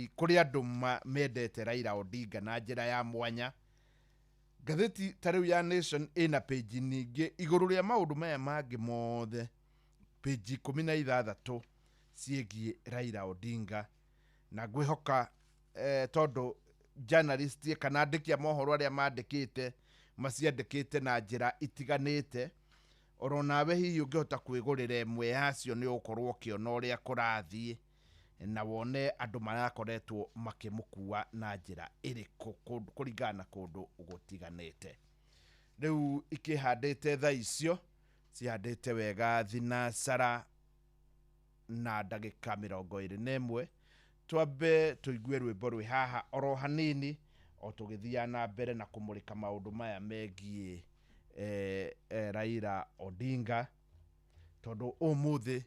raithi kuri andu mendete Raila Odinga na njira ya mwanya. Gatheti tariu ya Nation ina page nyingi iguru ria maundu maya mangi mothe. Page 16 ciegie Raila Odinga na ngwihoka tondu journalist kana andiki a mohoro aria mandikite maciandikite na njira itiganite. Oronawe hihi ungihota kwigurira imwe yacio ni ukorwo kiona uria kurathie na wone andu marakoretwo makimukua na njira iriku kuringana kundu gutiganite. Riu ikihandite tha icio cihandite wega thinacara na ndagika 21 twambe tuigue rwimbo rwi haha oro hanini o tugithia na mbere na kumurika maundu maya megie Raila Odinga tondu umuthi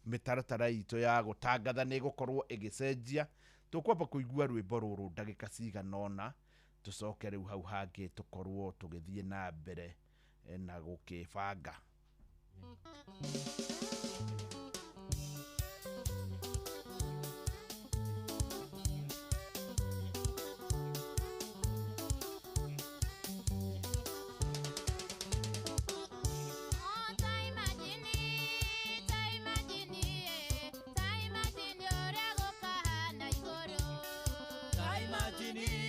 mitaratara itu ya gutangatha ni gukorwo igicenjia. Tukwamba kuigua rwimbo ruru ndagika ciganona tucoke riu hau hangi tukorwo tugithie na mbere na gukibanga. Imagine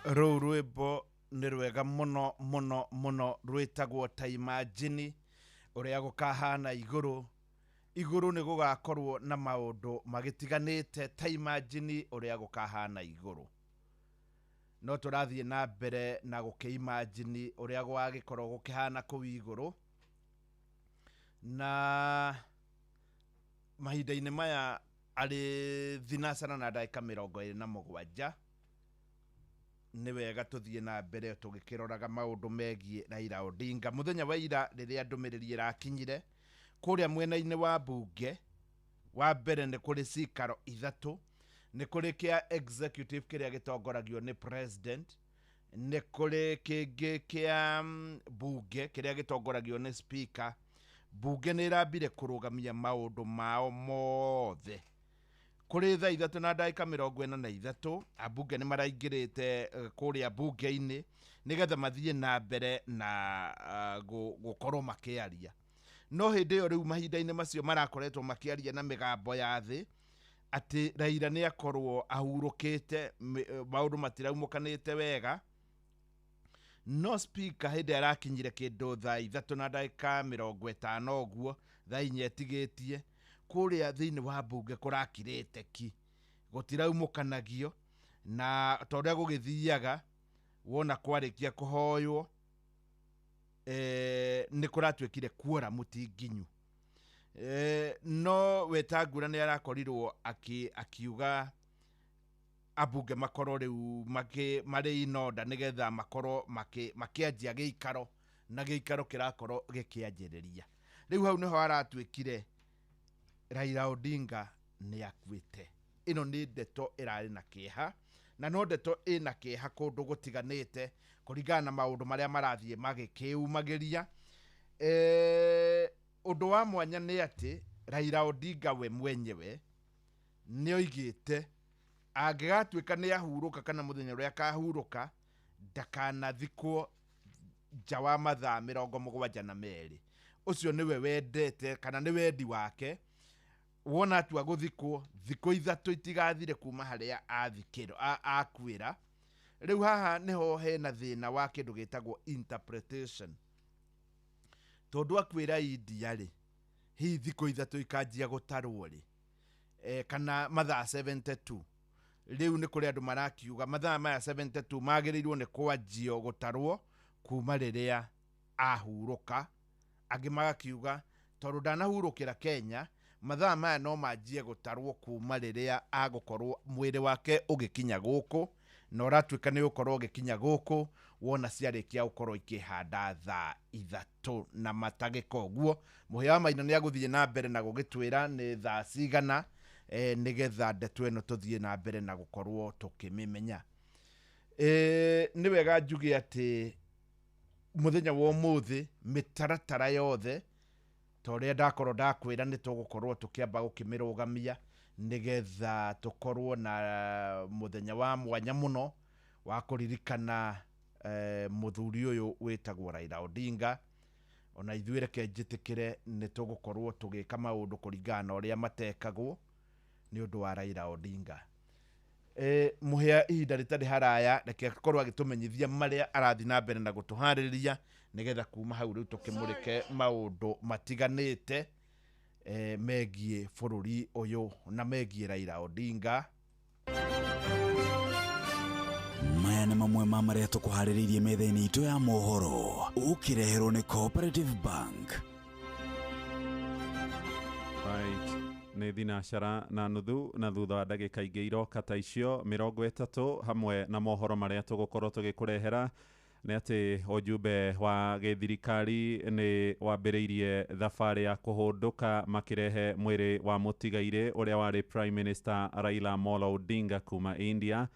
rũu rwĩmbo nĩ rwega mũno mũno mũno rwĩtagwo ta imagine ũrĩa gũkahana igũrũ nĩ gũgakorwo na maũndũ magĩtiganĩte ta imagine ũrĩa gũkahana igũrũ no tũrathiĩ na mbere na gũkĩimagine ũrĩa gwagĩkorwo gũkĩhana kũu igũrũ na mahinda-inĩ maya arĩ thinacara na ndagĩka 27 nĩ wega tũthiĩ na mbere tũgĩkĩroraga maũndũ megiĩ Raila Odinga mũthenya wa ira rĩrĩa ndũmĩrĩri ĩrakinyire kũrĩa mwena-inĩ wa mbunge wa mbere nĩ kũrĩ cikaro ithatũ nĩ kũrĩ kĩa executive kĩrĩa gĩtongoragio nĩ president nĩ kũrĩ kĩngĩ kĩa mbunge kĩrĩa gĩtongoragio nĩ speaker mbunge nĩ ĩrambire kũrũgamia maũndũ mao mothe kũrĩ thaa 3:43 ambunge nĩ maraingĩrĩte kũrĩa mbunge-inĩ nĩgetha mathiĩ na mbere na gũkorwo makĩaria no hĩndĩ ĩyo rĩu mahinda-inĩ macio marakoretwo makĩaria na mĩgambo ya thĩ atĩ Raila nĩ akorwo ahurũkĩte maũndũ matiraumũkanĩte wega no speaker hĩndĩ arakinyire kĩndũ thaa 3:50 ũguo thaa 4 etigĩtie kũrĩa thĩinĩ wa mbunge kũrakirĩte ki gũtiraumũkanagio na torĩa gũgĩthiaga wona kwarĩkia kũhoywo nĩ kũratuĩkire kuora mũtinginyu no Wetangula nĩ arakorirwo akiuga ambunge makorwo rĩu marĩ inoda nĩgetha makorwo makĩanjia gĩikaro na gĩikaro kĩrakorwo gĩkĩanjĩrĩria rĩu hau nĩho aratuĩkire Raila Odinga nĩ akuĩte ĩno nĩ ndeto ĩrarĩ na kĩeha na no ndeto ĩna kĩeha kũndũ gũtiganĩte kũringana na maũndũ marĩa marathiĩ magĩkĩumagĩria ũndũ wa mwanya nĩ atĩ Raila Odinga we mwenyewe nĩ oigĩte angĩgatuĩka nĩ ahurũka kana mũthenya ũrĩa akahurũka ndakanathikwo nja wa mathaa 72 ũcio nĩwe wendete kana nĩ wendi wake wona atua gũthikwo thikũ 3 itigathire kuma harĩa akuĩra rĩu haha nĩho hena thĩna wa kĩndũ gĩtagwo interpretation tondũ akuĩra India rĩ hihi thikũ 3 ikanjia gũtarwo rĩ kana mathaa 72 rĩu nĩ kũrĩ andũ marakiuga mathaa maya 72 magĩrĩirwo nĩ kwanjio gũtarwo kuma rĩrĩa ahurũka angĩ magakiuga tondũ ndanahurũkĩra Kenya mathaa maya no manjie gũtarwo kuma rĩrĩa agũkorwo mwĩrĩ wake ũgĩkinya gũkũ na ũratuĩka nĩ ũkorwo ũgĩkinya gũkũ wona ciarĩkia gũkorwo ikĩhanda thaa 3 na matagĩka ũguo mũhĩa wa maina nĩ agũthiĩ na mbere na gũgĩtwĩra nĩ thaa cigana nĩgetha ndeto ĩno tũthiĩ na mbere na gũkorwo tũkĩmĩmenya nĩ wega njuge atĩ mũthenya wa ũmũthĩ mĩtaratara yothe torĩa ndakorwo ndakwĩra nĩ tũgũkorwo tũkĩamba gũkĩmĩrũgamia nĩgetha tũkorwo na mũthenya wa mwanya mũno wa kũririkana mũthuri ũyũ wĩtagwo Raila Odinga ona ithuĩ reke njĩtĩkĩre nĩ tũgũkorwo tũgĩka maũndũ kũringana na ũrĩa matekagwo nĩ ũndũ wa Raila Odinga mũhĩa ihinda rĩtarĩ haraya reke akorwo agĩtũmenyithia marĩa arathiĩ na mbere na gũtũharĩrĩria nĩgetha kuma hau rĩu tũkĩmũrĩke maũndũ matiganĩte megiĩ bũrũri ũyũ na megiĩ Raila Odinga. Maya nĩ mamwe ma marĩa tũkũharĩrĩirie metha-inĩ itũ ya mohoro ũkĩreherwo nĩ Cooperative Bank. Nĩ thinacara na nuthu na thutha wa ndagĩka ingĩ iroka ta icio 30 hamwe na mohoro marĩa tũgũkorwo tũgĩkũrehera nĩ atĩ ujumbe wa gĩthirikari nĩ wambĩrĩirie thabarĩ ya kũhũndũka makĩrehe mwĩrĩ wa mũtigairĩ ũrĩa warĩ Prime Minister Raila Amolo Odinga kuma India.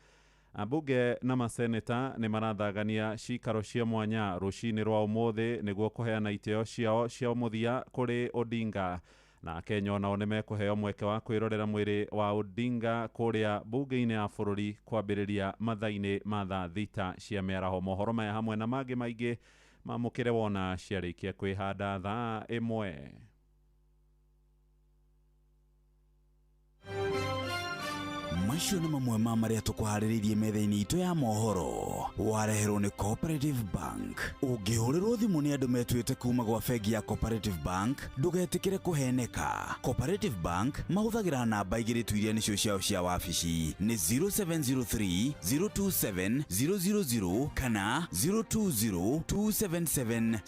Ambunge na maseneta nĩ marathagania cikaro cia mwanya rũcinĩ rwa ũmũthĩ nĩguo kũheana itĩo ciao cia ũmũthia kũrĩ Odinga. Na Kenya onao nĩ mekũheo mweke wa kwĩrorera mwĩrĩ wa Odinga kũrĩa mbunge-inĩ ya bũrũri kwambĩrĩria mathaa-inĩ ma thaa 6 cia mĩaraho. Mohoro maya hamwe na mangĩ maingĩ mamũkĩre wona ciarĩkia kwĩhanda thaa 1. macio nĩ mamwe ma marĩa tũkũharĩrĩirie metha-inĩ itũ ya mohoro. Wareherwo nĩ Cooperative Bank. Ũngĩhũrĩrwo thimũ nĩ andũ metuĩte kuma gwa bengi ya Cooperative Bank, ndũgetĩkĩre kũheneka. Cooperative Bank mahũthagĩra namba igĩrĩ tu iria nĩcio ciao cia wabici nĩ 0703 027 000 kana 020 277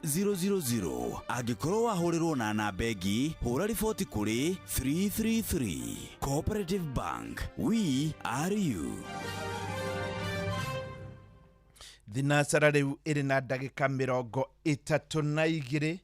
6000. Angĩkorwo wahũrĩrwo na namba ĩngĩ, hũra riboti kũrĩ 333. Cooperative Bank, we are you. Thinacara rĩu ĩrĩ na ndagĩka 32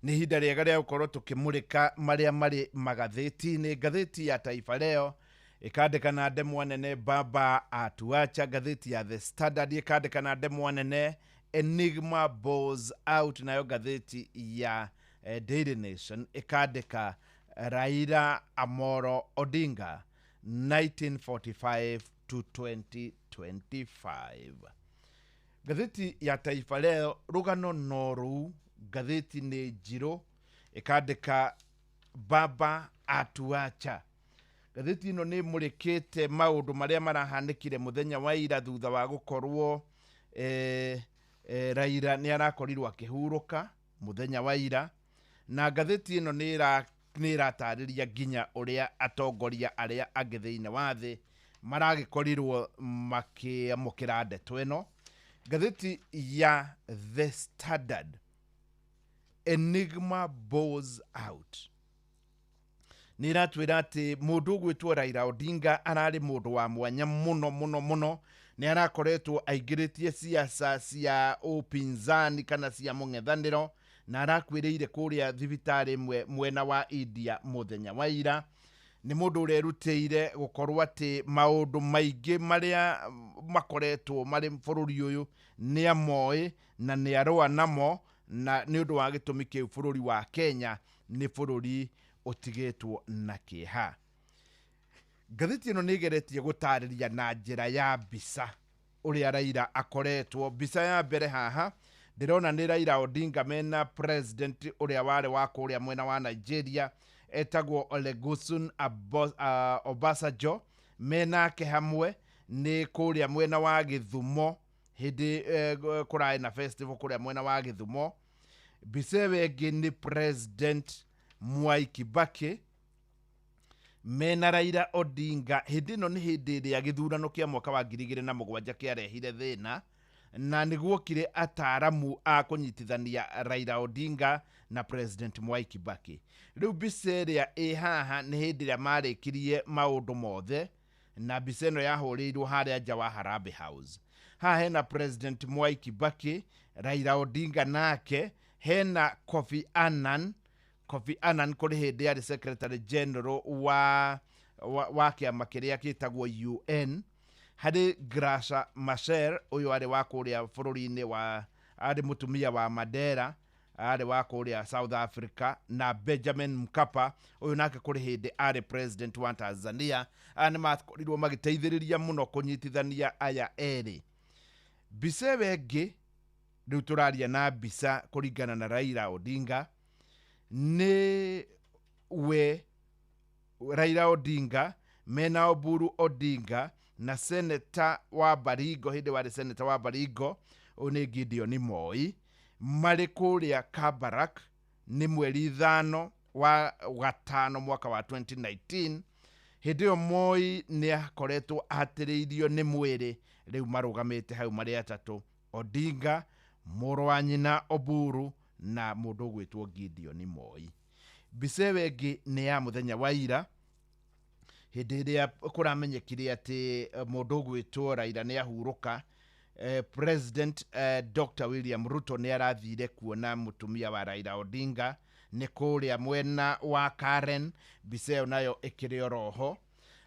nĩ ihinda rĩega rĩa gũkorwo tũkĩmũrĩka marĩa marĩ magathĩti-inĩ. Ngathĩti ya Taifa Leo ĩkandĩka na ndemwa nene Baba atuacha. Ngathĩti ya The Standard ĩkandĩka na ndemwa nene Enigma bows out. Nayo ngathĩti ya Daily Nation ĩkandĩka Raila Amolo Odinga 1945 to 2025. Ngathĩti ya Taifa Leo rugano noru. Ngathĩti nĩ njirũ ĩkandĩka Baba atuacha. Ngathĩti ĩno nĩ mũrĩkĩte maũndũ marĩa marahanĩkire mũthenya wa ira thutha wa gũkorwo Raila nĩ arakorirwo akĩhurũka mũthenya wa ira, na ngathĩti ĩno nĩ ĩratarĩria nginya ũrĩa atongoria arĩa angĩ thĩinĩ wa thĩ maragĩkorirwo makĩamũkĩra ndeto ĩno. Ngathĩti ya The Standard, Enigma bows out, nĩ ĩratwĩra atĩ mũndũ ũgwĩtwo Raila Odinga ararĩ mũndũ wa mwanya mũno mũno mũno. Nĩ arakoretwo aingĩrĩtie siasa cia upinzani kana cia mũng'ethanĩro, na arakwĩrĩire kũrĩa thibitarĩ mwena wa India mũthenya wa ira. Nĩ mũndũ ũrerutĩire gũkorwo atĩ maũndũ maingĩ marĩa makoretwo marĩ bũrũri ũyũ nĩ amoĩ na nĩ arũa namo, na nĩ ũndũ wa gĩtũmi kĩu bũrũri wa Kenya nĩ bũrũri ũtigĩtwo na kĩeha. Ngathĩti ĩno nĩ ĩgeretie gũtarĩria na njĩra ya mbica ũrĩa Raila akoretwo. Mbica ya mbere haha ndĩrona nĩ Raila Odinga mena president ũrĩa warĩ wa kũrĩa mwena wa Nigeria etagwo Olusegun Obasanjo. Menake hamwe nĩ kũrĩa mwena wa Gĩthumo hĩndĩ kũrarĩ na festival kũrĩa mwena wa Gĩthumo. Mbica ĩyo ĩngĩ nĩ President Mwai Kibaki mena Raila Odinga. Hĩndĩ ĩno nĩ hĩndĩ ĩrĩa gĩthurano kĩa mwaka wa 2007 kĩarehire thĩna, na nĩguokire ataaramu a kũnyitithania Raila Odinga na President Mwai Kibaki. Rĩu mbica ĩrĩa ĩ haha nĩ hĩndĩ ĩrĩa marĩkirie maũndũ mothe, na mbica ĩno yahũrĩirwo harĩa nja wa Harambee House. Haha hena President Mwai Kibaki, Raila Odinga nake, hena Kofi Annan kũrĩ hĩndĩ yarĩ Secretary General wa kĩama kĩrĩa kĩtagwo UN. Harĩ Graca Machel, ũyũ arĩ wa kũrĩa bũrũri-inĩ wa, arĩ mũtumia wa Mandela, arĩ wa kũrĩa South Africa, na Benjamin Mkapa, ũyũ nake kũrĩ hĩndĩ arĩ president wa Tanzania. Aya nĩ makorirwo magĩteithĩrĩria mũno kũnyitithania aya erĩ. Mbica ĩyo ĩngĩ rĩu tũraria na mbica kũringana na Raila Odinga nĩ we Raila Odinga mena Oburu Odinga na Senator wa Baringo, hĩndĩ warĩ Senator wa Baringo ũyũ nĩ Gideon Moi, marĩ kũrĩa Kabarak nĩ mweri 5 wa gatano mwaka wa 2019. Hĩndĩ ĩyo Moi nĩ akoretwo ahatĩrĩirio nĩ mwĩrĩ, rĩu marũgamĩte hau marĩ atatũ: Odinga, mũrũ wa nyina Oburu na mũndũ ũgwĩtwo Gideon Moi. Mbica ĩyo ĩngĩ nĩ ya mũthenya wa ira, hĩndĩ ĩrĩa kũramenyekire atĩ mũndũ ũgwĩtwo Raila nĩ ahurũka. President Dr. William Ruto nĩ arathire kuona mũtumia wa Raila Odinga nĩ kũrĩa mwena wa Karen. Mbica ĩyo nayo ĩkĩrĩ oroho.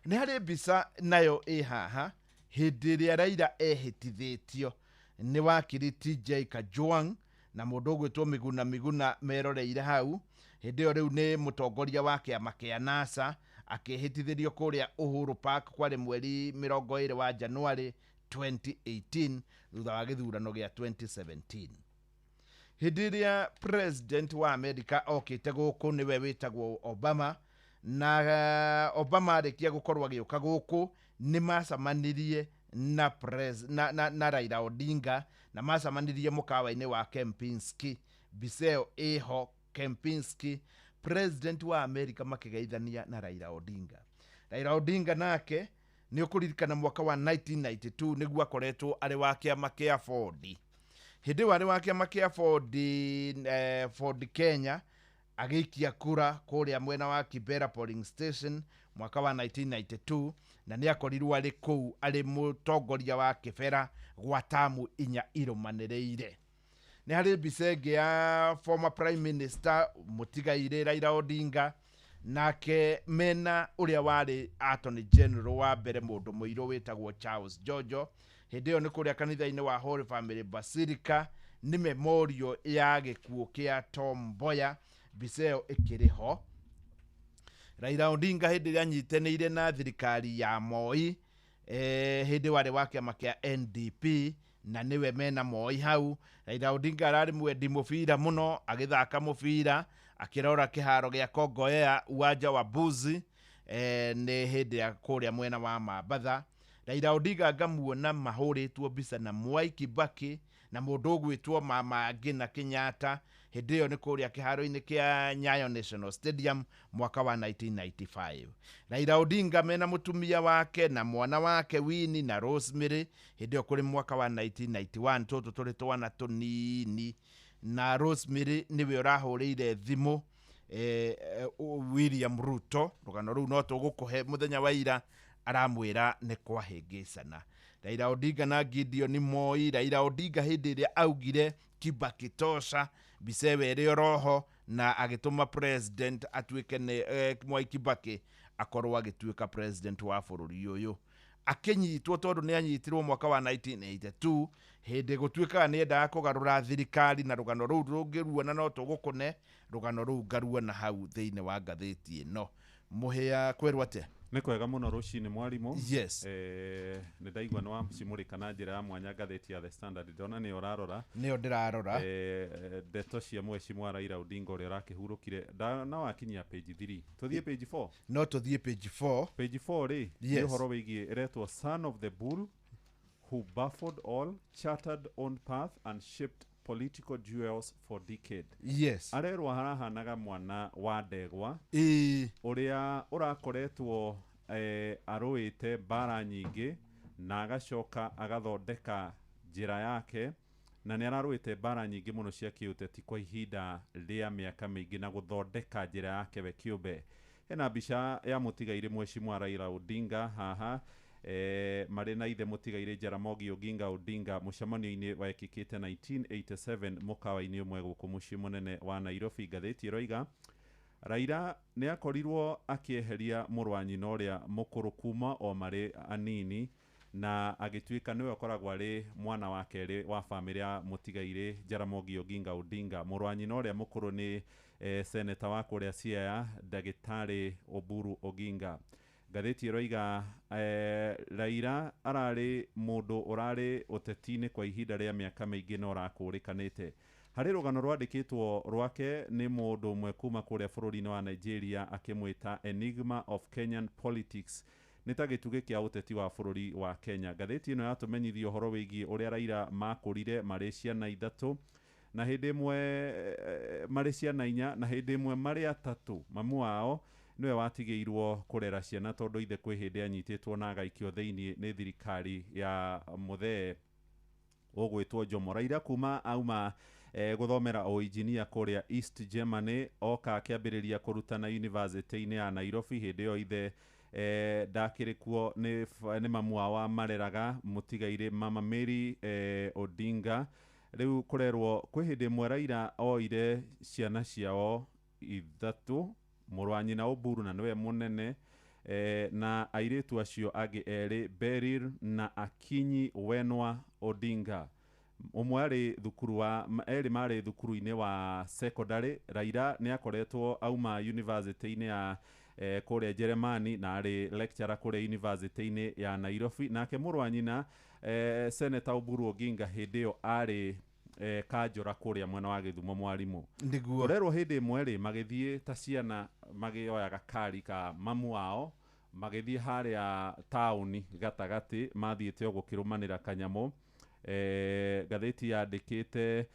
Nĩ harĩ mbica nayo ĩ haha hĩndĩ ĩrĩa Raila ehĩtithĩtio nĩ wakiri TJ Kajwang na mũndũ ũgwĩtwo Miguna meroreire hau. Hĩndĩ ĩyo rĩu nĩ mũtongoria wa kĩama kĩa NASA akĩhĩtithĩrio kũrĩa Uhuru Park kwarĩ mweri 20 wa Januari 2018 thutha wa gĩthurano gĩa 2017. Hĩndĩ ĩrĩa president wa Amerika okĩte gũkũ nĩwe wĩtagwo Obama, na Obama arĩkia gũkorwo agĩũka gũkũ nĩ macamanirie na Raila Odinga na macamanirie mũkawa-inĩ wa Kempinski. Biseo ĩho Kempinski, president wa America makĩgeithania na Raila Odinga. Raila Odinga nake nĩ ũkũririkana mwaka wa 1992 nĩguo akoretwo arĩ wa kĩama kĩa Ford. Hĩndĩ warĩ wa kĩama kĩa Ford Kenya agĩikia kura kũrĩa mwena wa Kibera polling station mwaka wa 1992 na nĩ akorirwo arĩ kũu arĩ mũtongoria wa Kibera gwa tamu 4 irũmanĩrĩire. Nĩ harĩ mbica ĩngĩ ya former prime minister mũtigairĩ Raila Odinga nake mena ũrĩa warĩ attorney general wa mbere mũndũ mũirũ wĩtagwo Charles Jojo. Hĩndĩ ĩyo nĩ kũrĩa kanitha-inĩ wa Holy Family Basilica, nĩ memorial ya gĩkuũ kĩa Tom Mboya. Mbica ĩyo ĩkĩrĩ ho. Raila Odinga hĩndĩ ĩrĩa anyitanĩire na thirikari ya Moi, hĩndĩ warĩ wa kĩama kĩa NDP na nĩwe mena Moi hau. Raila Odinga ararĩ mwendi mũbira mũno, agĩthaka mũbira, akĩrora kĩharo gĩa Kongowea uwanja wa Mbuzi, nĩ hĩndĩ ya kũrĩa mwena wa Mambatha. Raila Odinga ngamuona mahũrĩtwo mbica na Mwai Kibaki na mũndũ ũgwĩtwo Mama Ngina Kenyatta. Hĩndĩ ĩyo nĩ kũrĩa kĩharo-inĩ kĩa Nyayo National Stadium mwaka wa 1995. Raila Odinga mena mũtumia wake na mwana wake Winnie na Rosemary. Hĩndĩ ĩyo kũrĩ mwaka wa 1991, tũtũ tũrĩ twana tũnini, na Rosemary nĩwe ũrahũrĩire thimũ William Ruto. Rũgano rũu no tũgũkũhe mũthenya wa ira, aramwĩra nĩ kwahĩngĩcana. Raila Odinga na Gideon Moi. Raila Odinga hĩndĩ ĩrĩa augire Kibaki tosha, mbica ĩyo ĩrĩ oroho, na agĩtũma president atuĩke nĩ Mwai Kibaki akorwo agĩtuĩka president wa bũrũri ũyũ. Akĩnyitwo tondũ nĩ anyitirwo mwaka wa 1982 hĩndĩ gũtuĩkaga nĩ endaga kũgarũra thirikari, na rũgano rũu rũngĩruona no tũgũkũne, rũgano rũu ngaruona hau thĩinĩ wa ngathĩti ĩno. Mũhĩa kwĩrwo atĩa? Nĩ kwega mũno rũcinĩ mwarimũ. Yes. Nĩ ndaigua nĩ wacimũrĩka na njĩra ya mwanya ngathĩti ya The Standard. Ndona nĩyo ũrarora. Nĩyo ndĩrarora. Ndeto cia Mheshimiwa Raila Odinga ũrĩa ũrakĩhurũkire. Na wakinyia page 3. Tũthiĩ page 4. No tũthiĩ page 4. Page 4 rĩ, nĩ ũhoro wĩgiĩ ĩretwo Son of the Bull who baffled all, chartered own path and shaped political duels for decade. Yes. Arerwa harahanaga mwana wa ndegwa ũrĩa ũrakoretwo arũĩte bara nyingĩ na agacoka agathondeka njĩra yake, na nĩ ararũĩte bara nyingĩ mũno cia kĩũteti kwa ihinda rĩa mĩaka mĩingĩ na gũthondeka njĩra yake we kĩũmbe. Hena mbica ya mũtigairĩ Mheshimiwa Raila Odinga haha, marĩ na ithe mũtigairĩ Jaramogi Oginga Odinga mũcemanio-inĩ wekĩkĩte 1987 mũkawa-inĩ ũmwe gũkũ mũciĩ mũnene wa Nairobi. Ngathĩti ĩroiga Raila nĩ akorirwo akĩeheria mũrũ wa nyina ũrĩa mũkũrũ kuma o marĩ anini, na agĩtuĩka nĩwe ũkoragwo arĩ mwana wa kerĩ wa bamĩrĩ ya mũtigairĩ Jaramogi Oginga Odinga. Mũrũ wa nyina ũrĩa mũkũrũ nĩ seneta wa kũrĩa Siaya, Ndagĩtarĩ Oburu Oginga. Ngathĩti ĩroiga Raila ararĩ mũndũ ũrarĩ ũteti-inĩ kwa ihinda rĩa mĩaka mĩingĩ na ũrakũrĩkanĩte. Harĩ rũgano rwandĩkĩtwo rwake nĩ mũndũ ũmwe kuma kũrĩa bũrũri-inĩ wa Nigeria akĩmwĩta Enigma of Kenyan Politics, nĩ ta gĩtugĩ kĩa ũteti wa bũrũri wa Kenya. Ngathĩti ĩno yatũmenyithia ũhoro wĩgiĩ ũrĩa Raila makũrire marĩ ciana ithatũ, na hĩndĩ ĩmwe marĩ ciana 4 na hĩndĩ ĩmwe marĩ atatũ. Mamu wao nĩwe watigĩirwo kũrera ciana tondũ ithe kwĩ hĩndĩ anyitĩtwo na agaikio thĩinĩ nĩ thirikari ya mũthee ũgwĩtwo Jomo. Raila kuma auma gũthomera ũinjinia kũrĩa East Germany, oka akĩambĩrĩria kũrutana university-inĩ ya Nairobi. Hĩndĩ ĩyo ithe ndakĩrĩ kuo nĩ mamu wao mareraga mũtigairĩ Mama Mary Odinga. Rĩu kũrerwo kwĩ hĩndĩ ĩmwe Raila oire ciana ciao ithatũ, mũrũ wa nyina Oburu na nĩwe mũnene, na airĩtu acio angĩ erĩ Beryl na Akinyi Wenwa Odinga. Ũmwe arĩ thukuru wa erĩ marĩ thukuru-inĩ wa secondary. Raila nĩ akoretwo auma university-inĩ ya kũrĩa Jeremani na arĩ lecturer kũrĩa university-inĩ ya Nairobi. Nake mũrũ wa nyina Senator Oburu Oginga hĩndĩ ĩyo arĩ Kanjora kuria mwena wa Githumo mwarimu Ndiguo. urerwo hindi imwe ri magithie ta ciana magioya gakari ka mamu wao magithie haria tauni gatagati mathiite o gukirumanira kanyamu gatheti yandikite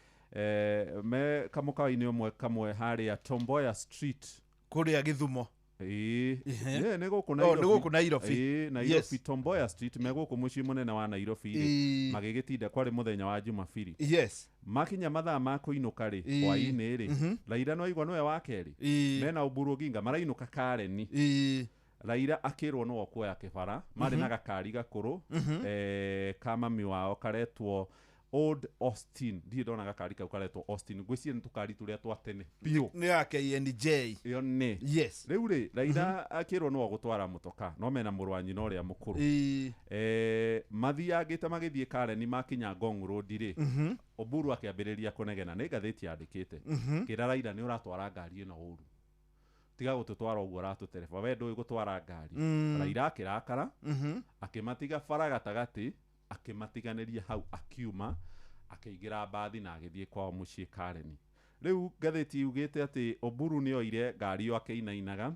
me kamukaini umwe kamwe haria Tomboya Street kuria Githumo ne guku Nairobi Nairobi Tomboya Street me guku mucii munene wa Nairobi magigitinda kwari muthenya wa Jumapili makinya mathaa ma kuinuka ri hwaini ri Raila no igwa nowe wa keri mena Oburu Oginga marainuka Kareni Raila akirwo no kuoya kibara mari na gakari gakuru ka mami wao karetwo Old Austin ndiye ndona gakari kau karetwo Austin ngwicirie ni tukari turia twa tene biu ni ya KNJ iyo ni riu ri Raila akirwo no gutwara mutoka no mena murwanyi no ria mukuru mathiangite magithie Kareni makinya Ngong Road ri Oburu akiambiriria kunegena ni gatheti yandikite kira Raila ni uratwara ngari ino uru tiga gututwara uguo ratutereba we ndui gutwara ngari Raila akirakara akimatiga bara gatagati akimatiganiria hau akiuma akiingira bathi na agithie kwao mucii Kareni riu gatheti yugite ati Oburu ni oire ngari yo akinainaga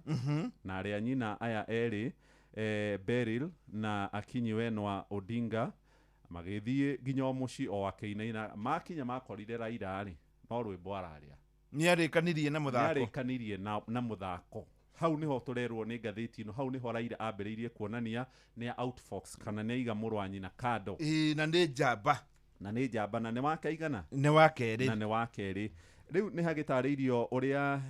na aria nyina aya eri Beryl na Akinyi Wenwa Odinga magithie nginya mucii o akinaina makinya makorire Raila ri no rwimbo araria niarikanirie na muthako hau niho turerwo ni gatheti no hau niho Raila ambiriirie kuonania ni outfox kana ni iga murwanyi na kado na ni njamba na ni wakaigana ni wakeri na ni wakeri riu ni hagitariirio uria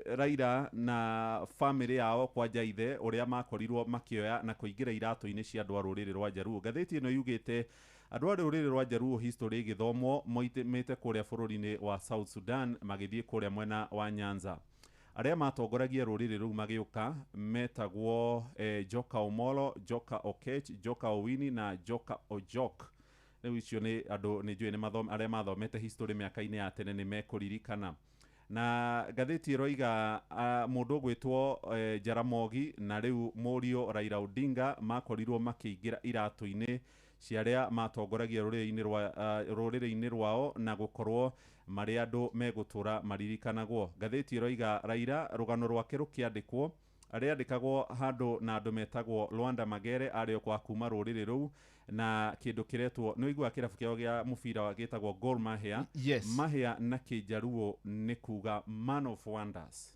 Raila na family yao kwa jaithe uria makorirwo makioya na kuingira iratu-ini cia andu a ruriri rwa Jaruo gatheti ino yugite andu a ruriri rwa Jaruo history githomo moite kuria bururi-ini wa South Sudan magithie kuria mwena wa Nyanza aria matongoragia ruriri ruu magiuka metagwo Joka Omolo, Joka Okech, Joka Owini na Joka Ojok riu icio ni andu ni njui ni aria mathomete history miaka-ini ya tene ni mekuririkana na gatheti iroiga mundu gwitwo Jaramogi na riu Murio Raila Odinga makorirwo makiingira iratu-ini ciaria matongoragia ruriri-ini rwao na gukorwo mari andu megutura maririkanagwo gatheti iroiga Raila rugano rwake rukiandikwo ariandikagwo handu na andu metagwo Lwanda Magere ario kwa kuma ruriri ruu na kindu kiretwo ni igwa kirabu kiao gia mufira wagitagwo Gor Mahia Mahia na Kijaruo ni kuga man of wonders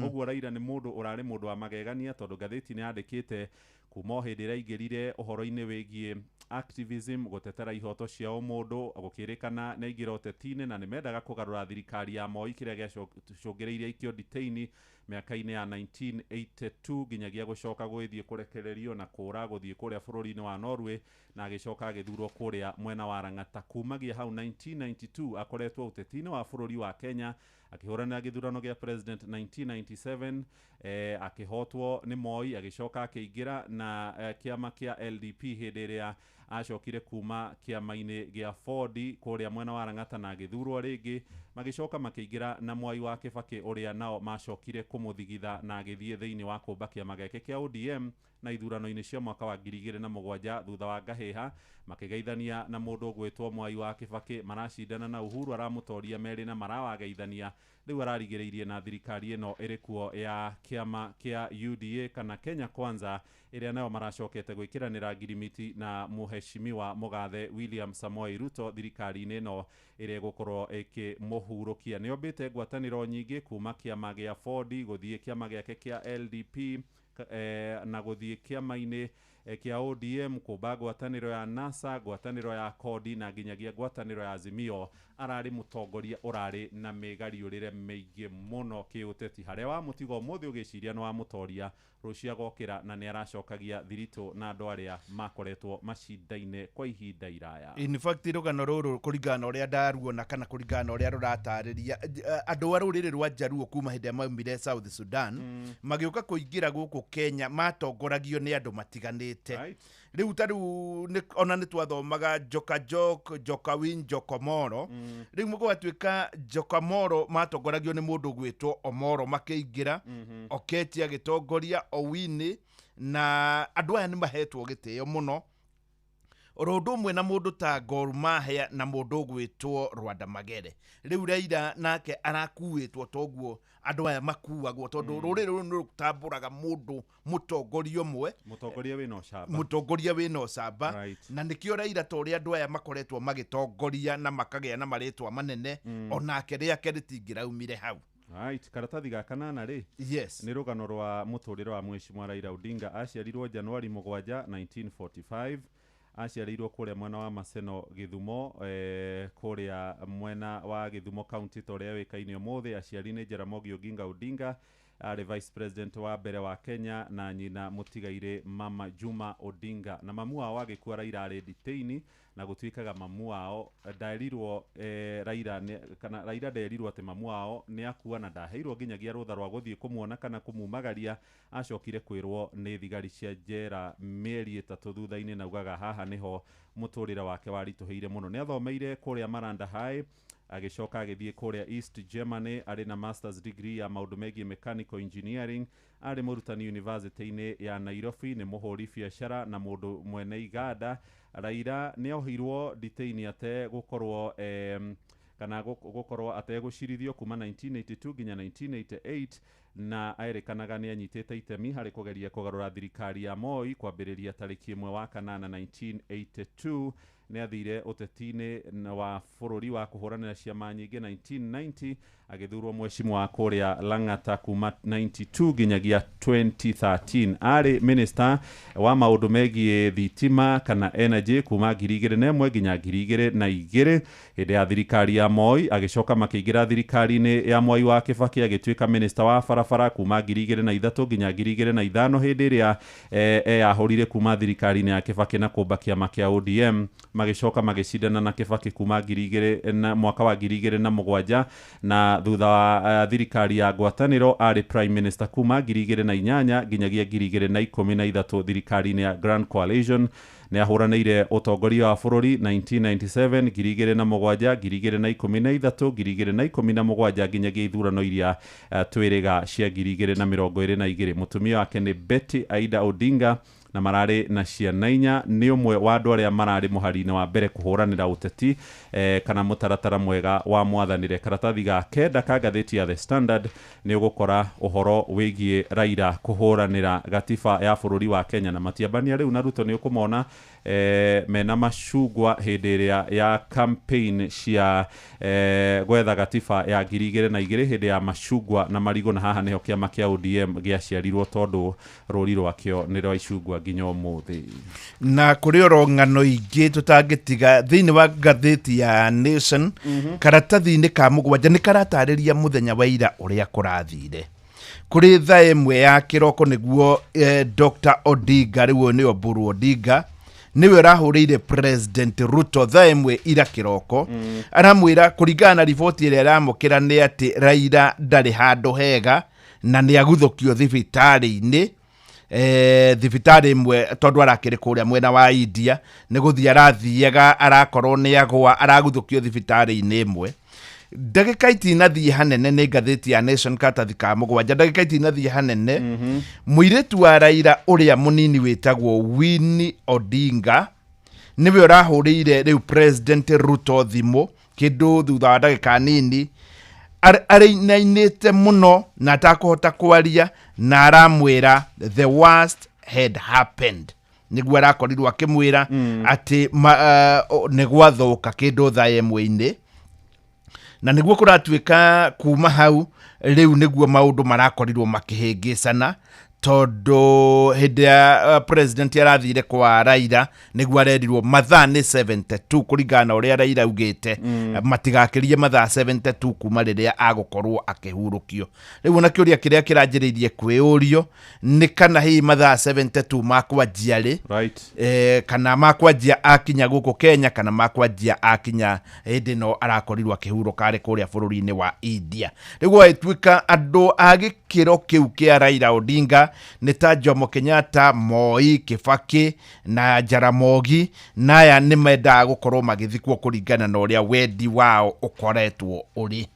ogwo Raila ni mundu urari mundu wa magegania tondu gatheti ni yandikite kuma hindi raingirire uhoro-ini wigie activism gutetera ihoto cia mundu gukirikana na igira utetini na nimendaga kugarura thirikari ya Moi kiria giacungireirie ikio detaini miaka-ini ya 1982 ginyagia gucoka gwithie kurekererio na kura guthie kuria bururi-ini wa Norway na agicoka agithurwo kuria mwena wa Rang'ata kumagia hau 1992 akoretwo utetini wa bururi wa Kenya akihurana githurano gia president 1997 akihotwo ni Moi agicoka akiingira na kiama kia LDP hindi iria acokire kuma kiama-ini gia Ford kuria mwena wa Rang'ata na agithurwo ringi magicoka makiingira na Mwai wa Kibaki uria nao macokire kumuthigitha na agithie thiini wa kumba kiama gake kia ODM na ithurano-ini cia mwaka wa 2007 thutha wa ngahiha makigeithania na mundu gwitwo Mwai wa Kibaki maracindana na Uhuru aramutoria meri na marawageithania riu ararigiriirie na thirikari ino irikuo ya kiama kia UDA kana Kenya Kwanza iria nayo maracokete gwikiranira ngirimiti na muheshimiwa Mugathe William Samoei Ruto thirikari-ini ino iria gukorwo ikimuhurukia niombite ngwataniro nyingi kuma kiama gia Ford guthie kiama giake kia LDP na guthie kiama-ini kia ODM kumba ngwataniro ya NASA ngwataniro ya Kodi na nginyagia ngwataniro ya Azimio arari mutongoria urari na migariurire meingi muno kiuteti haria wa mutigo muthi ugiciria no wa mutoria rucia gokira na ni aracokagia thirito na andu aria makoretwo macinda-ine kwa ihinda iraya in fact rugano ruru kuringana uria ndaruona kana kuringana uria ruratariria andu a ruriri rwa Jaruo kuma hindi ya maumire South Sudan magiuka kuingira guku Kenya matongoragio ni andu matiganite riu taru ona ni twathomaga Joka Jok, Joka Win, Joka Omolo riu mugwatuika Joka Omolo matongoragio ni mundu gwitwo Omolo makiingira Oketi agitongoria Owini na andu aya ni mahetwo gitio muno oro mwe na mundu ta Gor Mahia na mundu gwitwo Rwanda Magere riu Raila nake arakuitwo toguo andu aya makuagwo tondu ruriri ru rutamburaga mundu mutongoria mwe mutongoria wina ucamba na nikio Raila tori andu aya makoretwo magitongoria na makagea na maritwa manene onake riake ritingiraumire hau. Right, karatathi ga kanana ri. Yes. Ni rugano rwa muturire wa Mheshimiwa Raila Odinga aciarirwo Januari 7 1945. Aciarirwo kuria mwena wa Maseno Githumo, kuria mwena wa Githumo County toria wikaine umuthi. Aciari ni Jaramogi Oginga Odinga, ari Vice President wa mbere wa Kenya, na nyina mutigaire Mama Juma Odinga. Na mamu wao agikua Raila ari detaini na gutuikaga mamu wao ndairirwo Raila kana Raila ndairirwo ati mamu wao ni akua na ndaheirwo nginyagia rutha rwa guthie kumuona kana kumumagaria. Acokire kwirwo ni thigari cia njera mieri 3 thutha-ini na ugaga haha niho muturira wake warituheire muno. Ni athomeire kuria Maranda High, agicoka agithie kuria East Germany, ari na masters degree ya maundu megie mechanical engineering. Ari murutani university-ini ya Nairobi, ni muhuri biashara na mundu mwene iganda. Raila ni ohirwo detaini ate gukorwo kana gukorwo ate gucirithio kuma 1982 nginya 1988 na aerekanaga ni anyitete itemi hari kugeria kugarura thirikari ya Moi kwambiriria tariki 1 wa kanana 1982. Ni athire utetini wa bururi wa kuhuranira ciama nyingi 1990, agithurwo Mheshimiwa wa kuria Lang'ata kuma 92 nginyagia 2013. Ari minister wa maundu megie thitima kana energy kuma 2001 nginya 2002 hinde ya thirikari ya Moi. Agicoka makiingira thirikari-ini ya Moi wa Kibaki, agituika minister wa barabara kuma 2003 nginya 2005 hinde iria yahurire kuma thirikari-ini ya Kibaki na kumbakia makia ODM. Magicoka magicindana na Kibaki kuma 2000 na mwaka wa 2007 na thutha wa thirikari ya ngwataniro ari prime minister kuma 2008 nginyagia 2013 thirikari-ini ya Grand Coalition. Ni ahuranire utongoria wa bururi 1997, 2007, 2013, 2017 nginyagia ithurano iria twiriga cia 2022. Mutumia wake ni Betty Aida Odinga na marari na ciana inya. Ni umwe wa andu aria marari muhari-ini wa mbere kuhuranira uteti kana mutaratara mwega wa mwathanire. Karatathi ga kenda ka gatheti ya The Standard ni ugukora uhoro wigie Raila kuhuranira gatiba ya bururi wa Kenya, na matiambania riu na Ruto ni ukumona mena macungwa hindi iria ya campaign cia gwetha gatiba ya 2002 hindi ya macungwa na marigo, na haha niho kiama kia ODM giaciarirwo tondu ruri rwakio ni rwa icungwa nginya umuthi. Na kuri oro ng'ano ingi tutangitiga thiini wa gatheti ya Nation, karatathi-ini ka mugwanja ni karatariria muthenya wa ira uria kurathire. Kuri thaa imwe ya kiroko niguo Dr. Odinga riu ni Oburu Odinga niwe rahurire President Ruto thaa imwe ira kiroko. Aramwira kuringana na riboti iria aramukira ni ati Raila ndari handu hega na ni aguthukio thibitari-ini thibitari imwe tondu arakiri kuria mwena wa India. Ni guthia arathiaga arakorwo ni agwa araguthukio thibitari-ini imwe. Ndagika itinathie hanene ni gatheti ya Nation karatathi ka mugwanja. Ndagika itinathie hanene muiritu wa Raila uria munini witagwo Winnie Odinga niwe urahurire riu President Ruto thimu kindu thutha wa ndagika nini. Arinainite muno na atakuhota kwaria na aramwira the worst had happened. Niguo arakorirwo akimwira ati ni gwathuka kindu thaa imwe-ini. Na niguo kuratuika kuma hau riu niguo maundu marakorirwo makihingicana tondu hindi ya president arathire kwa Raila niguo arerirwo mathaa ni 72 kuringana uria Raila ugite matigakirie mathaa 72 kuma riria agukorwo akihurukio. Riu na kiuria kiria kiranjiririe kwiurio ni kana hi mathaa 72 makwanjia ri kana makwanjia akinya guku Kenya kana makwanjia akinya hindi no arakorirwo akihuruka ari kuria bururi-ini wa India. Riu aituika andu agikiro kiu kia Raila Odinga ni ta Jomo Kenyatta, Moi, Kibaki na Jaramogi, naya ni menda gukorwo magithikwo kuringana na uria wendi wao ukoretwo uri.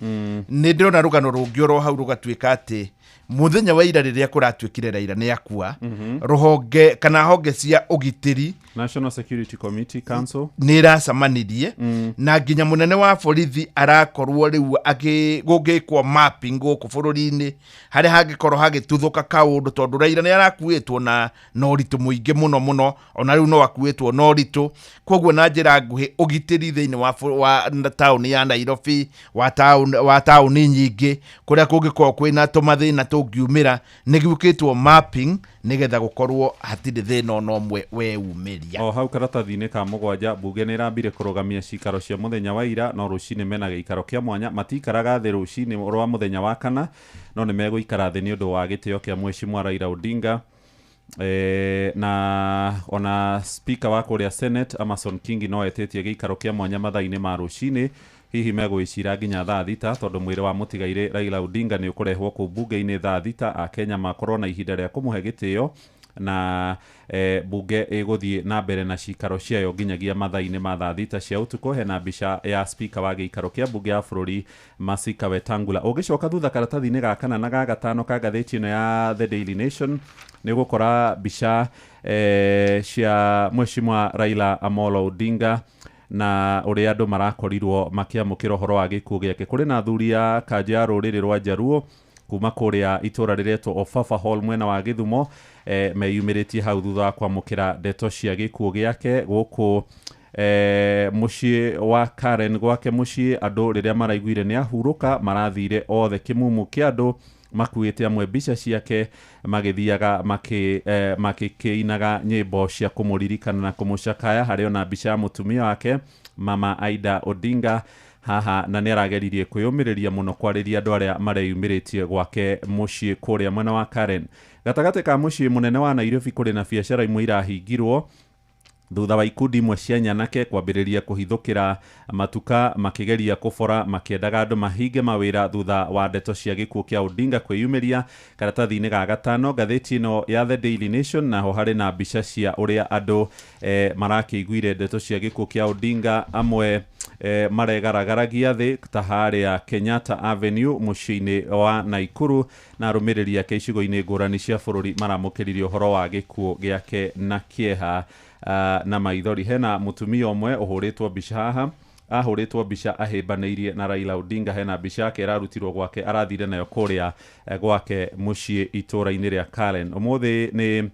Ni ndirona rugano rungi ro hau rugatuika ati muthenya wa ira riria kuratuikire Raila ni akua ruhonge kana honge cia ugitiri National Security Committee Council ni racamanirie na nginya munene wa borithi arakorwo riu agigugikwo mapping guku bururi-ini hari hangikorwo hagituthuka kaundu tondu Raila ni arakuitwo na noritu muingi muno ona riu no akuitwo noritu koguo na njira nguhi ugitiri thiini wa town ya Nairobi wa town nyingi kuria kungikorwo kwina tumathina tungiumira ni gukitwo mapping nigetha gukorwo hatiri thina no mwe weumĩria. O hau karatathi-inĩ ka mũgwanja mbunge nĩ ĩrambire kũrũgamia cikaro cia mũthenya wa ira no rũcinĩ mena gĩikaro kĩa mwanya matikaraga thĩ rũcinĩ rwa mũthenya wa kana no nĩ megũikara thĩ nĩ ũndũ wa gĩtĩo kĩa Mheshimiwa Raila Odinga. Na ona speaker wa kũrĩa Senate Amason Kingi no etĩtie gĩikaro kĩa mwanya mathaa-inĩ ma rũcinĩ hihi megwĩcira nginya thaa thita tondũ mwĩrĩ wa mũtigairĩ Raila Odinga nĩ ũkũrehwo kũu mbunge-inĩ thaa thita Akenya makorwo na ihinda rĩa kũmũhe gĩtĩo na bunge ĩgũthiĩ na mbere na cikaro ciayo nginyagia mathaa-inĩ ma thaa thita cia ũtukũ. Hena mbica ya speaker wa gĩikaro kĩa bunge ya bũrũri Masika Wetangula. Ũgĩcoka thutha karatathi-inĩ ga kana na ga gatano ka ngathĩti ĩno ya The Daily Nation nĩ gũkora mbica cia Mheshimiwa Raila Amolo Odinga na ũrĩa andũ marakorirwo makĩamũkĩra ũhoro wa gĩkuũ gĩake. Kũrĩ na athuri a kanja ya rũrĩrĩ rwa Jaruo kuma kũrĩa itũra rĩretwo Ofafa Hall mwena wa Gĩthumo meyumĩrĩtie hau thutha wa kwamũkĩra ndeto cia gĩkuũ gĩake gũkũ muciĩ wa Karen gwake muciĩ. Andũ rĩrĩa maraiguire nĩ ahurũka marathire othe kĩmumu kĩa andũ makuĩte amwe mbica ciake magĩthiaga makĩinaga nyĩmbo cia kũmũririkana na kũmũcakaya. Harĩ ona mbica ya mũtumia wake Mama Aida Odinga haha na nĩ arageririe kwĩyũmĩrĩria mũno kwarĩria andũ arĩa mareyumĩrĩtie gwake muciĩ kũrĩa mwena wa Karen. Gatagatĩ ka muciĩ mũnene wa Nairobi kũrĩ na biacara imwe irahingirwo thutha wa ikundi imwe cia nyanake kwambĩrĩria kũhithũkĩra matuka makĩgeria kũbora makĩendaga andũ mahinge mawĩra thutha wa ndeto cia gĩkuũ kĩa Odinga kwĩyumĩria. Karatathi-inĩ ga gatano ngathĩti ĩno ya The Daily Nation naho harĩ na mbica cia ũrĩa andũ marakĩiguire ndeto cia gĩkuũ kĩa Odinga amwe maregaragaragia thĩ ta harĩa Kenyatta Avenue muciĩ-inĩ wa Naikuru na arũmĩrĩri ake icigo-inĩ ngũrani cia bũrũri maramũkĩririe ũhoro wa gĩkuũ gĩake na kĩeha na maithori. Hena mutumia ũmwe ũhũrĩtwo mbica haha ahũrĩtwo mbica ahĩmbanĩirie na Raila Odinga. Hena mbica yake ĩrarutirwo gwake arathire nayo kũrĩa gwake muciĩ itũra-inĩ rĩa Karen. Ũmũthĩ nĩ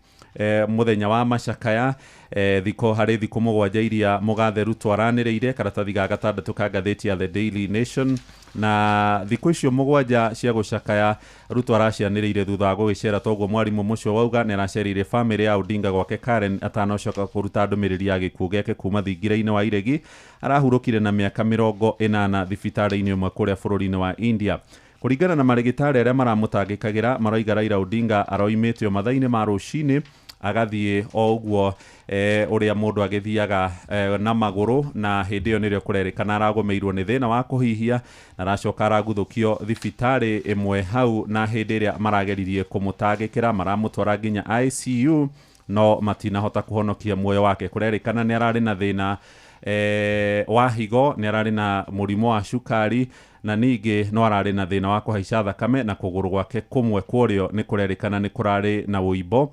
muthenya wa macakaya harĩ thikũ mũgwanja iria mũgathe Ruto aranĩrĩire. Karatathi ga gatandatũ ka ngathĩti ya The Daily Nation na thikũ icio mũgwanja cia gũcakaya Ruto aracianĩrĩire thutha wa gũgĩcera toguo mwarimũ mũcio wauga nĩ aracerire famĩlĩ ya Odinga gwake Karen atanocoka kũruta ndũmĩrĩri ya gĩkuũ gĩake kuma thingira-inĩ wa iregi. Arahurũkire na mĩaka 80 thibitarĩ-inĩ ĩmwe kũrĩa bũrũri-inĩ wa India. Kũringana na marĩgĩtarĩ arĩa maramũtangĩkagĩra maroiga Raila Odinga aroimĩte o mathaa-inĩ ma rũcinĩ agathiĩ o ũguo ũrĩa mũndũ agĩthiaga na magũrũ na hĩndĩ ĩyo nĩrĩo kũrerĩkana aragũmĩirwo nĩ thĩna wa kũhihia na aracoka araguthũkio thibitarĩ ĩmwe hau na hĩndĩ ĩrĩa marageririe kũmũtangĩkĩra maramũtwara nginya ICU no matinahota kũhonokia muoyo wake. Kũrerĩkana nĩ ararĩ na thĩna wa higo, nĩ ararĩ na mũrimũ wa cukari na ningĩ no ararĩ na thĩna wa kũhaica thakame na kũgũrũ gwake kũmwe kũrĩo nĩ kũrerĩkana nĩ kũrarĩ na wũimbo.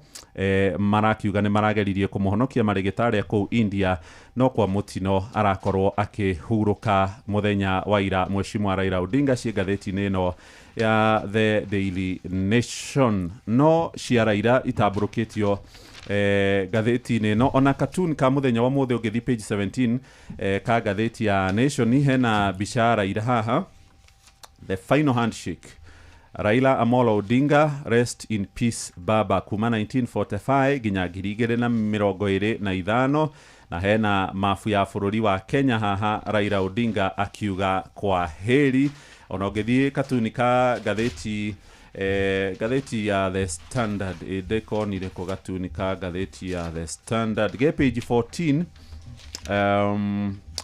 Marakiuga nĩ marageririe kũmũhonokia marĩgĩtarĩ kũu India no kwa mũtino arakorwo akĩhurũka mũthenya wa ira Mheshimiwa Raila Odinga. Ciĩ ngathĩti-inĩ ĩno ya The Daily Nation no cia Raila itambũrũkĩtio ngathĩti-inĩ ĩno. Ona cartoon ka mũthenya wa mũthĩ ũngĩthiĩ page 17 ka ngathĩti ya Nation hena mbica ya Raila haha, the final handshake. Raila Amolo Odinga rest in peace baba, kuma 1945 nginya 2025 na hena mafu ya bũrũri wa Kenya haha Raila Odinga akiuga kwa heri. Ona ũngĩthiĩ cartoon ka ngathĩti gatheti ya The Standard ndekonire ko gatuni ka gatheti ya The Standard ge page 14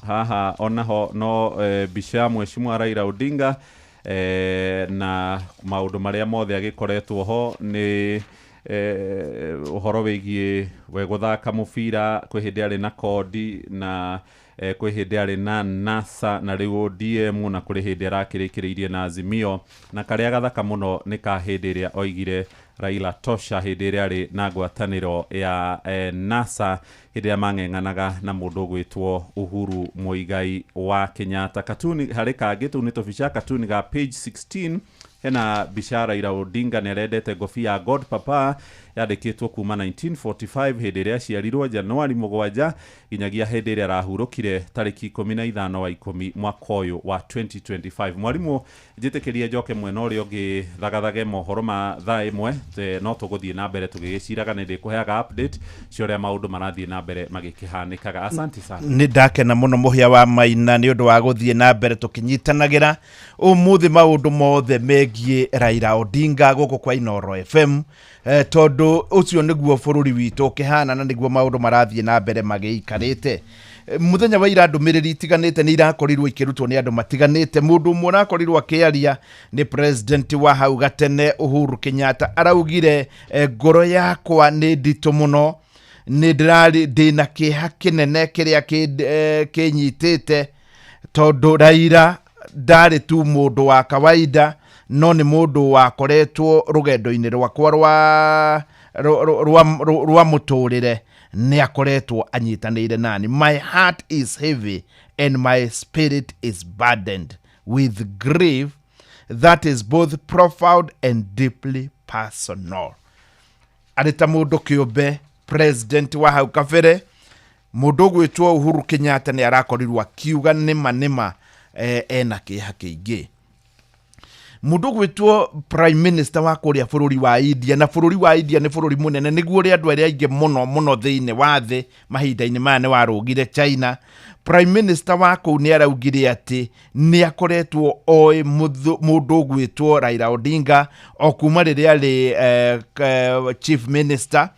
haha onaho no mbica ya Mheshimiwa Raila Odinga na maũndũ marĩa mothe agĩkoretwo ho nĩ ũhoro wĩgiĩ gũthaka mũbira kwĩ hĩndĩ arĩ na kodi na kwĩ hĩndĩ arĩ na NASA na rĩu ODM na kũrĩ hĩndĩ arakĩrĩkĩrĩirie na Azimio, na karĩa gathaka mũno nĩ ka hĩndĩ ĩrĩa oigire Raila tosha hĩndĩ ĩrĩa arĩ na ngwatanĩro ya NASA hĩndĩ ĩrĩa mang'eng'anaga na mũndũ gwĩtwo Uhuru Muigai wa Kenyatta. Katuni harĩ kangĩ tũu nĩ tũbica katuni ga page 16 hena bica Raila Odinga nĩ arendete ngobia ya God Papa yandĩkĩtwo kuma 1945 hĩndĩ ĩrĩa aciarirwo Januari 7 nginyagia hĩndĩ ĩrĩa arahurũkire tarĩki 15 wa 10 mwaka ũyũ wa 2025. Mwarimũ njĩtĩkĩrie njoke mwena ũrĩa ũngĩ thagathage mohoro ma thaa ĩmwe no tũgũthiĩ na mbere tũgĩgĩciraga nĩ ndĩkũheaga update cia ũrĩa maũndũ marathiĩ na mbere magĩkĩhanĩkaga. Asante sana. Nĩ ndakena mũno mũhĩa wa Maina nĩ ũndũ wa gũthiĩ na mbere tũkĩnyitanagĩra ũmũthĩ maũndũ mothe megiĩ Raila Odinga gũkũ kwa Inooro FM. Tondũ ũcio nĩguo bũrũri witũ ũkĩhana na nĩguo maũndũ marathiĩ na mbere magĩikarĩte. Mũthenya wa ira ndũmĩrĩri itiganĩte nĩ irakorirwo ikĩrutwo nĩ andũ matiganĩte. Mũndũ ũmwe ũrakorirwo akĩaria nĩ president wa hau gatene Uhuru Kenyatta, araugire ngoro yakwa nĩ nditũ mũno, nĩ ndĩna kĩeha kĩnene kĩrĩa kĩnyitĩte tondũ Raila ndarĩ tu mũndũ wa kawaida, no nĩ mũndũ wakoretwo rũgendo-inĩ rwakwa rwa mũtũrĩre nĩ akoretwo anyitanĩire nani. My heart is heavy and my spirit is burdened with grief that is both profound and deeply personal. Arĩ ta mũndũ kĩũmbe president wa hau kabere, mũndũ gwĩtwo Uhuru Kenyatta nĩ arakorirwo akiuga nĩma ena kĩeha kĩingĩ. Mũndũ gwĩtwo prime minister wa kũrĩa bũrũri wa India, na bũrũri wa India nĩ bũrũri mũnene, nĩguo ũrĩa andũ arĩa aingĩ mũno thĩinĩ wa thĩ mahinda-inĩ maya nĩ warũgire China. Prime minister wa kũu nĩ araugire atĩ nĩ akoretwo oĩ mũndũ gwĩtwo Raila Odinga o kuma rĩrĩa arĩ chief minister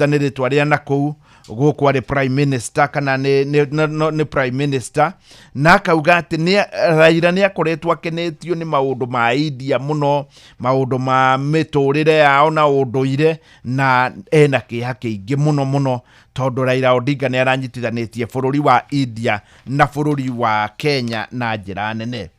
nĩ rĩtwa rĩa na kũu gũkũ arĩ prime minister kana nĩ prime minister, na akauga atĩ Raila nĩ akoretwo akenetio nĩ maũndũ ma India mũno, maũndũ ma mĩtũrĩre yao na ũndũire, na ena kĩeha kĩingĩ mũno tondũ Raila Odinga nĩ aranyitithanĩtie bũrũri wa India na bũrũri wa Kenya na njĩra nene.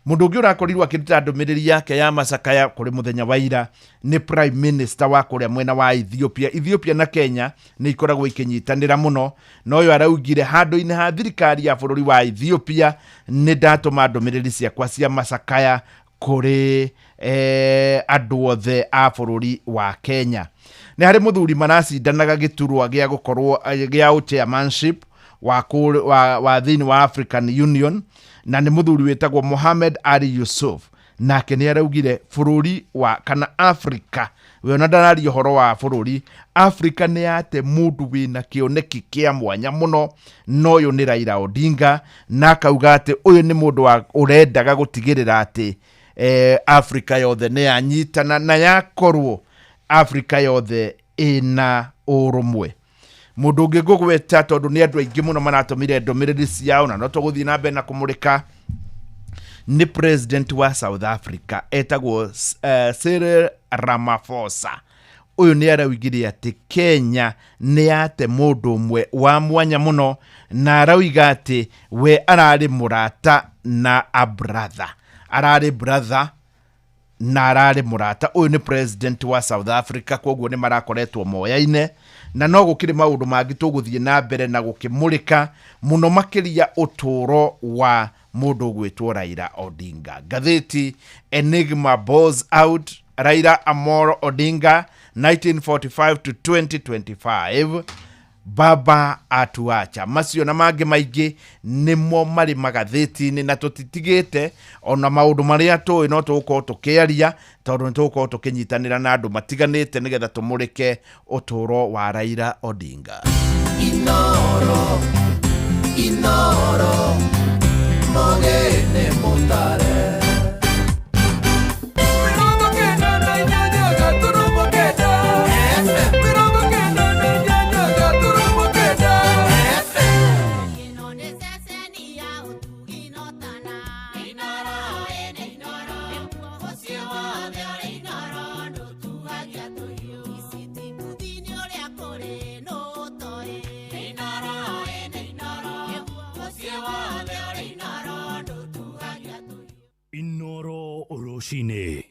Mũndũ ũngĩ ũrakorirwo akĩruta ndũmĩrĩri yake ya macakaya kũrĩ mũthenya wa ira nĩ prime minister wa kũrĩa mwena wa Ethiopia na Kenya nĩ ikoragwo ikĩnyitanĩra mũno, na ũyũ araugire handũ-inĩ ha thirikari ya bũrũri wa Ethiopia nĩ ndatũma ndũmĩrĩri ciakwa cia macakaya kũrĩ andũ othe a bũrũri wa Kenya. Nĩ harĩ mũthuri maracindanaga gĩturwa gĩa gũkorwo gĩa chairmanship wa thĩinĩ wa African Union, na nĩ mũthuri wĩtagwo Mohamed Ali Yusuf, nake nĩ araugire bũrũri wa kana Africa, we ona ndarari ũhoro wa bũrũri, Africa nĩ yate mũndũ wĩna kĩoneki kĩa mwanya mũno, no ũyũ nĩ Raila Odinga, na akauga atĩ ũyũ nĩ mũndũ ũrendaga gũtigĩrĩra atĩ Africa yothe nĩ yanyitana na yakorwo Africa yothe ĩna ũrũmwe. Mũndũ ũngĩ ngũgweta tondũ nĩ andũ aingĩ mũno maratũmire ndũmĩrĩri ciao na no tũgũthiĩ na mbere na kũmũrĩka, nĩ president wa South Africa etagwo Cyril Ramaphosa. Ũyũ nĩ araugire atĩ Kenya nĩ yate mũndũ ũmwe wa mwanya mũno, na arauga atĩ we ararĩ mũrata na brother, na ararĩ mũrata. Ũyũ nĩ president wa South Africa, koguo nĩ marakoretwo moyaine, na no gũkĩrĩ maũndũ mangĩ tũgũthiĩ na mbere na gũkĩmũrĩka mũno makĩria ũtũũro wa mũndũ gwĩtwo Raila Odinga. Ngathĩti Enigma Balls Out, Raila Amolo Odinga 1945 to 2025, Baba atuacha. Macio na mangĩ maingĩ nĩmo marĩ magathĩti-inĩ, na tũtitigĩte ona maũndũ marĩa tũĩ no tũgũkorwo tũkĩaria tondũ nĩ tũgũkorwo tũkĩnyitanĩra na andũ matiganĩte nĩgetha tũmũrĩke ũtũũro wa Raila Odinga. Inooro Mogene Mutare. rũcinĩ.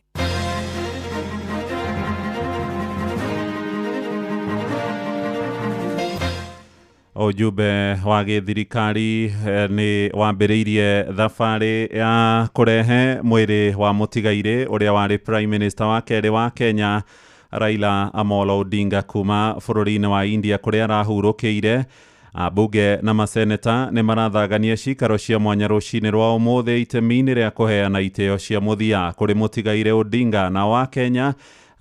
Ujumbe wa gĩthirikari nĩ wambĩrĩirie thabarĩ ya kũrehe mwĩrĩ wa mũtigairĩ ũrĩa warĩ Prime Minister wa kerĩ wa Kenya Raila Amolo Odinga kuma bũrũri-inĩ wa India kũrĩa arahurũkĩire. Ambunge na maseneta nĩ marathagania cikaro cia mwanya rũcinĩ rwa ũmũthĩ itemi-inĩ rĩa kũheana itĩo cia mũthia kũrĩ mũtigairĩ Odinga na wa Kenya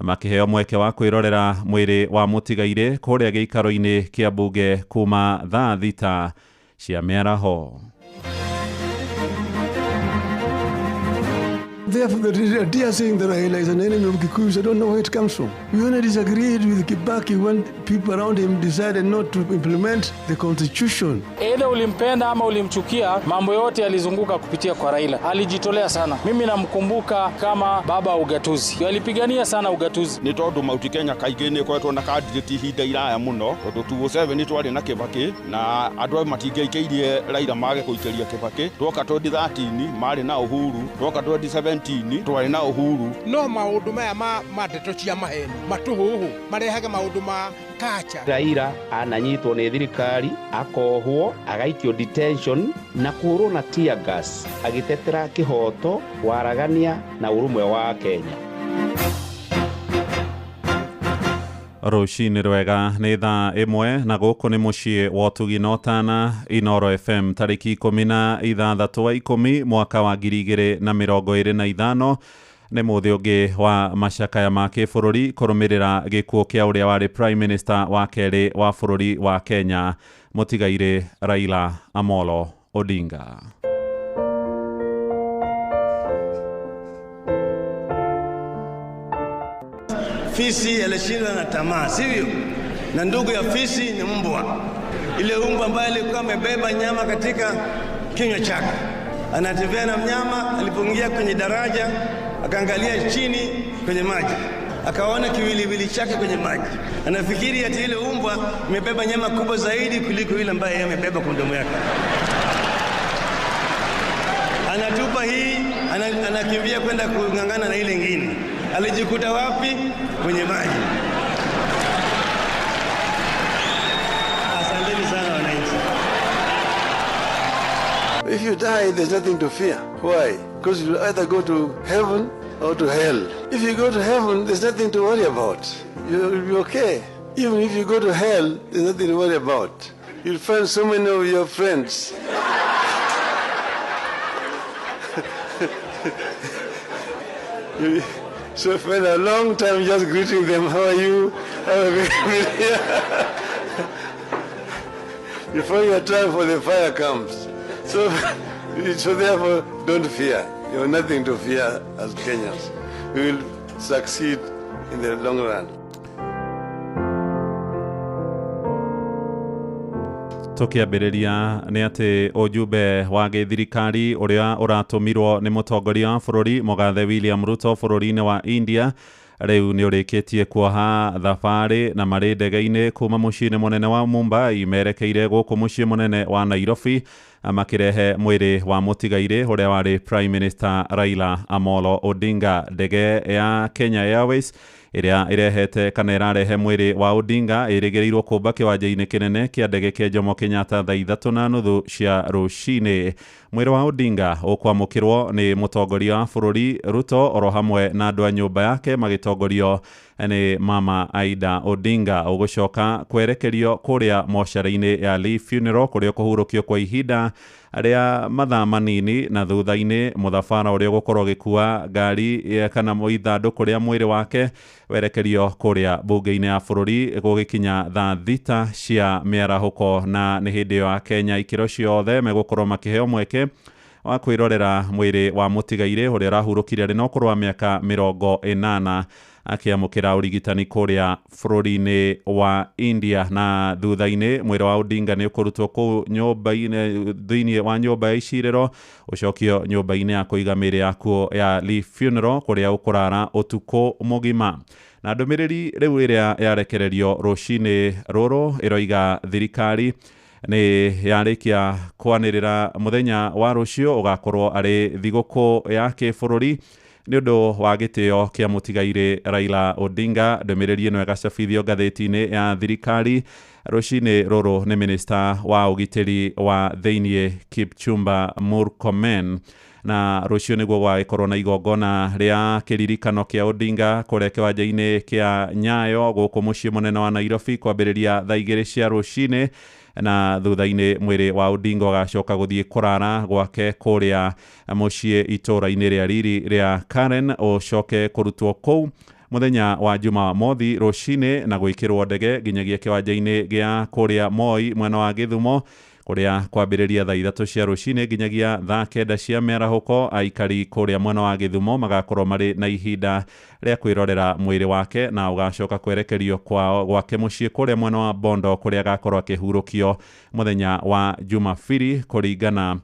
makĩheo mweke wa kwĩrorera mwĩrĩ wa mũtigairĩ kũrĩa gĩikaro-inĩ kĩa mbunge kuma thaa thita cia mĩaraho. Therefore, they are saying that Raila is an enemy of Kikuyus. I don't know where it comes from. We only disagreed with Kibaki when people around him decided not to implement the constitution. Either ulimpenda ama ulimchukia, mambo yote yalizunguka kupitia kwa Raila. Alijitolea sana. Mimi namkumbuka kama baba wa ugatuzi. Alipigania sana ugatuzi. Ni tondu Mount Kenya kaingĩ nĩ koretwo na candidate ihinda iraya mũno, tondũ 2007 twarĩ na Kibaki na andũ matingĩaikĩirie Raila mage kũikĩria Kibaki. Twoka 2013 marĩ na Uhuru, twoka 2017 twarĩ na Uhuru. No maũndũ maya ma ndeto cia maheni matũhũhũ marehaga maũndũ ma kacha. Raila ananyitwo nĩ thirikari, akohwo, agaikio detention na kũhũrwo na tear gas agĩtetera kĩhoto, waragania na ũrũmwe wa Kenya. Rũcinĩ rwega nĩ thaa ĩmwe na gũkũ nĩ mũciĩ wa Ũtugi na Ũtana, Inooro FM, tarĩki 16 wa 10 mwaka wa 2025. nĩ mũthĩ ũngĩ wa macakaya ma kĩbũrũri kũrũmĩrĩra gĩkuũ kĩa ũrĩa warĩ Prime Minister wa kerĩ wa bũrũri wa Kenya mũtigairĩ Raila Amolo Odinga. Fisi alishinda na tamaa, sivyo? Na ndugu ya fisi ni mbwa. Ile mbwa ambaye alikuwa amebeba nyama katika kinywa chake. Anatembea na mnyama, alipoingia kwenye daraja, akaangalia chini kwenye maji. Akaona kiwiliwili chake kwenye maji. Anafikiri ati ile mbwa imebeba nyama kubwa zaidi kuliko ile ambaye yeye amebeba kwa mdomo yake. Anatupa hii, anakimbia kwenda kungangana na ile nyingine. Alijikuta wapi? Kwenye maji. Asanteni sana wananchi. If you die, there's nothing to fear. Why? Because you'll either go to heaven or to hell. If you go to heaven, there's nothing to worry about. You'll be okay. Even if you go to hell, there's nothing to worry about. You'll find so many of your friends. So spend a long time just greeting them. How are you? Before your time for the fire comes. So therefore, don't fear. You have nothing to fear as Kenyans. We will succeed in the long run. Tukiambĩrĩria nĩ atĩ ũjumbe wa gĩthirikari ũrĩa ũratũmirwo nĩ mũtongoria wa bũrũri mũgathe William Ruto bũrũri-inĩ wa India rĩu nĩ ũrĩkĩtie kuoha thabarĩ na marĩ ndege-inĩ kuma mũciĩ-inĩ mũnene wa Mumbai merekeire gũkũ mũciĩ mũnene wa Nairobi makĩrehe mwĩrĩ wa mũtigairĩ ũrĩa warĩ Prime Minister Raila Amolo Odinga. Ndege ya Kenya Airways ĩrĩa ĩrehete kana ĩrarehe mwĩrĩ wa Odinga ĩrĩgĩrĩirwo kũmba kĩwanja-inĩ kĩnene kĩa ndege kĩa Jomo Kenyatta thaa 3:30 cia rũcinĩ. Mwĩrĩ wa Odinga ũkwamũkĩrwo nĩ mũtongoria wa bũrũri Ruto oro hamwe na andũ a nyũmba yake magĩtongorio nĩ Mama Aida Odinga. Ũgũcoka kwerekerio kũrĩa mocarĩ-inĩ ya Lee Funeral kũrĩa kũhurũkio kwa ihinda arĩa mathaa manini na thutha-inĩ mũthabara ũrĩa ũgũkorwo gĩkua ngari kana ithandũkũ rĩa mwĩrĩ wake werekerio kũrĩa mbunge-inĩ ya bũrũri gũgĩkinya thaa thita cia mĩarahũko, na nĩ hĩndĩ ĩyo ya Kenya ikĩro ciothe megũkorwo makĩheo mweke wa kwĩrorera mwĩrĩ wa mũtigairĩ ũrĩa ũrahurũkire arĩ na ũkũrũ wa mĩaka 80 akĩamũkĩra ũrigitani kũrĩa bũrũri-inĩ wa India. Na thutha-inĩ mwĩrĩ wa Odinga nĩ ũkũrutwo kũu nyũmba-inĩ thĩinĩ wa nyũmba ya icirĩro ũcokio nyũmba-inĩ ya kũiga mĩĩrĩ yakuo ya Lee Funeral kũrĩa ũkũrara ũtukũ mũgima. Na ndũmĩrĩri rĩu ĩrĩa yarekererio rũcinĩ rũrũ ĩroiga thirikari nĩ yarĩkia kwanĩrĩra mũthenya wa rũcio ũgakorwo arĩ thigũkũ ya kĩbũrũri nĩ ũndũ wa gĩtĩo kĩa mũtigairĩ Raila Odinga. Ndũmĩrĩri ĩno ĩgacabithio ngathĩti-inĩ ya thirikari rũcinĩ rũrũ nĩ minista wa ũgitĩri wa thĩinĩ Kipchumba Murkomen. Na rũcio nĩguo gwagĩkorwo na igongona rĩa kĩririkano kĩa Odinga kũrĩa kĩwanja-inĩ kĩa Nyayo gũkũ mũciĩ mũnene wa Nairobi kwambĩrĩria thaa 2 cia rũcinĩ, na thutha-inĩ mwĩrĩ wa Odinga ũgacoka gũthiĩ kũrara gwake kũrĩa mũciĩ itũũra-inĩ rĩa riri rĩa Karen, ũcoke kũrutwo kũu mũthenya wa Jumamothi rũcinĩ na gwĩkĩrwo ndege nginyagia kĩwanja-inĩ gĩa kũrĩa Moi mwena wa Gĩthumo, kũrĩa kwambĩrĩria thaa 3 cia rũcinĩ nginyagia thaa 9 cia mĩarahũko. Aikari kũrĩa mwena wa Gĩthumo magakorwo marĩ na ihinda rĩa kwĩrorera mwĩrĩ wake na ũgacoka kwerekerio kwao gwake mũciĩ kũrĩa mwena wa Bondo, kũrĩa agakorwo akĩhurũkio mũthenya wa Jumapili kũringana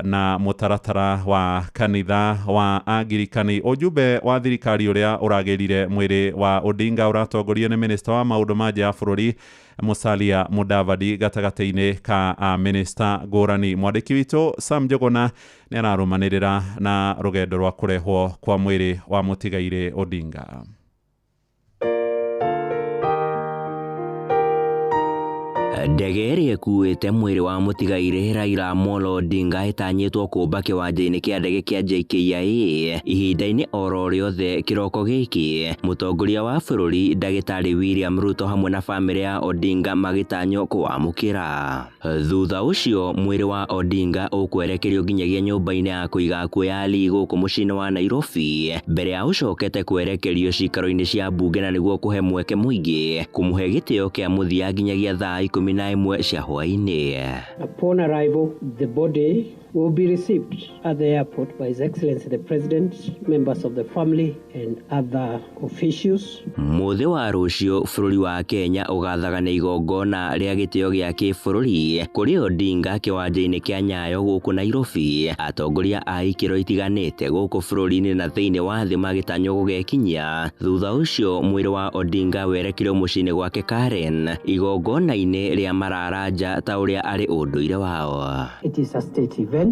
na mũtaratara wa kanitha wa Anglikani. Ujumbe wa thirikari ũrĩa ũragerire mwĩrĩ wa Odinga ũratongorio nĩ minista wa maũndũ ma nja ya bũrũri Musalia Mudavadi gatagatĩ-inĩ ka minista ngũrani. Mwandĩki witũ Sam Njuguna nĩ ararũmanĩrĩra na rũgendo rwa kũrehwo kwa mwĩrĩ wa mũtigairĩ Odinga. Ndege ĩrĩa ĩkuĩte mwĩrĩ wa mũtigairĩ Raila Amolo Odinga ĩtanyĩtwo kũmba kĩwanja-inĩ kĩa ndege kĩa JKIA ihinda-inĩ oro rĩothe kĩroko gĩkĩ. Mũtongoria wa bũrũri Ndagĩtarĩ William Ruto hamwe na bamĩrĩ ya Odinga magĩtanywo kũwamũkĩra. Thutha ũcio mwĩrĩ wa Odinga ũkwerekerio nginyagia nyũmba-inĩ ya kũiga akuũ ya Ali gũkũ mũciĩ-inĩ wa Nairobi, mbere ya ũcokete kwerekerio cikaro-inĩ cia mbunge na nĩguo kũhe mweke mũingĩ kũmũhe gĩtĩo kĩa mũthia nginyagia thaa 11 cia hwaĩ-inĩ. Upon arrival, the body will be received at the airport by His Excellency the President, members of the family and other officials. Mũthĩ wa rũcio bũrũri wa Kenya ũgathagana igongona rĩa gĩtĩo gĩa kĩbũrũri kũrĩ Odinga kĩwanja-inĩ kĩa Nyayo gũkũ Nairobi. Atongoria a ikĩro itiganĩte gũkũ bũrũri-inĩ na thĩinĩ wa thĩ magĩtanywo gũgekinyia. Thutha ũcio mwĩrĩ wa Odinga werekerio mũciĩ-inĩ gwake Karen, igongona-inĩ rĩa mararanja ta ũrĩa arĩ ũndũire wao. It is a state event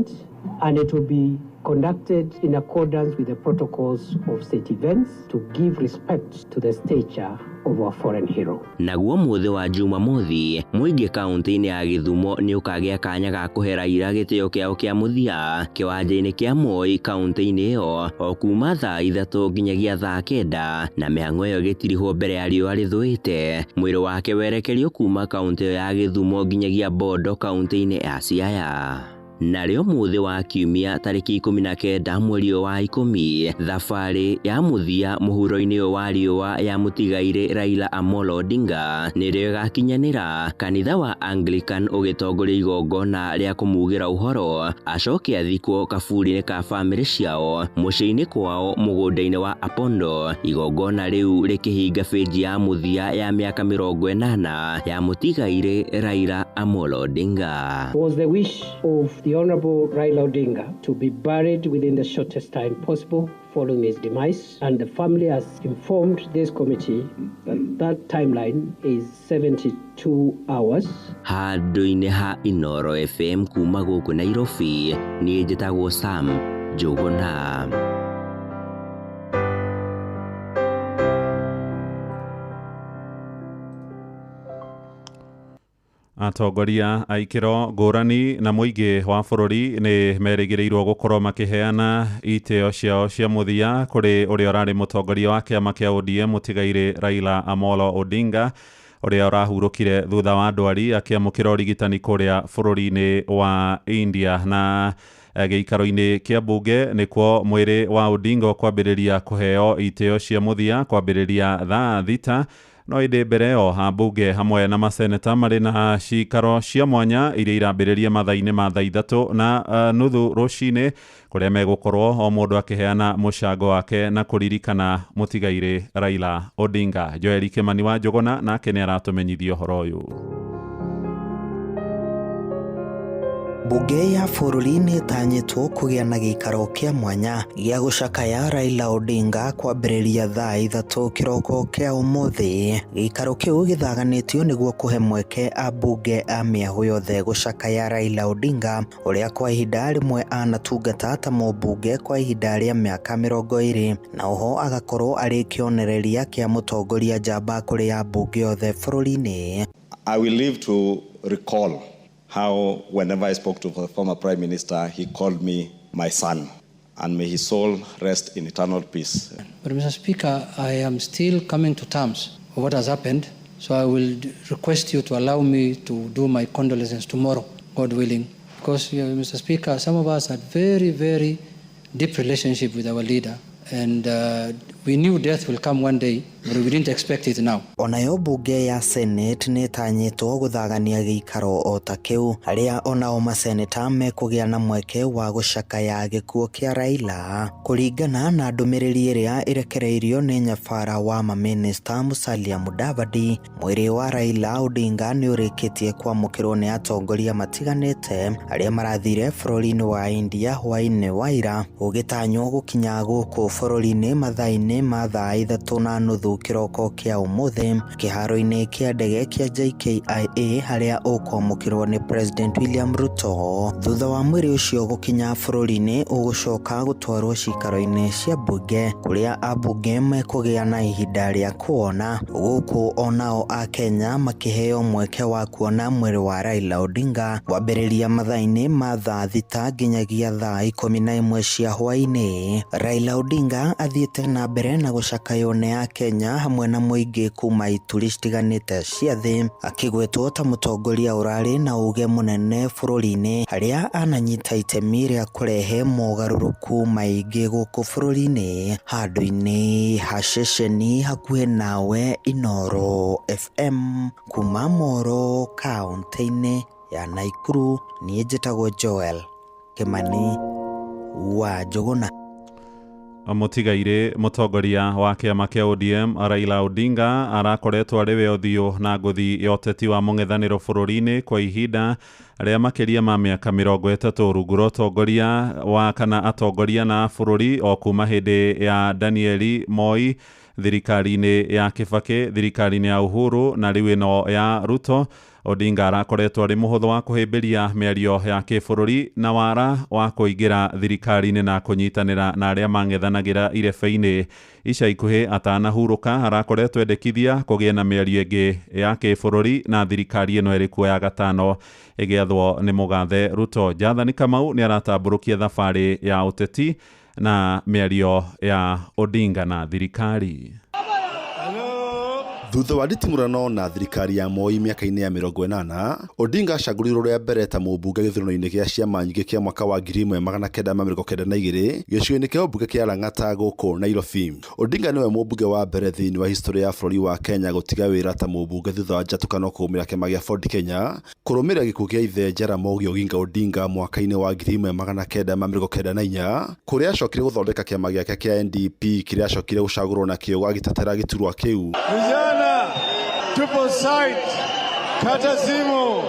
and it will be conducted in accordance with the protocols of state events to give respect to the stature of our foreign hero. Naguo mũthĩ wa Jumamothi, mũingĩ kaunti-inĩ ya Gĩthumo nĩ ũkagĩa kanya ga kũhe Raila gĩtĩo kĩao kĩa mũthia kĩwanja-inĩ kĩa Moi kaunti-inĩ ĩyo o kuma thaa 3 nginyagia thaa 9, na mĩhang'o ĩyo gĩtirihwo mbere ya riũa rĩthũĩte. Mwĩrĩ wake werekerio kuma kaunti ya Gĩthumo nginyagia Bondo kaunti-inĩ ya Siaya. Narĩo mũthĩ wa kiumia tarĩki 19 mweri wa 10, thabarĩ ya mũthia mũhuro-inĩ wa riũa ya mũtigairĩ Raila Amolo Odinga nĩrĩo ĩgakinyanĩra, kanitha wa Anglican ũgĩtongoria igongona rĩa kũmugĩra ũhoro acoke athikwo kaburi-inĩ ka bamĩrĩ ciao mũciĩ-inĩ kwao mũgũnda-inĩ wa Apondo. Igongona rĩu rĩkĩhinga bĩnji ya mũthia ya mĩaka 80 ya mũtigairĩ Raila Amolo Odinga. It was the wish of the Honorable Raila Odinga to be buried within the shortest time possible following his demise, and the family has informed this committee that timeline is 72 hours. Handũ-inĩ ha Inoro FM kuma gũkũ Nairobi, niĩ njĩtagwo Sam Njuguna. Atongoria a ikĩro ngũrani na mũingĩ wa bũrũri nĩ merĩgĩrĩirwo gũkorwo makĩheana itĩo ciao cia mũthia kũrĩ ũrĩa ũrarĩ mũtongoria wa kĩama kĩa ODM mũtigairĩ Raila Amolo Odinga, ũrĩa ũrahurũkire thutha wa ndwari akĩamũkĩra ũrigitani kũrĩa bũrũri-inĩ wa India. Na gĩikaro-inĩ kĩa mbunge nĩkuo mwĩrĩ wa Odinga kwambĩrĩria kũheo itĩo cia mũthia kwambĩrĩria thaa 3, no ĩndĩ mbere ĩyo ambunge hamwe na maseneta marĩ na cikaro cia mwanya iria irambĩrĩria mathaa-inĩ ma thaa 3:30 rũcinĩ, kũrĩa megũkorwo o mũndũ akĩheana mũcango wake na kũririkana mũtigairĩ Raila Odinga. Joel Kimani wa Njuguna nake nĩ aratũmenyithia ũhoro ũyũ. Bunge ya bũrũri nĩ ĩtanyĩtwo kũgĩa na gĩikaro kĩa mwanya gĩa gũcakaya Raila Odinga kwambĩrĩria thaa 3 kĩroko kĩa ũmũthĩ. Gĩikaro kĩu gĩthaganĩtio nĩguo kũhe mweke ambunge a mĩahũ yothe gũcakaya Raila Odinga, ũrĩa kwa ihinda rĩmwe anatungata ta mũmbunge kwa ihinda rĩa mĩaka 20 na oho agakorwo arĩ kĩonereria kĩa mũtongoria njamba kũrĩ ambunge yothe bũrũri-inĩ. I will live to recall how whenever I spoke to the former Prime Minister, he called me my son, and may his soul rest in eternal peace. But Mr. Speaker, I am still coming to terms with what has happened, so I will request you to allow me to do my condolences tomorrow, God willing. Because, Mr. Speaker, some of us had very, very deep relationship with our leader, and we knew death will come one day, but we didn't expect it now. Onayo bunge ya Senate nĩ tanyĩtwo gũthagania gĩikaro o ta kĩu, harĩa onao maseneta mekũgĩa na mweke wa gũcakaya gĩkuũ kĩa Raila. Kũringana na ndũmĩrĩri ĩrĩa ĩrekereirio nĩ nyabara wa mamĩnĩsta Musalia Mudavadi, mwĩrĩ wa Raila Odinga nĩ ũrĩkĩtie kwamũkĩrwo nĩ atongoria matiganĩte arĩa marathire bũrũri-inĩ wa India hwaĩ-inĩ wa ira, ũgĩtanywo gũkinya gũkũ bũrũri-inĩ mathaa-inĩ ma thaa 3:30 kĩroko kĩa ũmũthĩ kĩharo-inĩ kĩa ndege kĩa JKIA harĩa ũkwamũkĩrwo nĩ President William Ruto. Thutha wa mwĩrĩ ũcio gũkinya bũrũri-inĩ ũgũcoka gũtwarwo cikaro-inĩ cia bunge kũrĩa ambunge mekũgĩa na ihinda rĩa kuona, gũkũ onao a Kenya makĩheo mweke wa kuona mwĩrĩ wa Raila Odinga wambĩrĩria mathaa-inĩ ma thaa 3 nginyagia thaa 11 cia hwaĩ-inĩ. Raila Odinga athiĩte na mbere na gũcakaywo nĩ a Kenya hamwe na mũingĩ kuma ituri citiganĩte cia thĩ, akĩgwetwo ta mũtongoria ũrarĩ na uge mũnene bũrũri-inĩ harĩa ananyita itemi rĩa kũrehe mogarũrũku maingĩ gũkũ bũrũri-inĩ. Handũ-inĩ ha ceceni hakuhĩ nawe Inooro FM kuma Moro kaunti-inĩ ya Nakuru, niĩ njĩtagwo Joel Kimani wa Njuguna. Mũtigaire mũtongoria wa kĩama kĩa ODM Raila Odinga arakoretwo arĩ we ũthiũ na ngũthi ya ũteti wa mũng'ethanĩro bũrũri-inĩ kwa ihinda rĩa makĩria ma mĩaka 30 rungu rwa ũtongoria wa kana atongoria na bũrũri o kuma hĩndĩ ya Danieli Moi, thirikari-inĩ ya Kibaki, thirikari-inĩ ya Uhuru na rĩu ĩno ya Ruto. Odinga arakoretwo arĩ mũhũthũ wa kũhĩmbĩria mĩario ya kĩbũrũri na wara wa kũingĩra thirikari-inĩ na kũnyitanĩra na arĩa mang'ethanagĩra irebe-inĩ. Ica ikuhĩ atanahurũka arakoretwo endekithia kũgĩa na mĩario ĩngĩ ya kĩbũrũri na thirikari ĩno ĩrĩ kuo ya gatano ĩgĩathwo nĩ mũgathe Ruto. Jathani Kamau nĩ aratambũrũkia thabarĩ ya ũteti na mĩario ya Odinga na thirikari. Thutha wa nditimũrano na thirikari ya Moi mĩaka-inĩ ya 80, Odinga acagũrirwo rĩa mbere ta mũmbunge gĩthurano-inĩ gĩa ciama nyingĩ kĩa mwaka wa 1992 gĩcigo-inĩ kĩa ũmbunge kĩa Lang'ata gũkũ Nairobi. Odinga nĩwe mũmbunge wa mbere thĩinĩ wa history ya bũrũri wa Kenya gũtiga wĩra ta mũmbunge thutha wa njatũkano kuumĩra kĩama gĩa Ford Kenya kũrũmĩrĩra gĩkuũ kĩa ithe Jaramogi Oginga Odinga mwaka-inĩ wa 1994 kũrĩa acokire gũthondeka kĩama gĩake kĩa NDP kĩrĩa acokire gũcagũrwo na kĩo gagĩtetera gĩturwa kĩu. Tupo site, kata simu.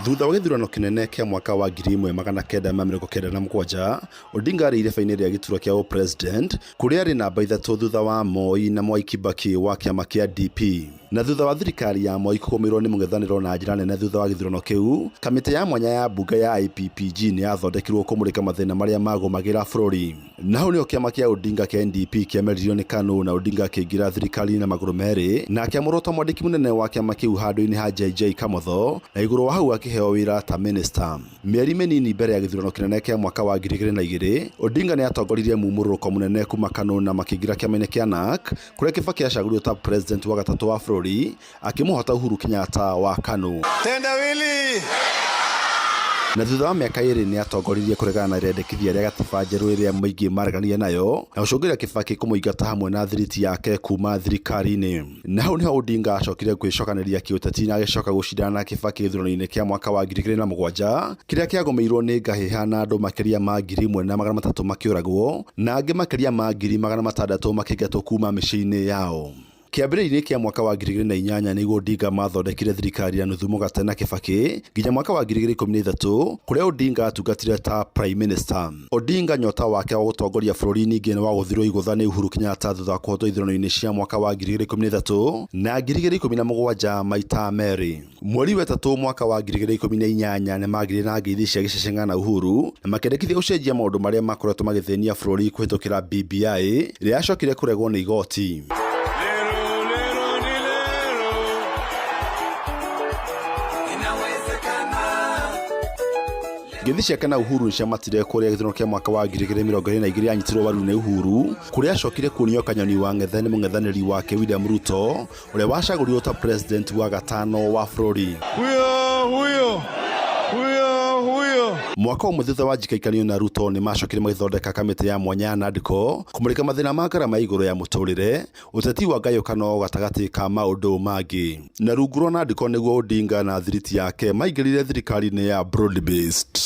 Thutha wa gĩthurano kĩnene kĩa mwaka wa 1997, Odinga arĩ irebe-inĩ rĩa gĩturwa kĩa president kũrĩa arĩ namba 3 thutha wa Moi na Mwai Kibaki wa kĩama kĩa DP. Na thutha wa thirikari ya Moi kũgũmĩrwo nĩ mũng'ethanĩro na njĩra nene thutha wa gĩthurano kĩu, kamĩtĩ ya mwanya ya bunge ya IPPG nĩ yathondekirwo kũmũrĩka mathĩna marĩa magũmagĩra bũrũri. Na hau nĩho kĩama kĩa Odinga kĩa NDP kĩameririo nĩ KANU na Odinga akĩingĩra thirikari na magũrũ merĩ na akĩamũrwo ta mwandĩki mũnene wa kĩama kĩu handũ-inĩ ha JJ Kamotho na igũrũ wa hau akĩheo wĩra ta minister. Mĩeri mĩnini mbere ya gĩthurano kĩnene kĩa mwaka wa 2002, Odinga nĩ atongoririe mumũrũko mũnene kuma KANU na makĩingĩra kĩama-inĩ kĩa NARC kũrĩa Kibaki acagũrirwo ta president wa gatatũ wa bũrũri akĩmũhota Uhuru Kenyatta wa KANU. Tendawili. Na thutha wa mĩaka 2 nĩ atongoririe kũregana na rĩendekithia rĩa gatiba njerũ ĩrĩa mũingĩ mareganire nayo na gũcũngĩrĩria Kibaki kũmũingata hamwe na thiriti yake kuma thirikari-inĩ. Na hau nĩho Odinga acokire kwĩcokanĩria kĩũteti na agĩcoka gũcindana na Kibaki gĩthurano-inĩ kĩa mwaka wa 2007 kĩrĩa kĩagũmĩirwo nĩ ngahĩha na andũ makĩria ma 1,300 makĩũragwo na angĩ makĩria ma 600,000 makĩingatwo kuma mĩciĩ-inĩ yao. Kĩambĩrĩria-inĩ kĩa mwaka wa 2008 nĩguo Odinga mathondekire thirikari ya nuthu mũgate na Kibaki nginya mwaka wa 2013 kũrĩa Odinga atungatire ta Prime Minister. Odinga nyota wake wa gũtongoria bũrũri ningĩ nĩ wa gũthirwo igũtha nĩ Uhuru Kenyatta thutha wa kũhotwo ithurano-inĩ cia mwaka wa 2013 na 2017 maita merĩ. Mweri wa gatatu mwaka wa 2018 nĩ magire na ngeithi cia gĩceceng'a na Uhuru na makendekithia gũcenjia maũndũ marĩa makoretwo magĩthĩnia bũrũri kũhĩtũkĩra BBI rĩrĩa yacokire kũregwo nĩ igoti. Ngeithi ciake na Uhuru nĩciamatire kũrĩa gĩthurano kĩa mwaka wa 2022 yanyitirwo mbaru nĩ Uhuru kũrĩa acokire kuonio kanyoni wa ng'ethe nĩ mũng'ethanĩri wake William Ruto ũrĩa wacagũrirwo ta president wa gatano wa bũrũri. Huyo mwaka ũmwe thutha wa njikaikanio na Ruto nĩ macokire magĩthondeka kamĩtĩ ya mwanya ya NADCO kũmũrĩka mathĩna ma ngarama igũrũ ya mũtũrĩre, ũteti wa ngayũkano gatagatĩ ka maũndũ mangĩ. Na rungu rwa NADCO nĩguo Odinga na thiriti yake maingĩrire thirikari-inĩ ya broad based.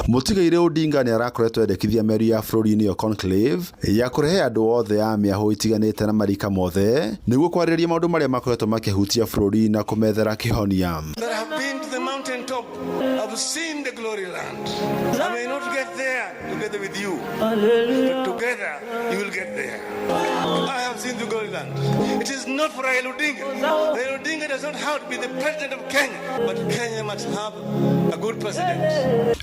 Mũtigaire Odinga nĩ arakoretwo endekithia meri ya bũrũri-inĩ yo conclave ya kũrehe andũ othe a mĩahũ itiganĩte na marika mothe nĩguo kwarĩrĩria maũndũ marĩa makoretwo makĩhutia bũrũri na kũmethera kĩhonia. I've seen the glory land. I may not get there together with you, but together you will get there. I have seen the glory land. It is not for Raila Odinga. Raila Odinga does not have to be the president of Kenya, but Kenya must have a good president.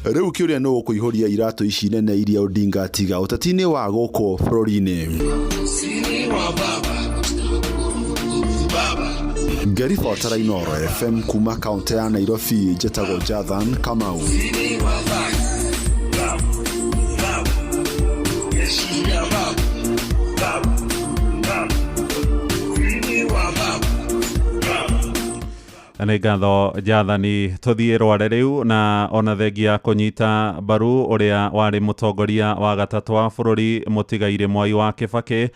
Rĩu kĩũria nĩ gũkũihũria iratũ ici nene iria Odinga atiga ũteti-inĩ wa gũkũ bũrũri-inĩ. Ngeribotera Inooro FM kuma kaunti ya Nairobi, njĩtagwo Jathan Kamau. Nĩ ngatho Jathani, tũthiĩ rware rĩu na ona thengia kũnyita mbaru ũrĩa warĩ mũtongoria wa gatatũ wa bũrũri mũtigaire Mwai wa Kibaki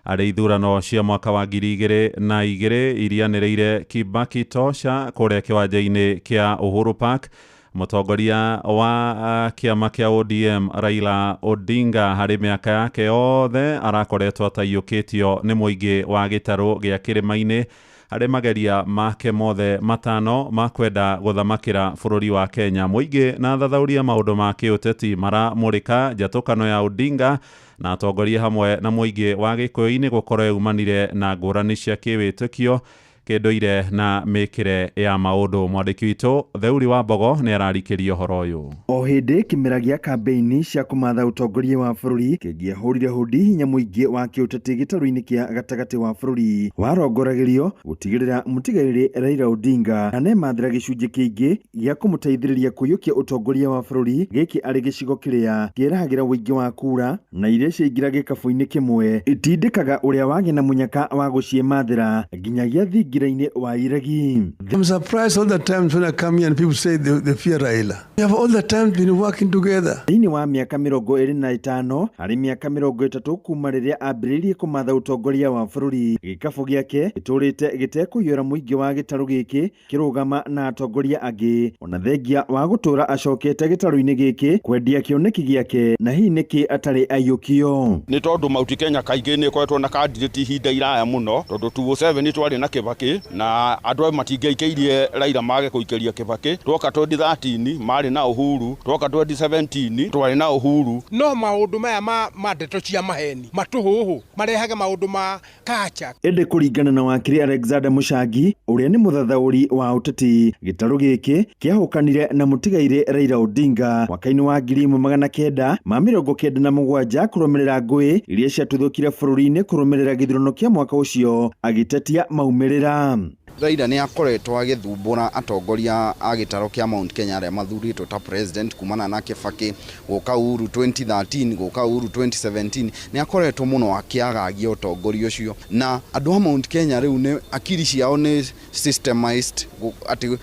arĩ ithurano cia mwaka wa 2002 irianĩrĩire Kibaki tosha kũrĩa kĩwanja-inĩ kĩa Uhuru Park. Mũtongoria wa kĩama kĩa ODM Raila Odinga harĩ mĩaka yake yothe arakoretwo ataiyũkĩtio nĩ mũingĩ wa gĩtarũ gĩa kĩrĩma-inĩ harĩ mageria make mothe matano ma kwenda gũthamakĩra bũrũri wa Kenya. Mũingĩ na thathauria maũndũ ma kĩũteti maramũrĩka njatũkano ya Odinga na atongoria hamwe na mũingĩ wa gĩkũyũ-inĩ gũkorwo yumanire na ngũrani cia kĩwĩtĩkio, kĩndũire na mĩkĩre ya maũndũ. Mwandĩki witũ Theuri wa Mbogo nĩ ararikĩria ũhoro ũyũ. O hĩndĩ kĩmera gĩa kambeini cia kũmatha ũtongoria wa bũrũri kĩngĩahũrire hũndi hinya mũingĩ wa kĩũteti gĩtarũ-inĩ kĩa gatagatĩ wa bũrũri warongoragĩrio gũtigĩrĩra mũtigaire Raila Odinga na nemathĩra gĩcunjĩ kĩingĩ gĩa kũmũteithĩrĩria kũiyũkia ũtongoria wa bũrũri gĩkĩ arĩ gĩcigo kĩrĩa kĩerahagĩra ũingĩ wa kura na iria ciaingĩra gĩkabũ-inĩ kĩmwe itindĩkaga ũrĩa wagĩa na mũnyaka wa gũciemathĩra nginyagia thingĩra-inĩ wa iregi. I'm surprised all the times when I come here and people say they fear Raila. We have all the time been working together. Thĩinĩ wa mĩaka 25 harĩ mĩaka 30 kuma rĩrĩa ambĩrĩirie kũmatha ũtongoria wa bũrũri, gĩkabũ gĩake gĩtũrĩte gĩtekũiyũra mũingĩ wa gĩtarũ gĩkĩ kĩrũgama na atongoria angĩ, ona thengia wa gũtũra acokete gĩtarũ-inĩ gĩkĩ kwendia kĩoneki gĩake na hihi nĩkĩ atarĩ aiyũkio. Nĩ tondũ Mount Kenya kaingĩ nĩ koretwo na candidate ihinda iraya mũno, tondũ 2007 twarĩ na Kibaki na andũ acio matingĩaikĩirie Raila mage kũikĩria Kibaki. Twoka 2013 marĩ na Uhuru, twoka 2017 twarĩ na Uhuru. No maũndũ maya ma ndeto cia maheni matũhũhũ marehaga maũndũ ma kacha. Ende kũringana na wakiri Alexander Mushangi ũrĩa nĩ mũthathaũri wa ũteti, gĩtarũ gĩkĩ kĩahũkanire na mũtigaire Raila Odinga mwaka-inĩ wa 1997 kũrũmĩrĩra ngũĩ iria ciatuthũkire bũrũri-inĩ kũrũmĩrĩra gĩthurano kĩa mwaka ũcio agĩtetia maumĩrĩra. Raila nĩ akoretwo agĩthumbũra atongoria a gĩtarũ kĩa Mount Kenya arĩa mathurĩtwo ta president kumana na Kibaki, gũka Uhuru 2013, gũka Uhuru 2017, nĩ akoretwo mũno akĩagagia ũtongoria ũcio, na andũ a Mount Kenya rĩu nĩ akiri ciao nĩ systemized atĩ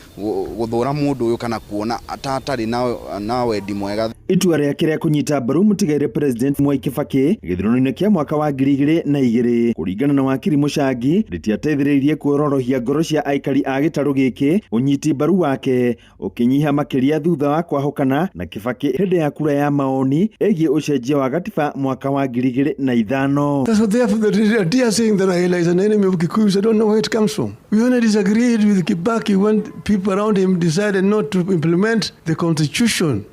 gũthũra mũndũ ũyũ kana kuona atarĩ na wendi mwega. itua rĩake rĩa kũnyita mbaru mũtigaire President Mwai Kibaki gĩthurano-inĩ kĩa mwaka wa 2002 kũringana na wakiri Mũcangi rĩtiateithĩrĩirie kuororohia ngoro cia aikari a gĩtarũ gĩkĩ, ũnyiti mbaru wake ũkĩnyiha makĩria thutha wa kwahũkana na Kibaki hĩndĩ ya kura ya maoni ĩgiĩ ũcenjia wa gatiba mwaka wa 2005. That's what they are saying, that Raila is an enemy of Kikuyus. I don't know where it comes from. We only disagreed with Kibaki when people around him decided not to implement the constitution.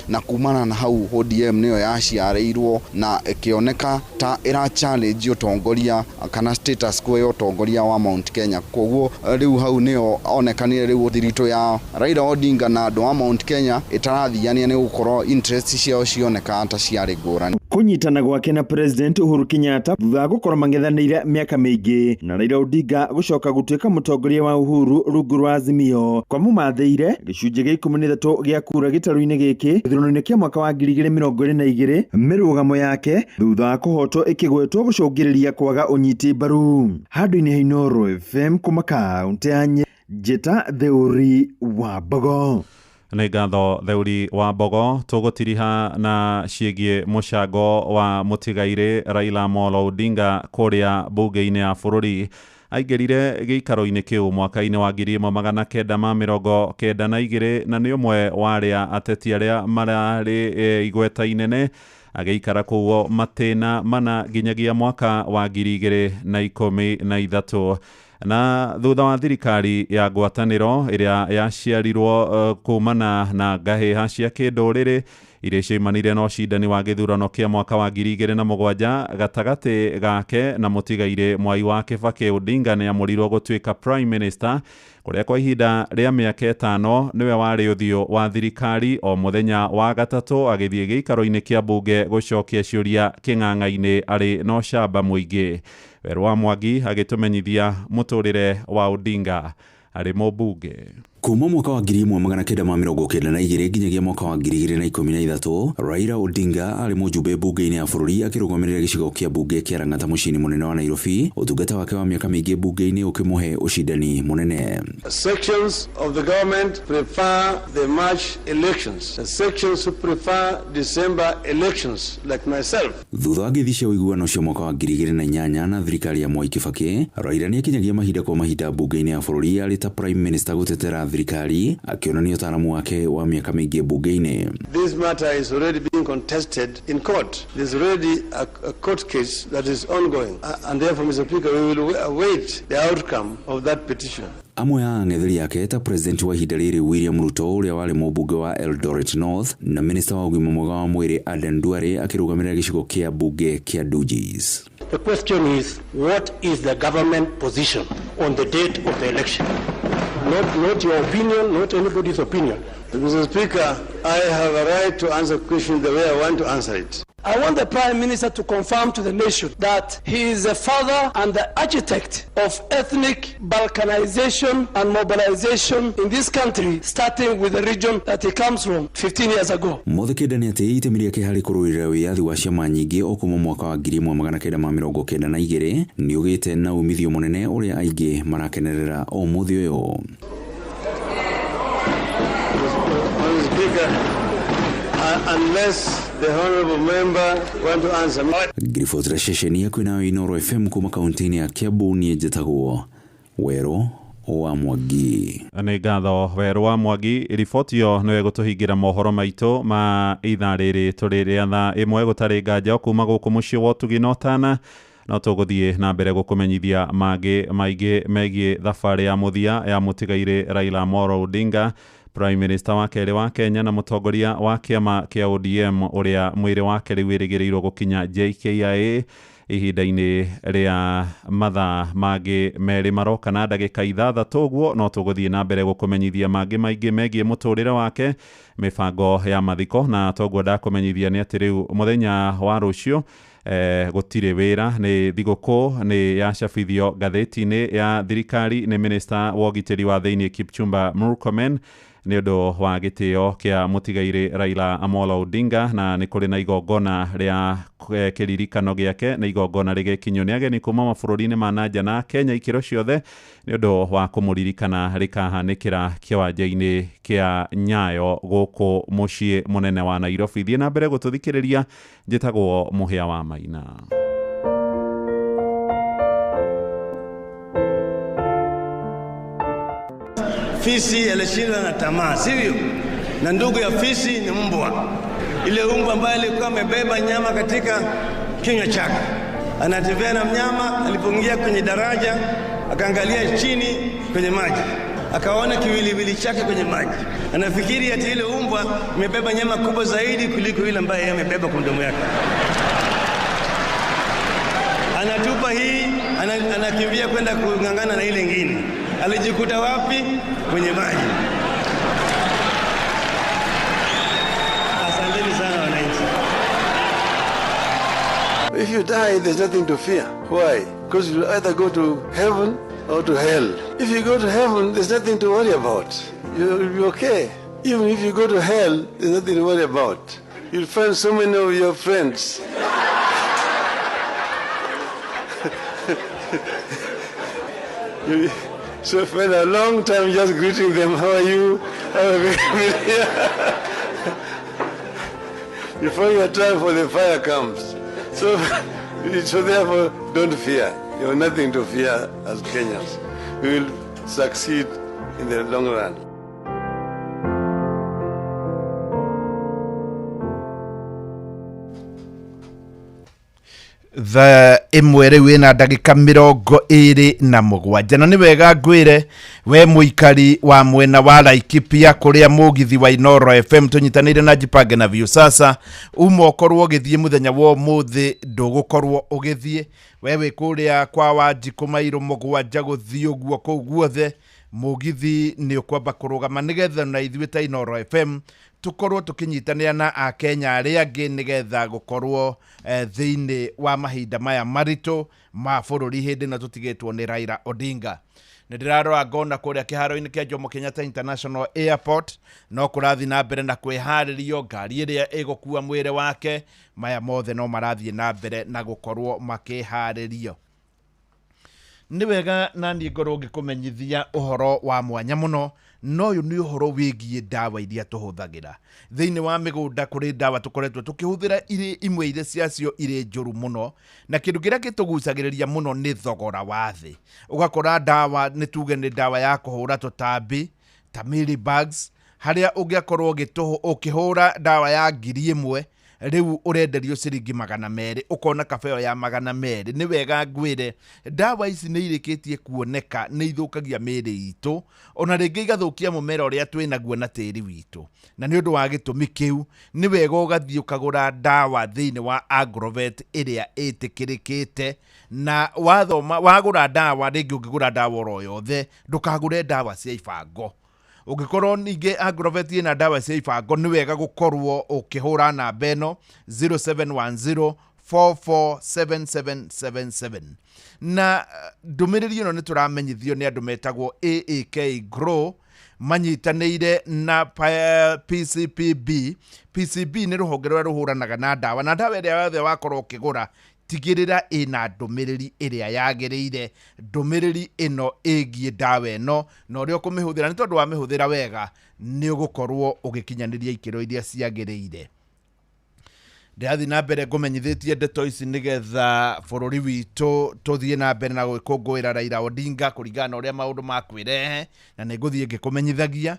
Na kumana na hau ODM niyo yaciarĩirwo na ikioneka ta ira challenge utongoria kana status quo utongoria wa Mount Kenya. Koguo riu hau niyo onekanire riu thirito ya Raila Odinga na andũ a Mount Kenya itarathiania ni gukorwo interest ciao cioneka ta ciarĩ ngũrani. Kunyitana gwake na President Uhuru Kenyatta thutha wa gũkorwo mang'ethanĩire mĩaka mĩingĩ na Raila Odinga gũcoka gũtuĩka mũtongoria wa Uhuru rungu rwa Azimio kwa mũmathĩire gĩcunjĩ gĩa 13 gĩa kura gĩtarũ-inĩ gĩkĩ gĩthurano-inĩ kĩa mwaka wa 2022 mĩrũgamo yake thutha wa kũhotwo ĩkĩgwetwo gũcũngĩrĩria kwaga ũnyiti mbaru. Handũ-inĩ ha Inooro FM kuma kaũntĩ ya Njĩta Theuri wa Mbogo. Nĩ ngatho Theuri wa Mbogo. Tũgũtiriha na ciĩgiĩ mũcango wa mũtigaire Raila Amolo Odinga kũrĩa mbunge-inĩ ya bũrũri. Aingĩrire gĩikaro-inĩ kĩu mwaka-inĩ wa 1992 na nĩ ũmwe wa arĩa ateti arĩa mararĩ igweta inene agĩikara kuo matĩna mana nginyagia mwaka wa 2013. Na thutha wa thirikari ya ngwatanĩro ĩrĩa yaciarirwo kumana na ngahĩha cia kĩndũrĩrĩ iria ciumanire na ũcindani wa gĩthurano kĩa mwaka wa 2007 gatagatĩ gake na mũtigaire Mwai wa Kibaki, Odinga nĩ amũrirwo gũtuĩka Prime Minister, kũrĩa kwa ihinda rĩa mĩaka 5 nĩwe warĩ ũthiũ wa thirikari o mũthenya wa gatatũ agĩthiĩ gĩikaro-inĩ kĩa mbunge gũcokia ciũria kĩng'ang'a-inĩ arĩ na ũcamba mũingĩ. Werũ wa Mwangi agĩtũmenyithia mũtũrĩre wa Odinga arĩ mũmbunge. Kuma mwaka wa 1992 nginyagia mwaka wa 2013, Raila Odinga arĩ mũjumbe mbunge-inĩ ya bũrũri akĩrũgamĩrĩra gĩcigo kĩa mbunge kĩa Lang'ata mũciĩ-inĩ mũnene wa Nairobi. Ũtungata wake wa mĩaka mĩingĩ mbunge-inĩ ũkĩmũhe ũcindani mũnene. Sections of the government prefer the March elections. The sections who prefer December elections, like myself. Thutha wa ngeithi cia ũiguano cia mwaka wa 2008 na thirikari ya Mwai Kibaki, Raila nĩ akinyagia mahinda kwa mahinda mbunge-inĩ ya bũrũri arĩ ta Prime Minister gũtetera thirikari akionania ũtaaramu wake wa mĩaka mĩingĩ mbunge-inĩ. This matter is already being contested in court. There is already a court case that is ongoing, and therefore, Mr. Speaker, we will await the outcome of that petition. Amwe a ang'etheri yake ta President wa ihinda rĩrĩ William Ruto ũrĩa warĩ mũmbunge wa Eldoret North na Minister wa ũgima mwega wa mwĩrĩ Aden Duale akĩrũgamĩrĩra gĩcigo kĩa mbunge kĩa Dujis. The question is, what is the government position on the date of the election? Not your opinion, not anybody's opinion. Mr. Speaker, I have a right to answer questions the way I want to answer it. I want the Prime Minister to confirm to the nation that he is the father and the architect of ethnic balkanization and mobilization in this country, starting with the region that he comes from 15 years ago. Mũthikĩrĩria nĩ atĩ itemi rĩake harĩ kũrũĩrĩra wĩyathi wa ciama nyingĩ o kuma mwaka wa 1992 nĩ ũgĩte na umithio mũnene ũrĩa aingĩ marakenerera o mũthĩ ũyũ. Unless the honorable member want to answer me. Grifot Rashesheni ya kwina Inooro FM kuma kaunti ya Kiambu ni jetagwo Werũ wa Mwangi. Nĩ ngatho Werũ wa Mwangi. Riboti yo nĩwe gũtũhingira mohoro maitũ ma ithaa rĩrĩ tũrĩrĩa thaa ĩmwe gũtarĩ nganja kuma gũkũ mũciĩ wa Ũtugi na Ũtana. No tũgũthiĩ na mbere gũkũmenyithia mangĩ maingĩ megiĩ thabarĩ ya mũthia ya mũtigaire Raila Amolo Odinga, Prime Minister wa kerĩ wa Kenya na mũtongoria wa kĩama kĩa ODM ũrĩa mwĩrĩ wake rĩu wĩrĩgĩrĩirwo gũkinya JKIA ihinda-inĩ rĩa mathaa mangĩ merĩ maroka na ndagĩka 6 ũguo. No tũgũthiĩ na mbere gũkũmenyithia mangĩ maingĩ megiĩ mũtũrĩre wake, mĩbango ya mathiko, na toguo ndakũmenyithia nĩ atĩ rĩu mũthenya wa rũciũ gũtirĩ wĩra, nĩ thigũkũ, nĩ yacabithio ngathĩti-inĩ ya thirikari nĩ Minister wa ũgitĩri wa thĩinĩ Kipchumba Murkomen nĩ ũndũ wa gĩtĩo kĩa mũtigairĩ Raila Amolo Odinga, na nĩ kũrĩ na igongona rĩa kĩririkano gĩake na igongona rĩgĩkinywo nĩ ageni kuma mabũrũri-inĩ ma nanja na Kenya ikĩro ciothe nĩ ũndũ wa kũmũririkana rĩkahanĩkĩra kĩwanja-inĩ kĩa Nyayo gũkũ mũciĩ mũnene wa Nairobi. Thiĩ na mbere gũtũthikĩrĩria, njĩtagwo Mũhĩa wa Maina. Fisi alishindwa na tamaa, sivyo? Na ndugu ya fisi ni mbwa. Ile mbwa ambaye alikuwa amebeba nyama katika kinywa chake. Anatembea na mnyama, alipoingia kwenye daraja, akaangalia chini kwenye maji. Akaona kiwiliwili chake kwenye maji. Anafikiri ati ile mbwa imebeba nyama kubwa zaidi kuliko ile ambaye yeye amebeba kwa mdomo yake. Anatupa hii, anakimbia kwenda kungangana na ile nyingine. Alijikuta wapi? Kwenye maji. Asanteni sana wananchi. If you die, there's nothing to fear. Why? Because you'll either go to heaven or to hell. If you go to heaven, there's nothing to worry about. You'll be okay. Even if you go to hell, there's nothing to worry about. You'll find so many of your friends. So spend a long time just greeting them. How are you? Before your time for the fire comes. So therefore, don't fear. You have nothing to fear as Kenyans. We will succeed in the long run. The imwere wina ndagika 27 na ni wega ngwire we muikari wa mwena wa Laikipia kuria mugithi wa Inoro FM tunyitanire na Jipange na Viusasa umokorwo githie muthenya wo muthi ndugukorwo ugithie wewe kuria kwa Wanjiku mairo 7 guthie uguo ku guothe mugithi ni ukwamba kurugama nigetha na ithuĩ ta Inoro FM tukorwo tukinyitanira na Akenya aria angi nigetha gukorwo thiini wa mahinda maya marito ma bũrũri hindi na tutigitwo ni Raila Odinga. Ndirarora ngona kuria kiharo-ini kia Jomo Kenyatta International Airport no kurathi na mbere na kwiharirio ngari iria igukua mwire wake maya mothe no marathi na mbere na gukorwo makiharirio. Ni wega nani ngorwo ngikumenyithia uhoro wa mwanya muno no uyu ni uhoro wigie dawa iria tuhuthagira thiini wa migunda kuri dawa tukoretwo tukihuthira iri imwe ire ciacio ire njuru muno na kindu kiria gitugucagiriria muno ni thogora wa thi ugakora dawa ni tuge ni dawa ya kuhura tutambi ta mealybugs haria ungiakorwo ukihura dawa ya 1,000 riu urenderio ciringi 200 ukona kafeo ya 200 ni wega ngwire dawa ici ni irikitie kuoneka ni ithukagia miri itu ona ringi igathukia mumera uria twinaguo na tiri witu na ni undu wa gitumi kiu ni wega ugathie ukagura dawa thiini wa Agrovet iria itikirikite na wathoma wagura dawa ringi ungigura dawa oro yothe ndukagure dawa cia ibango. Ugikorwo ninge Agrovet ina dawa cia ibango ni wega gukorwo ukihura na beno 0710 447777 na ndumiriri ino ni turamenyithio ni andu metagwo AAK Grow manyitanĩire na PCB ni ruhonge rwa ruhuranaga na dawa iria yothe wakorwo ukigura tigirira ina ndumiriri iria yagiriire ndumiriri ino igie dawa ino na uria kumihũthĩra ni tondu wa mihũthĩra wega ni ugukorwo ugikinyaniria ikiro iria ciagiriire. Ndiathi na mbere ngumenyithĩtie ndeto ici nigetha bũrũri witũ tuthie na mbere na gwĩkũngũĩra Raila Odinga kũringana na ũrĩa maũndũ makwĩrehe na nĩngũthiĩ ngĩkũmenyithagia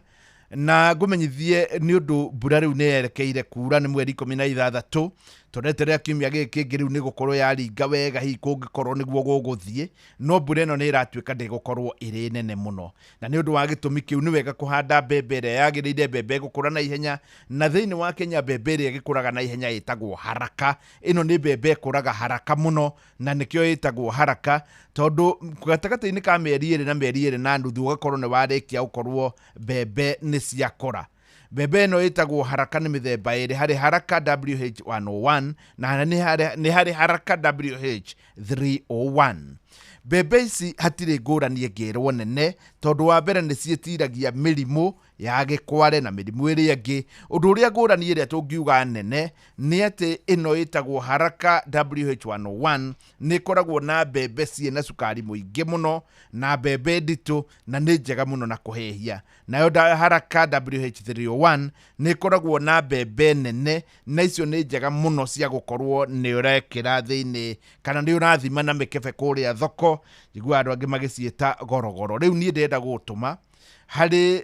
na ngumenyithie ni undu mbura riu ni yerekeire kura ni mweri 16 tureterea kiumia giki riu ni gukorwo yaringa wega hi kungikorwo niguo guguthie no mbura ino ni iratuika ndigukorwo iri nene muno na ni undu wa gitumi kiu ni wega kuhanda mbembe iria yagiriire mbembe gukura na ihenya na thiini wa Kenya mbembe iria gikuraga na ihenya itagwo haraka ino ni mbembe ikuraga haraka muno na nikio itagwo haraka tondu gatagata-ini ka mieri 2 na mieri 2 na nuthu ugakorwo ni warikia gukorwo mbembe ni ciakora. Mbembe ino itagwo haraka ni mithemba iri hari haraka WH101 na ni hari haraka WH301. Mbembe ici hatire ngũrani ngĩrwo nene tondu wa mbere ni ciĩtiragia mĩrimũ ya gikware na mirimu ĩrĩa ĩngĩ. Ũndũ ũrĩa ngũrani ĩrĩa tũngiuga nene nĩ atĩ ĩno ĩtagwo Haraka WH101 nĩ ĩkoragwo na mbembe ciĩna cukari mũingĩ mũno na mbembe nditũ na nĩ njega mũno na kũhehia. Nayo Haraka WH301 nĩ ĩkoragwo na mbembe nene na icio nĩ njega mũno cia gũkorwo nĩ ũrekĩra thĩinĩ kana nĩ ũrathima na mĩkebe kũrĩa thoko. Njigua andũ angĩ magĩciĩta gorogoro. Rĩu niĩ ndĩrenda gũtũma harĩ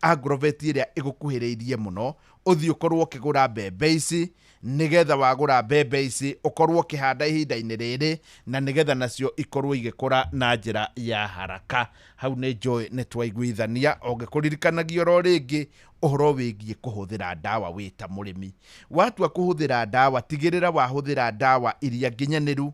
Agrovet ĩrĩa ĩgũkuhĩrĩirie mũno ũthiĩ ũkorwo ũkĩgũra mbembe ici, nigetha wagũra mbembe ici ũkorwo ũkĩhanda ihinda-inĩ rĩrĩ na nigetha nacio ikorwo igĩkũra na njĩra ya haraka. Hau nĩ njũĩ nĩ twaiguithania. Ũngĩkũririkanagio ro rĩngĩ ũhoro wĩgiĩ kũhũthĩra ndawa wĩ ta mũrĩmi. Watua kũhũthĩra ndawa, tigĩrĩra wahũthĩra ndawa iria nginyanĩru,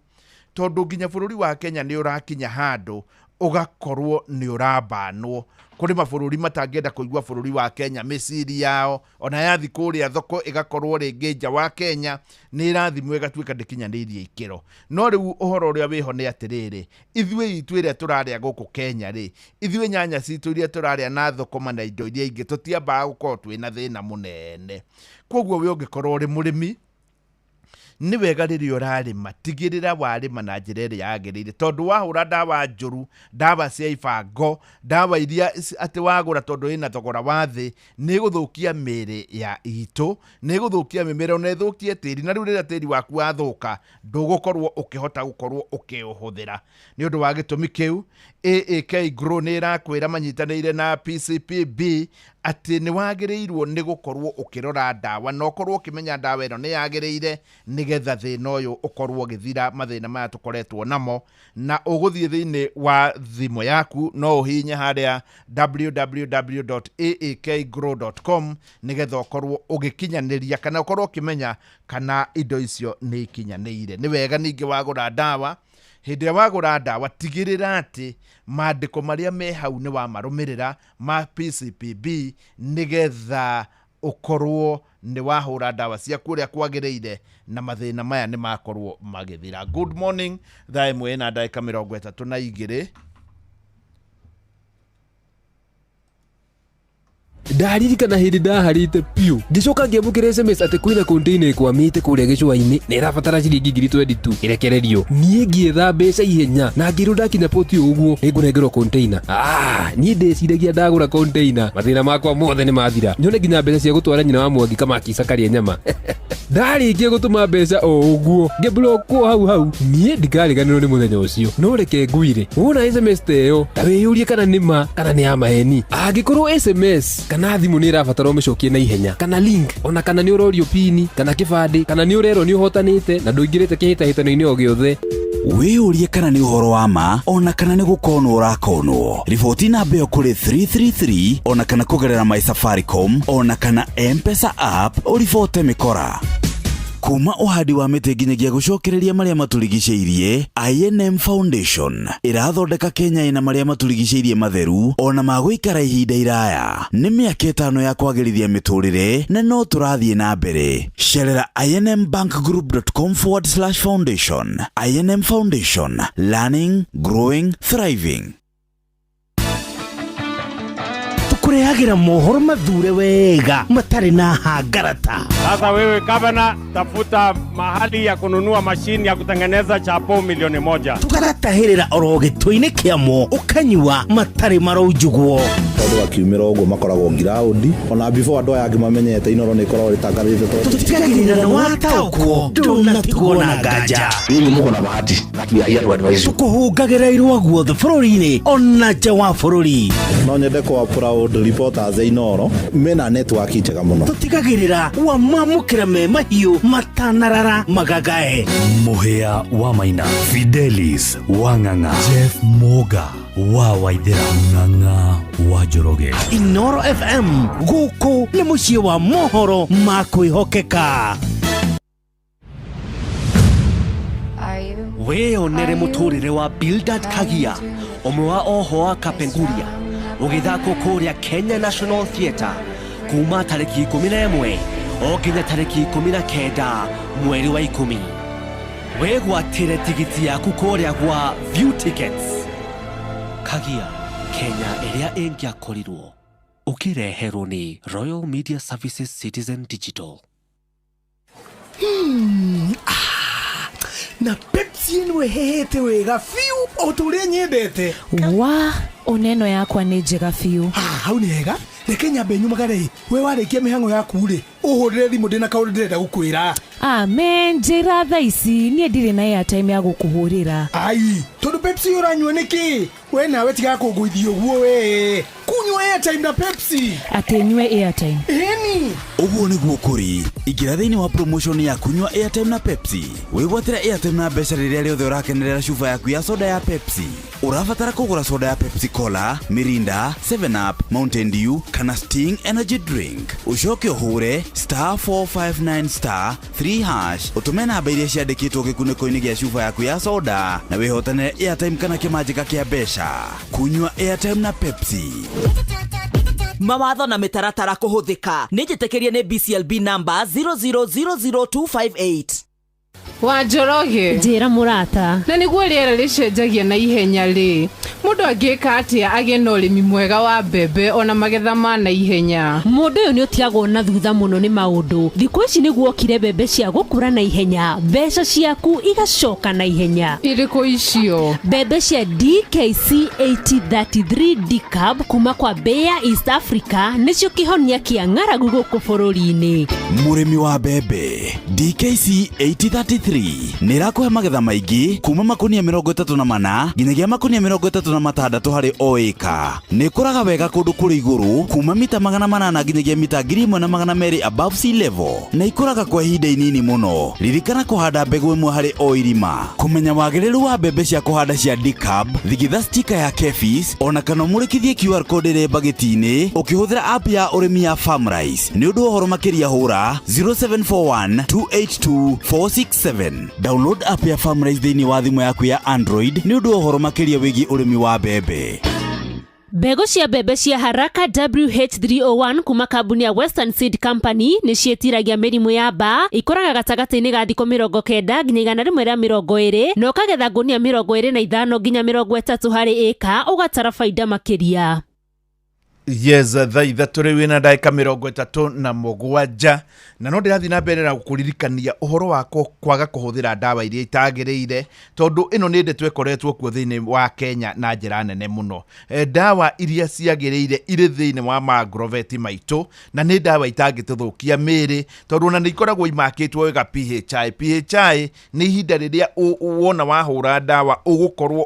tondũ nginya bũrũri wa Kenya nĩ ũrakinya handũ ũgakorwo nĩ ũrabanwo. Kũrĩ mabũrũri matangĩenda kũigua bũrũri wa Kenya mĩciri yao, ona yathi kũrĩa thoko ĩgakorwo rĩngĩ nja wa Kenya nĩ ĩrathimwo ĩgatuĩka ndĩkinyanĩirie ikĩro. No rĩu ũhoro ũrĩa wĩho nĩ atĩrĩrĩ, ithuĩ itũ ĩrĩa tũrarĩa gũkũ Kenya rĩ, ithuĩ nyanya citũ iria tũrarĩa na thũkũma na indo iria ingĩ tũtiambaga gũkorwo twĩna thĩna mũnene. Koguo we ũngĩkorwo ũrĩ mũrĩmi, nĩ wega rĩrĩa ũrarĩma tigĩrĩra warĩma na njĩra ĩrĩa yagĩrĩire, tondũ wahũra ndawa njũru, ndawa cia ibango, ndawa iria atĩ wagũra tondũ ĩna thogora wa thĩ, nĩ gũthũkia mĩĩrĩ ya itũ, nĩ gũthũkia mĩmera na ĩthũkie tĩri, na rĩu rĩrĩa tĩri waku wathũka ndũgũkorwo ũkĩhota gũkorwo ũkĩũhũthĩra. Nĩ ũndũ wa gĩtũmi kĩu AAK Grow nĩ ĩrakwĩra manyitanĩire na PCPB atĩ nĩ wagĩrĩirwo nĩ gũkorwo ũkĩrora ndawa na ũkorwo ũkĩmenya ndawa ĩno nĩ yagĩrĩire nĩgetha thĩna ũyũ ũkorwo ũgĩthira, mathĩna maya tũkoretwo namo. Na ũgũthiĩ thĩinĩ wa thimũ yaku no ũhinye harĩa www.aakgrow.com nĩgetha ũkorwo ũgĩkinyanĩria kana ũkorwo ũkĩmenya kana indo icio nĩ ikinyanĩire. Nĩ wega ningĩ wagũra ndawa, hĩndĩ ĩrĩa wagũra ndawa tigĩrĩra atĩ maandĩko marĩa me hau nĩ wamarũmĩrĩra ma PCPB nĩgetha ũkorwo nĩ wahũra ndawa ciaku ũrĩa kwagĩrĩire na mathĩna maya nĩ makorwo magĩthira. Good morning, thaa ĩmwe na ndagĩka 32. Ndaririkana hĩndĩ ndaharĩte piũ ngĩcoka ngĩamũkĩra SMS atĩ kwĩna container ĩkwamĩte kũrĩa gĩcũa-inĩ na ĩrabatara ciringi 22 ĩrekererio. Niĩ ngĩetha mbeca ihenya na ngĩrwo ndakinya poti ũguo nĩngũnengerwo container. Niĩ ndeciragia ndagũra container mathĩna makwa mothe nĩ mathira, nyone nginya mbeca cia gũtwara nyina wa Mwangi Kamaki Karia nyama. Ndarĩkia gũtũma mbeca o ũguo ngĩblokwo hau. Niĩ ndikariganĩrwo nĩ mũthenya ũcio, no reke ngwire wona SMS ta ĩyo ta wĩyũrie kana nĩ ma kana nĩ ya maheni. Angĩkorwo SMS kana thimũ nĩ ĩrabatara ũmĩcokie na ihenya, kana link, ona kana nĩ ũrorio pini kana kĩbandĩ, kana nĩ ũrerwo nĩ ũhotanĩte na ndũingĩrĩte kĩhĩtahĩtano-inĩ o gĩothe, wĩyũrie kana nĩ ũhoro wa ma ona kana nĩ gũkonwo ũrakonwo. Riboti namba ĩyo kũrĩ 333 ona kana kũgerera My Safaricom ona kana M-Pesa app ũribote mĩkora. Kuma ũhandi wa mĩtĩ nginyagia gũcokereria marĩa matũrigicĩirie, INM Foundation ĩrathondeka Kenya ĩna marĩa matũrigicĩirie matheru ona ma gũikara ihinda iraya. Nĩ mĩaka 5 ya kwagĩrithia mĩtũrĩre na no tũrathiĩ na mbere. Cerera inmbankgroup.com/foundation. INM Foundation, learning, growing, thriving. Kurehagira mohoro mathure wega matari na hangarata. Sasa wewe gavana, tafuta mahali ya kununua mashini ya kutengeneza chapo 1,000,000. Tukaratahirira orogitwe-ini kiamo ukanywa matari maraujuguo. Tondu akiumira uguo makoragwo ngiraundi ona before andu aya angi mamenyete inoro ni ikoragwo ritangathite tutigagirira ni wataũkwo ndunatigwo na nganja. Ninyi muko na bahati ya tu advice tukuhungagira irwa guothe bũrũri-inĩ ona nja wa bũrũri. No nyende kwa proud reporters inoro mena network njega muno. Tutigagirira wa mamukira me mahiũ matanarara magagae. Muhia wa Maina, Fidelis Wanganga, Jeff Moga wa Waithera, Ng'ang'a wa Njoroge. Inoro FM gũkũ nĩ mũciĩ wa mohoro ma kwĩhokeka. Wĩyonere mũtũrĩre wa Bildad Kagia, ũmwe wa oho wa Kapenguria, ũgĩthakwo kũrĩa Kenya National Theatre kuma tarĩki 11 o nginya tarĩki 19 mweri wa 10. Wĩgwatĩre tigiti yaku kũrĩa gwa View Tickets. Kagia, Kenya ĩrĩa ĩngĩakorirwo ukireherwo ni Royal Media Services Citizen Digital. Na Pepsi ĩno ĩhehete wega fiu o tũrĩa nyendete. Wa oneno yakwa nĩ njega fiu. Hau nĩ hega. Reke nyambe nyumagare. We warĩkia mĩhang'o yaku rĩ, ũhũrĩre thimũ ndĩna kaũndũ ndĩrenda gũkwĩra. Amen, njĩra thaa ici niĩ ndirĩ na airtime ya gũkũhũrĩra. Ai, tondũ Pepsi ũranyua nĩkĩ? We nawe tiga kũngũithia ũguo we. Kunywa airtime na Pepsi. Atĩ nyue airtime. Eni. Ũguo nĩguo kũrĩ. Ingĩra thĩinĩ wa promotion ya kunywa airtime na Pepsi. Wĩgwatĩra airtime na mbeca rĩrĩa rĩothe ũrakenerera cuba yaku ya soda ya Pepsi. Ũrabatara kũgũra soda ya Pepsi Cola, Mirinda, 7 Up, Mountain Dew kana Sting Energy Drink. Ucoke ũhũre *459*3# ũtũme namba iria ciandĩkĩtwo gĩkunĩko-inĩ gĩa cuba yaku ya soda na wĩhotanĩre airtime kana kĩmanjĩka kĩa mbeca. Kunywa airtime na Pepsi. Mawatho na mĩtaratara kũhũthĩka. Nĩnjĩtĩkĩrie nĩ BCLB number 0000258. Wanjoroge njĩra mũrata na nĩguo rĩera rĩcenjagia na ihenya rĩ mũndũ angĩka atĩa agĩe na ũrĩmi mwega wa mbembe ona magetha ma na ihenya. Mũndũ ũyũ nĩ ũtiagwo na thutha mũno nĩ maũndũ. Thikũ ici nĩguo okire mbembe cia gũkũra na ihenya, mbeca ciaku igacoka na ihenya. Irĩkũ icio? Mbembe cia DKC 8033 DCAB kuma kwa Bayer East Africa nĩcio kĩhonia kĩa ng'aragu gũkũ bũrũri-inĩ. Mũrĩmi wa mbembe DKC 8033 nĩrakũhe magetha maingĩ kuma makũnia 34 nginyagia makũnia 36 harĩ o ĩka. Nĩkũraga wega kũndũ kũrĩ igũrũ kuma mita 800 nginyagia mita 1200 above sea level na ikũraga kwa ihinda inini mũno. Ririkana kũhanda mbegũ ĩmwe harĩ o irima. Kũmenya wagĩrĩru wa mbembe cia kũhanda cia DCAB, thigitha sticker ya KEFIS ona kana mũrĩkithie QR code ĩrĩ bagĩti-inĩ ũkĩhũthĩra app ya ũrĩmi ya Farmrise. Nĩ ũndũ ũhoro makĩria hũra 0741 282 467. Download app ya Farmrise thĩinĩ wa thimũ yaku ya Android nĩ ũndũ ũhoro makĩria wĩgiĩ ũrĩmi wa mbembe. Mbegũ cia mbembe cia haraka WH301 kuma kambuni ya Western Seed Company nĩ ciĩtiragia mĩrimũ ya mbaa, ikũraga gatagatĩ-inĩ ga thikũ 90 nginya 120 na ũkagetha ngũnia 25 nginya 30 harĩ ĩka ũgatara faida makĩria. Yes, thaa ithatũ rĩu na ndagĩka 37 na no ndĩrathiĩ na mbere na gũkũririkania ũhoro wa kwaga kũhũthĩra ndawa iria itagĩrĩire tondũ ĩno nĩ ndeto ĩkoretwo kuo thĩinĩ wa Kenya na njĩra nene mũno. Ndawa iria ciagĩrĩire irĩ thĩinĩ wa magroveti maitũ na nĩ ndawa itangĩtũthũkia mĩĩrĩ tondũ ona nĩ ikoragwo imakĩtwo wega PHI. PHI nĩ ihinda rĩrĩa wona wahũra ndawa ũgũkorwo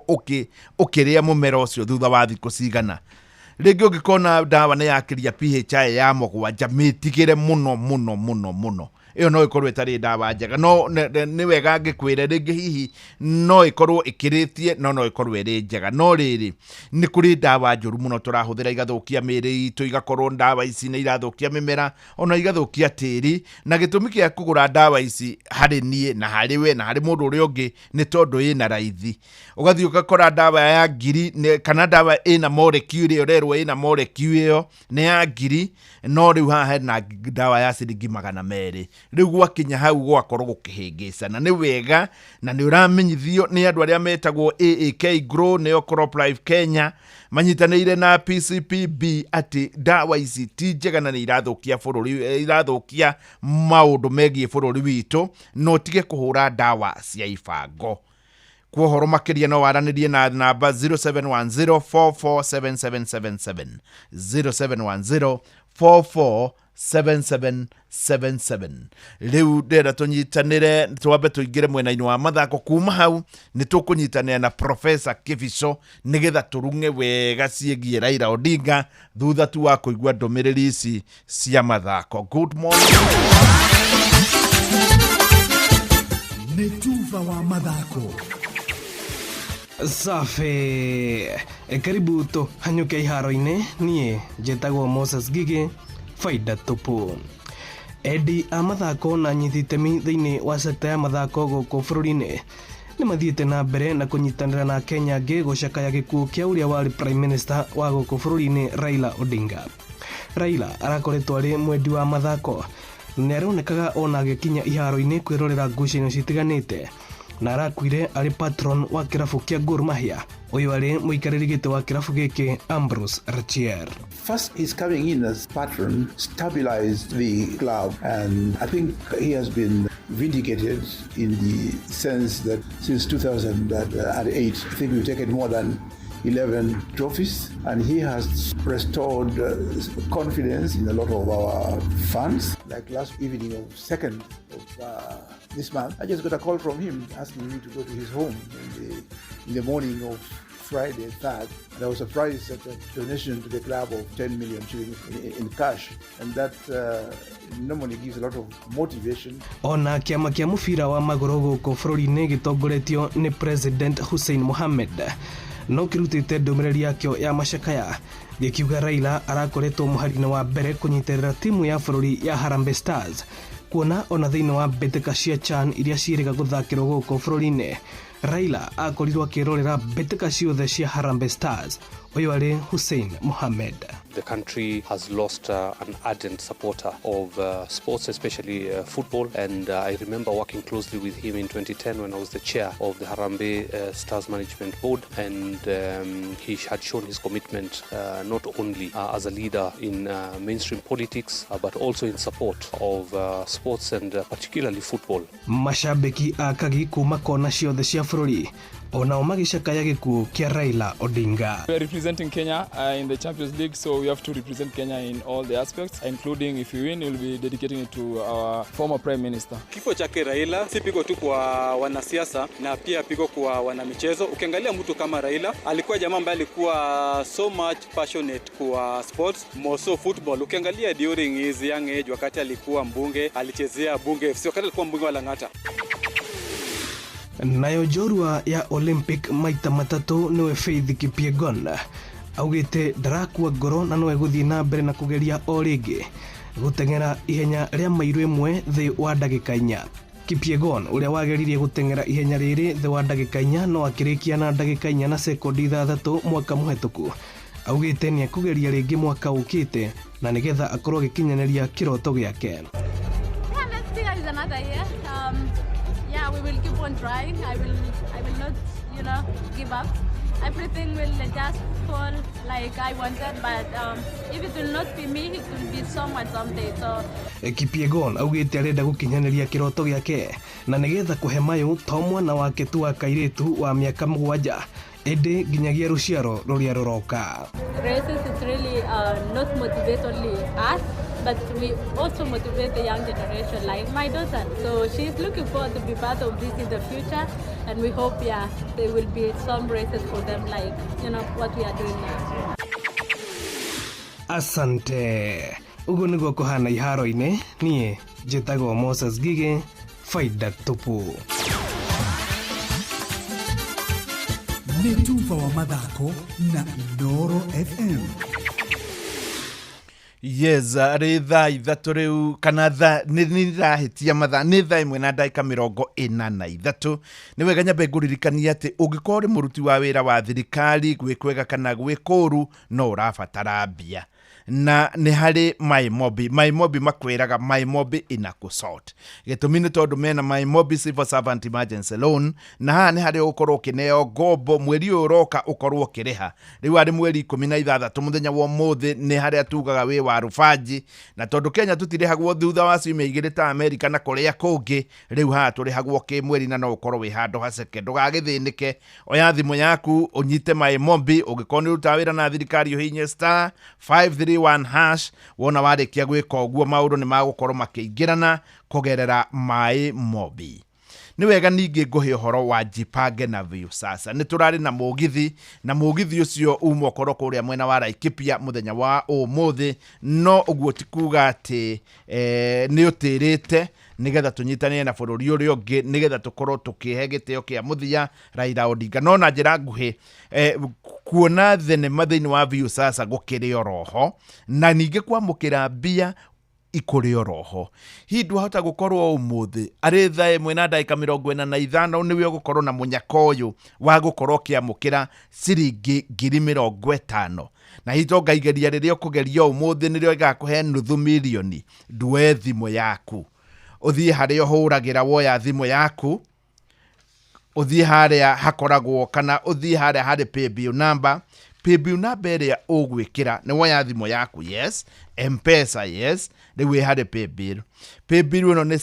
ũkĩrĩa mũmera ũcio thutha wa thikũ cigana. Rĩngĩ ũngĩkona ndawa nĩ yakĩria PHI ya mũgwanja mĩtigĩre mũno. Iyo no ikorwo itarĩ ndawa njega no nĩ wega ngĩkwĩre rĩngĩ hihi no ikorwo ikĩrĩtie no ikorwo ĩrĩ njega no rĩrĩ nĩ kũrĩ ndawa njũru mũno tũrahũthĩra igathũkia mĩĩrĩ itũ, igakorwo ndawa ici nĩ irathũkia mĩmera ona igathũkia tĩri, na gĩtũmi kĩa kũgũra ndawa ici harĩ niĩ na harĩ we na harĩ mũndũ ũrĩa ũngĩ nĩ tondũ ĩna raithi. Ũgathiĩ ũgakora ndawa ya ngiri kana ndawa ĩna molecule ĩyo rerwo ĩna molecule ĩyo nĩ ya ngiri no rĩu haha hena ndawa ya ciringi 200. Rĩu gwakinya hau gwakorwo gũkĩhĩngĩcana. Nĩ wega na nĩ ũramenyithio nĩ andũ arĩa metagwo AAK Grow nĩyo Crop Life Kenya manyitanĩire na PCPB atĩ ndawa ici ti njega na nĩ irathũkia bũrũri, irathũkia maũndũ megiĩ bũrũri witũ, no tige kũhũra ndawa cia ibango. Kwa ũhoro makĩria no waranĩrie na namba 0710447777 0710447777. Rĩu ndĩrenda tũnyitanĩre twambe tũingĩre mwena-inĩ wa mathako. Kuma hau nĩ tũkũnyitanĩra na Professor Kibico nĩgetha tũrung'e wega ciĩgiĩ Raila Odinga thutha tu wa kũigua ndũmĩrĩri ici cia mathako. Good morning. Nĩ tuva wa mathako. Safi, karibu to hanyuke iharo-inĩ. Niĩ njĩtagwo Moses Gigi, faida tupu. Endi a mathako na nyititemi thĩinĩ wa sekta ya mathako gũkũ bũrũri-inĩ nĩ mathiĩte na mbere na kũnyitanĩra na Kenya angĩ gũcakaya gĩkuũ kĩa ũrĩa warĩ Prime Minister wa gũkũ bũrũri-inĩ Raila Odinga. Raila arakoretwo arĩ mwendi wa mathako, nĩ aronekaga ona agĩkinya iharo-inĩ kwĩrorera ngucanio citiganĩte na arakuire ari patron wa kirabu kia Gor Mahia. Uyu ari muikariri giti wa kirabu giki Ambrose Rachier. First, his coming in as patron stabilized the club, and I think he has been vindicated in the sense that since 2008, I think we've taken more than 11 trophies, and he has restored confidence in a lot of our fans. Like last evening of 2nd of this month, I just got a call from him asking me to go to his home in the morning of Friday 3rd. And I was surprised at a donation to the club of 10 million shillings in cash, and that normally gives a lot of motivation. Ona kiama kia mubira wa maguru guku bururi-ini gitongoretio ni President Hussein Mohamed no kirutite ndumiriri yakio ya macakaya gikiuga Raila arakoretwo muhari-ini wa mbere kunyitirira timu ya bururi ya Harambee Stars, kuona ona thiini wa mbĩtĩka cia CHAN iria ciĩrĩga gũthakĩrwo gũkũ bũrũri-inĩ. Raila akorirwo akĩrorera mbĩtĩka ciothe cia Harambee Stars. Uyu ari Hussein Mohamed. The country has lost an ardent supporter of sports, especially football, and I remember working closely with him in 2010 when I was the chair of the Harambee Stars Management Board, and he had shown his commitment not only as a leader in mainstream politics, but also in support of sports and particularly football. Mashabiki akagi kuma kona ciothe cia bũrũri onao magicakaya gĩkuũ kia Raila Odinga. We are representing Kenya in the Champions League, so we have to represent Kenya in all the aspects, including if we win, we'll be dedicating it to our former Prime Minister. Kifo chake Raila si pigo tu kwa wanasiasa na pia pigo kwa wanamichezo. Ukiangalia mtu kama Raila alikuwa jamaa ambaye alikuwa so much passionate kwa sports, more so football. Ukiangalia during his young age, wakati alikuwa mbunge, alichezea Bunge FC, wakati alikuwa mbunge wa Lang'ata. Nayo jorua ya Olympic maita matatu niwe Faith Kipyegon augite ndarakua ngoro na nowe guthii na mbere na kugeria o ringi guteng'era ihenya ria mairu imwe thi wa ndagika 4. Kipyegon uria wageririe guteng'era ihenya riri thi wa ndagika 4 no akirikia na ndagika 4 na sekondi 6 mwaka muhetuku. Augite ni akugeria ringi mwaka ukite na nigetha akorwo gikinyaniria kiroto giake. Yeah, we will keep on trying. I will not, give up. Everything will just fall like I wanted, but if it will not be me, it will be someone someday. So Kipyegon augite arenda gukinyaniria kiroto giake na nigetha kuhe mayu to mwana wake tu wa kairitu wa miaka 7 ende ginyagia ruciaro ruria ruroka. Races is really not motivate only us, but we also motivate the young generation like my daughter. So she's looking forward to be part of this in the future, and we hope there will be some races for them like what we are doing now. Asante. Ugo niguo kuhana iharo-ini nie njitagwo Moses Gige, Faida Tupu. Nĩ Tufa wa mathako na Inooro FM. Yes, arĩ thaa ithatũ rĩu kana nĩrahĩtia mathaa nĩ thaa 1:43. Nĩ wega nyambe ngũririkania atĩ ũngĩkorwo ũrĩ mũruti wa wĩra wa thirikari gwĩkwega kana gwĩkũru no ũrabatara mbia. Na nĩ harĩ MyMobi makwĩraga MyMobi ina kusort. Gĩtũmi nĩ tondũ mena MyMobi Civil Servant Emergency Loan, na haha nĩ harĩ ũkorwo ũkĩneo ngombo mweri ũyũ ũroka ũkorwo ũkĩrĩha. Rĩu arĩ mweri 16 mũthenya wa ũmũthĩ nĩ harĩa tugaga wĩ wa rubanji, na tondũ Kenya tũtirĩhagwo thutha wa ciumia 2 ta Amerika na kũrĩa kũngĩ, rĩu haha tũrĩhagwo kĩmweri na no ũkorwo wĩ handũ haceke. Ndũgagĩthĩnĩke, oya thimũ yaku ũnyite MyMobi. Ũngĩkorwo nĩ ũrutaga wĩra na thirikari ũhihinye *531# wona warĩkia gwĩka ũguo maũndũ nĩ magũkorwo makĩingĩrana kũgerera MyMobi. Nĩ wega ningĩ ngũhe ũhoro wa Jipange na Viusasa. Nĩ tũrarĩ na mũgithi ũcio uma ũkorwo kũrĩa mwena wa Laikipia mũthenya wa ũmũthĩ, no ũguo ti kuga atĩ nĩ ũtĩrĩte, nigetha tũnyitanĩre na bũrũri ũrĩa ũngĩ nigetha tũkorwo tũkĩhe gĩtĩo kĩa mũthia Raila Odinga. No na njĩra nguhĩ kuona thenema thĩinĩ wa Viusasa gũkĩrĩ oroho na ningĩ kwamũkĩra mbia ikũrĩ oroho. Hihi ndwahota gũkorwo ũmũthĩ arĩ thaa 1:45 nĩwe ũgũkorwo na mũnyaka ũyũ wa gũkorwo kĩamũkĩra ciringi 50,000. Na hihi to ngaigeria rĩrĩa ũkũgeria ũmũthĩ nĩrĩo ĩgakũhe $500,000. Ndue thimũ yaku ũthiĩ harĩa ũhũragĩra woya thimũ yaku uthie haria hakoragwo kana uthie haria hari paybill number ĩrĩa ũgwĩkĩra nĩ woya thimũ yaku, yes, M-Pesa, yes, rĩu hari paybill ĩno nĩ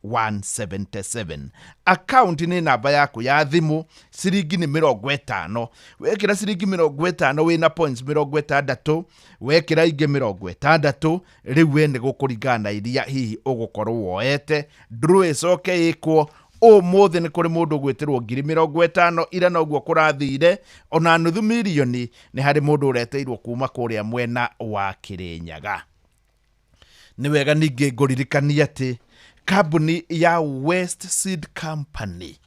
724,177 account nĩ namba yaku ya thimũ, ciringi nĩ 50, wekĩra ciringi 50 wĩna points 60, wekĩra ingĩ 60, rĩu we nĩ gũkũringana iria hihi ũgũkorwo woete, draw ĩcoke ĩkwo ũmũthĩ nĩ kũrĩ mũndũ gwĩtĩrwo 50,000 ira noguo kũrathire, ona nuthu mirioni nĩ harĩ mũndũ ũreteirwo kuma kũrĩa mwena wa Kĩrĩnyaga. Nĩ wega ningĩ ngũririkania atĩ kambuni ya West Seed Company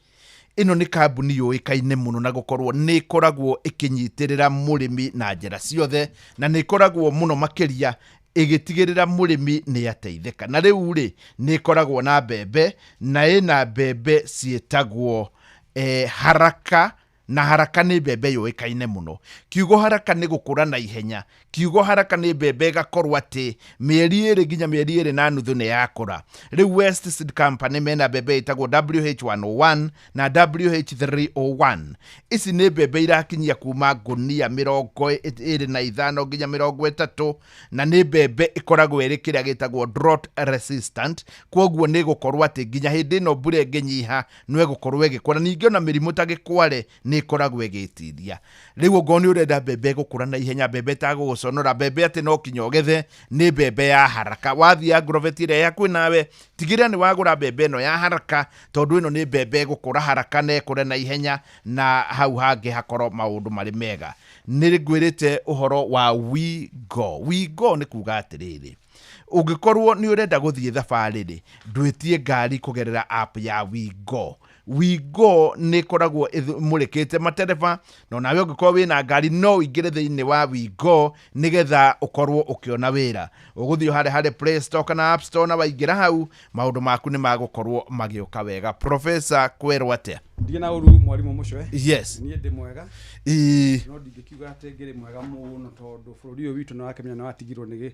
ĩno nĩ kambuni yũĩkaine mũno na gũkorwo nĩ ĩkoragwo ĩkĩnyitĩrĩra mũrĩmi na njĩra ciothe, na nĩ ĩkoragwo mũno makĩria ĩgĩtigĩrĩra mũrĩmi nĩ ateithĩka. Na rĩu rĩ nĩ ĩkoragwo na mbembe, na ĩna mbembe ciĩtagwo Haraka, na Haraka nĩ mbembe yũĩkaine mũno. Kiugo Haraka nĩ gũkũra na ihenya, kiugo Haraka nĩ mbembe ĩgakorwo atĩ mĩeri 2 nginya mĩeri 2 na nuthu nĩ yakũra. Rĩu West Seed Company mena mbembe ĩtagwo WH101 na WH301. Ici nĩ mbembe irakinyia kuma ngunia 25 nginya 30, na nĩ mbembe ĩkoragwo ĩrĩ kĩrĩa gĩtagwo drought resistant, kwoguo nĩ gũkorwo atĩ nginya hĩndĩ ĩno mbura ĩngĩnyiha nĩ gũkorwo ĩgĩkũra. Ningĩ ona mĩrimũ ta gĩkware nĩ ĩkoragwo ĩgĩtiria. Rĩu ũngorwo nĩ ũrenda mbembe gũkũra na ihenya, mbembe ĩtagũgũconora, mbembe atĩ no kinya ũgethe, nĩ mbembe ya Haraka. Wathiĩ Agrovet ĩrĩa yakuĩ nawe, tigĩrĩra nĩ wagũra mbembe ĩno ya Haraka, tondũ ĩno nĩ mbembe gũkũra haraka na ĩkũre na ihenya, na hau hangĩ hakorwo maũndũ marĩ mega. Nĩ ngwĩrĩte ũhoro wa WeGo. WeGo nĩ kuga atĩrĩrĩ, ũngĩkorwo nĩ ũrenda gũthiĩ thabarĩ rĩ, ndwĩtie ngari kũgerera app ya WeGo. WeGo nĩ koragwo mũrĩkĩte matereba, no nawe ũngĩkorwo wĩna ngari no ingĩre thĩinĩ wa WeGo nĩgetha ũkorwo ũkĩona wĩra. Ũgũthiĩ harĩ Play Store kana App Store, na waingĩra hau maũndũ maku nĩ magũkorwo magĩũka wega. Professor kwerwo atĩa? Ndiĩ na ũru mwarimũ mũcwe. Yes. Niĩ ndĩ mwega. No ndingĩkiuga atĩ ngĩrĩ mwega mũno tondũ bũrũri ũyũ witũ nĩ wakĩmenya nĩ watigirwo nĩ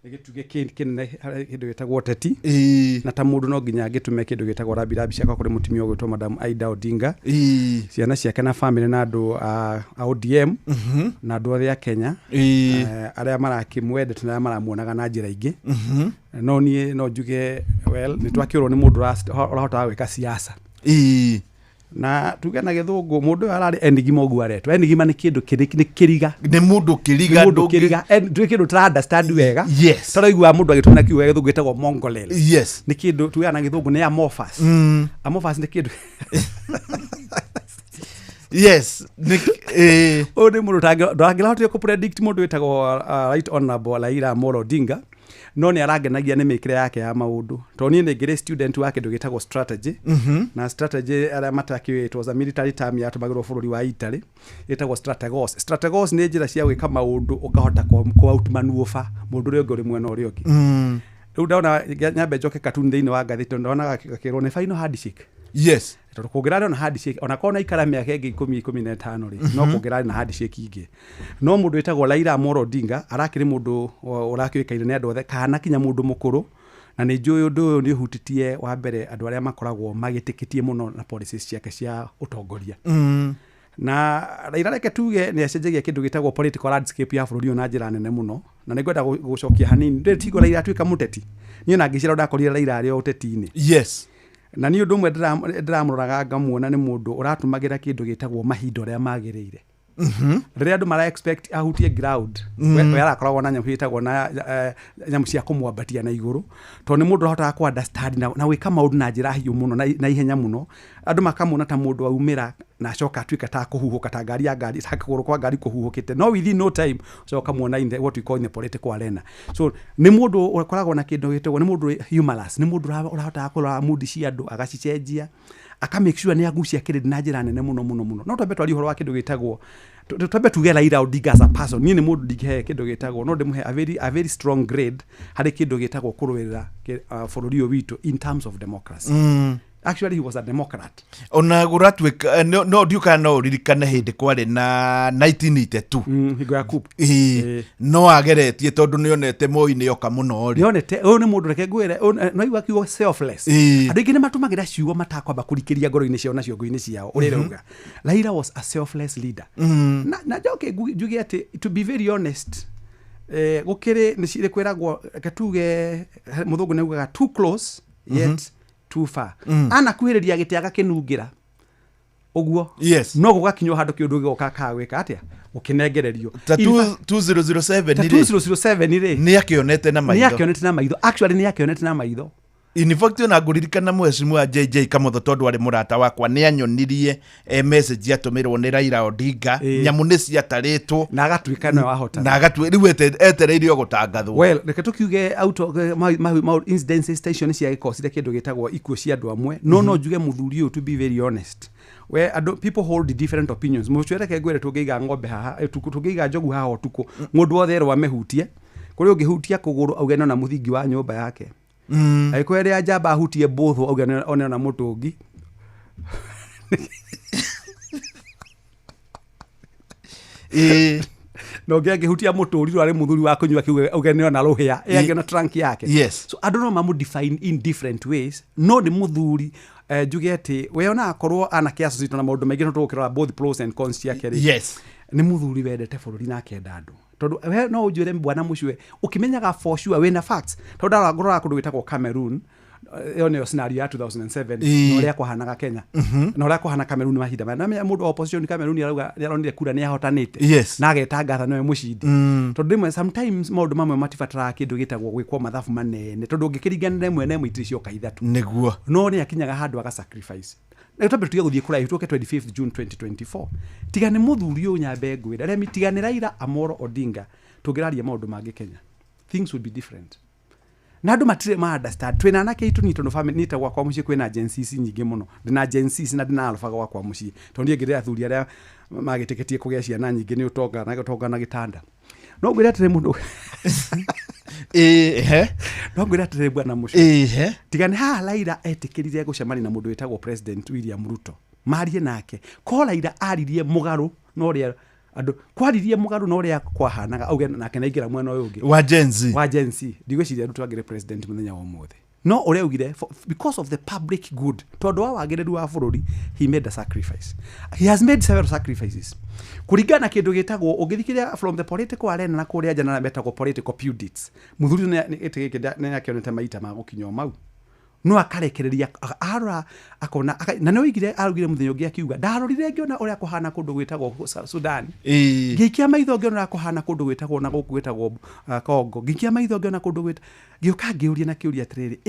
gĩtuge kĩnene kĩndũ gĩtagwo ũteti, na ta mũndũ no nginya angĩtũme kĩndũ gĩtagwo rambirambi ciakwa kũrĩ mũtumia ũgwĩtwo Madam Aida Odinga, ciana ciake na family na andũ a ODM na andũ othe a Kenya arĩa marakĩmwendete na maramuonaga na njĩra ingĩ. No niĩ no njuge nĩ twakĩũrwo nĩ mũndũ ũrahotaga gwĩka siasa. Na tuge na gĩthũngũ mũndũ ararĩ enigma ũguo aretwo. Enigma nĩ kĩndũ nĩ kĩriga, nĩ mũndũ kĩriga, ndũĩ kĩndũ tara understand wega. Yes. Taraigua mũndũ agĩtũmĩra kiugo gĩa gĩthũngũ gĩtagwo Mongolele. Yes. Nĩ kĩndũ tuge na gĩthũngũ nĩ amorphous. Amorphous nĩ kĩndũ yes. Ũyũ nĩ mũndũ ndangĩhotire kũ-predict mũndũ wĩtagwo Right Honorable Raila Amolo Odinga, no nĩ arangenagia nĩ mĩkĩre yake ya maũndũ. Tondũ niĩ nĩ ngĩrĩ student wa kĩndũ gĩtagwo strategy, na strategy arĩa matakĩũĩ, it was a military term yatũmagĩrwo bũrũri wa Italy, ĩtagwo strategos. Strategos nĩ njĩra cia gwĩka maũndũ ũkahota kũ-outmaneuver mũndũ ũrĩa ũngĩ ũrĩ mwena ũrĩa ũngĩ. Rĩu ndona nyambe njoke katuni thĩinĩ wa ngathĩti, ndona gakĩrwo nĩ final handshake. Yes. Tondũ kũngĩrarĩ na handshake, ona korwo na ikara mĩaka ĩngĩ 10-15 rĩ, no kũngĩrarĩ na handshake ingĩ. No mũndũ wĩtagwo Raila Amolo Odinga arakĩrĩ mũndũ ũrakĩũĩkaine nĩ andũ othe, kana kinya mũndũ mũkũrũ, na nĩ njũĩ ũndũ ũyũ nĩ ũhutĩtie wa mbere andũ arĩa makoragwo magĩtĩkĩtie mũno na policies ciake cia ũtongoria. Na Raila reke tuge nĩ acenjagia kĩndũ gĩtagwo political landscape ya bũrũri ũyũ na njĩra nene mũno, na nĩngwenda gũcokia hanini. Ndĩrĩtigwo Raila atuĩka mũteti, niĩ ona ngĩcira ndakorire Raila arĩ o ũteti-inĩ. Yes. Na niĩ ũndũ ũmwe ndĩramũroraga ngamuona nĩ mũndũ ũratũmagĩra kĩndũ gĩtagwo mahinda ũrĩa magĩrĩire. Rĩrĩa andũ mara expect ahutie ground, we arakoragwo na nyamũ ĩtagwo na nyamũ cia kũmwambatia na igũrũ, tondũ nĩ mũndũ ũrahotaga ku understand na gwĩka maũndũ na njĩra hiũ mũno na ihenya mũno. Andũ makamwona ta mũndũ aumĩra na acoka atuĩka ta kũhuhũka ta ngari ya ngari, ta kũgũrũ kwa ngari kũhuhũkĩte, no within no time coka muona in the what we call in the political arena. So nĩ mũndũ ũkoragwo na kĩndũ gĩtagwo, nĩ mũndũ humorous, nĩ mũndũ ũrahotaga kũrora mood cia andũ agacicenjia, aka make sure nĩ agucia kĩrĩndĩ na njĩra nene mũno. No twambe twari ũhoro wa kĩndũ gĩtagwo, twambe tuge Raila Odinga as a person. Niĩ nĩ mũndũ ndingĩhe kĩndũ gĩtagwo, no ndĩmũhe a very strong grade harĩ kĩndũ gĩtagwo kũrũĩrĩra bũrũri ũyũ witũ in terms of democracy. Actually, he was a Democrat. Ona guratwika no ndiuka no ririkane hindi kwari na 1982 higo ya coup. No ageretie tondu nionete Moi ni oka muno ri nionete ni mundu reke ngwire no iwa kiugo selfless andu ingi ni matumagira ciugo matakwamba kurikiria ngoro-ini ciao na ciongo-ini ciao urerauga Raila was a selfless leader na joke njuge ati to be very honest gukiri ni cire kwiragwo gatuge muthungu neugaga too close yet too far ana kuhiriria gite agakinungira uguo no gugakinywa handu kiundu gigoka kagwika atia ukinengererio 2007 ri ni akionete na maitho actually ni akionete na maitho in fact ona nguririkana mwecimu wa JJ Kamotho tondu ari murata wakwa ni anyonirie message atumirwo ni Raila Odinga nyamu ni ciataritwo na agatuika no wahota na agatuiriwe etereirio gutangathwo well reke tukiuge out my incident station cia gikosire kindu gitagwo ikuo cia andu amwe no njuge muthuri uyu to be very honest where people hold different opinions mucwere ke gwere tungeiga ngombe haha tungeiga njogu haha otuko mundu othe ro amehutie kuri ungihutia kuguru auge na muthingi wa nyumba yake aikwere ajaba ahutie both auge one na mutungi no ngihutia muturi ari muthuri wa kunywa kiuge auge na ruhia yake na trunk yake so I don't know mamu define in different ways no ni muthuri njuge ati we ona akorwo ana kiasi zito na maundu maingi no tukirora both pros and cons yake ni muthuri wendete bururi na kenda andu tondu we no ujure bwana mucwe ukimenyaga for sure we na facts tondu ngorora kundu witagwo Cameroon yo scenario ya 2007 no ria kwahanaga Kenya no ria kwahana Cameroon mahinda na menya mundu opposition Cameroon aronire kura ni ahotanite na agetangatha no mucindi tondu dimwe sometimes maundu mamwe matifatara kindu gitagwo gwikwo mathafu manene tondu ngikiriganire mwene mwiticio kaithatu niguo no ni akinyaga handu aga sacrifice na utabe tuge guthie kura ituke 25th June 2024 tigane muthuri uyu nyambe ngwira remi tigane Raila Amolo Odinga tugiraria maundu mangi Kenya things would be different na andu matire ma understand twina nake itu nito no family nita gwa kwa muci kwina agencies nyingi muno ndina agencies na ndina alfaga gwa kwa muci tondu ngire athuri aria magiteketie kugia ciana nyingi ni utonga na gitanda no ngwira tire mundu no ngwira tire bwana muci tigane ha Raila etikirire gucemani na mundu witagwo President William Ruto marie nake ko Raila aririe mugaru no ria andu kwaririe mugaru no ria kwahanaga auge nake naingira mwena uyu ungi wa Gen Z ndigwiciria Ruto agire president muthenya wa mothe no ureugire because of the public good tondu wa wagireru wa bururi he made a sacrifice he has made several sacrifices kurigana kindu gitagwo ungithikiria from the political arena na kuria jana metagwo political pundits muthuri ni itigikida ni akionete maita ma gukinyo mau no akarekereria ara akona na no igire arugire muthenya ungi akiuga ndarorire ngiona uria kuhana kundu gwitagwo Sudan ngikia maitho ngiona kuhana kundu gwitagwo na guku gwitagwo Congo ngikia maitho ngiona kundu gwita gioka ngiuria na kiuria atiriri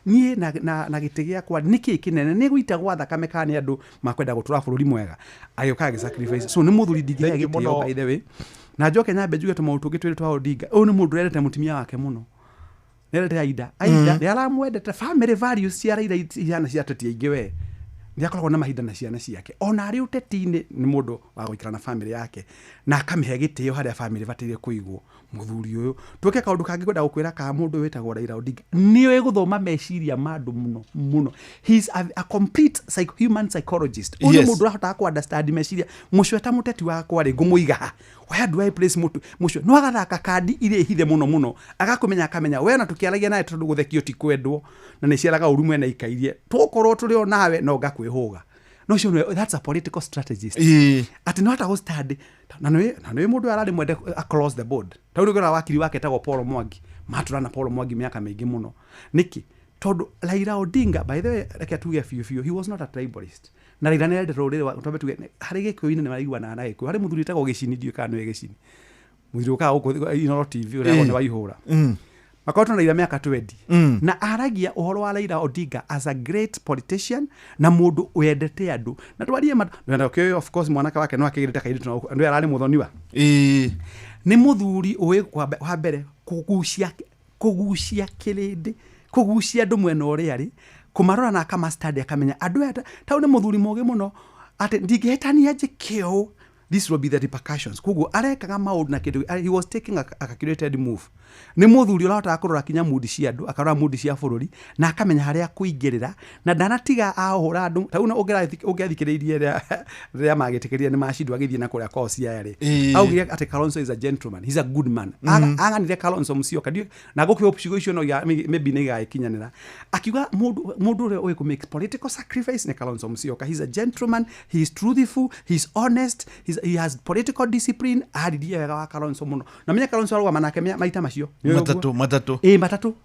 nie na gitigia kwa niki kinene ni gwitagwo thakame kani andu makwenda gutura bururi mwega agioka agi sacrifice so ni muthuri ndigia gitio by the way na njoke nyambe njuge tumautu gitwire twa Odinga uyu ni mundu rendete mutumia wake muno nerete aida ni aramwendete family values cia Raila iana cia tati aingi we ni akoragwo na mahinda na ciana ciake ona ari uteti-ini ni mundu wa guikara na family yake na akamihe gitio haria family vatire kuigwo muthuri uyu tuke kaundu kangi kwenda gukwira ka mundu witagwo Raila Odinga ni guthoma meciria mandu muno he is a complete human psychologist uyu mundu rahota ku understand meciria mucwe ta muteti wakwa ri ngumuiga where do I place mucwe no agathaka kandi ire hithe muno agakumenya akamenya we na tukiaragia naye tondu guthekio ti kwendwo na ni ciaraga urumwe na ikairie tukorwo turi o nawe no ngakwihuga no sure that's a political strategist ati no hata study na no mundu arari mwende across the board tondu gora wakiri wake tagwo Paul Mwangi maturana Paul Mwangi miaka mingi muno niki tondu Raila Odinga by the way reke tuge fiu he was not a tribalist na Raila ne rorire wa tondu tuge hari gikuini ne marigwa na naiko hari muthuri tagwo gicini dio kana we gicini muthuri ka uko ino TV ure one waihura makoto na ira miaka 20 na aragia uhoro wa Raila Odinga as a great politician na mundu wendete andu na twarie na okay of course mwanaka wake no akigirite kaidi andu arari muthoniwa ni muthuri uwe wa mbere kugucia kirindi kugucia andu mwena uri ari kumarora na kama study akamenya andu ta ni muthuri mugi muno ati ndingihitania njikio this will be the repercussions. Kugu arekaga maundu na kindu, he was taking a calculated move. Ni muthuri urahota kurora kinya mudi cia andu, akarora mudi cia bururi na akamenya haria kuingirira na ndanatiga ahura andu tauna ungiathikiririe ria magitikiria ni macindwa githie na kuria kosi yari augire ati Kalonzo is a gentleman, he's a good man. Aganire Kalonzo Musyoka na gukio option icio no ya maybe ni gaikinyanira akiuga mundu uri oye ku make political sacrifice ni Kalonzo Musyoka. He's a gentleman, he is truthful, he is honest, he has political discipline. Aririe wega wa Kalonzo muno na menya Kalonzo arwa manake maita macio matatu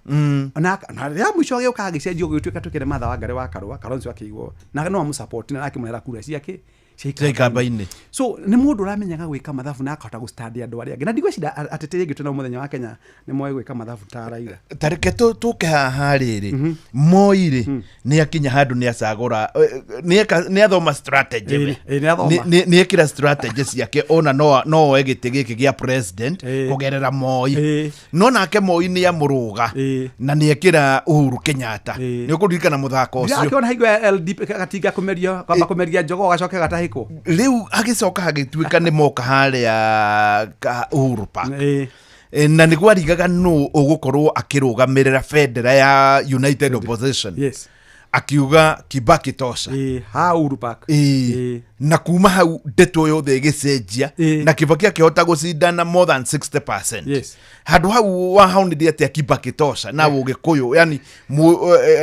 na ria mwisho agio kagicenjio gituika tukire matha wa ngare wa Karua Kalonzo akigwo na no amusupport na akimwera kura ciake ciikabaine. So ni mundu uramenyaga gwika mathabu na akahota gustandia andu aria na ndigwe shida ateterie gitu na muthenya wa Kenya ni moyo gwika mathabu ta Raila. Tareke tuke haha riri Moi ni akinya handu ni acagura ni athoma strategy ni ekira strategy ciake ona no egite giki gia president kugerera Moi no nake Moi ni amuruga na ni ekira Uhuru Kenyatta ni ukuririkana muthako ucio akiona haigwa LDP gatiga kumeria kwamba kumeria njogo gacoke gatahi riu agicoka agituika ni moka haria Uhuru Park na niguo arigaga no ugukorwo akirugamirira federa ya United Opposition akiuga Kibaki tosha ha Uhuru Park na kuma hau ndeto yothe igicenjia na Kibaki akihota gucindana more than 60%. Handu hau wahaunithia atia Kibaki tosha na Ugikuyu, yani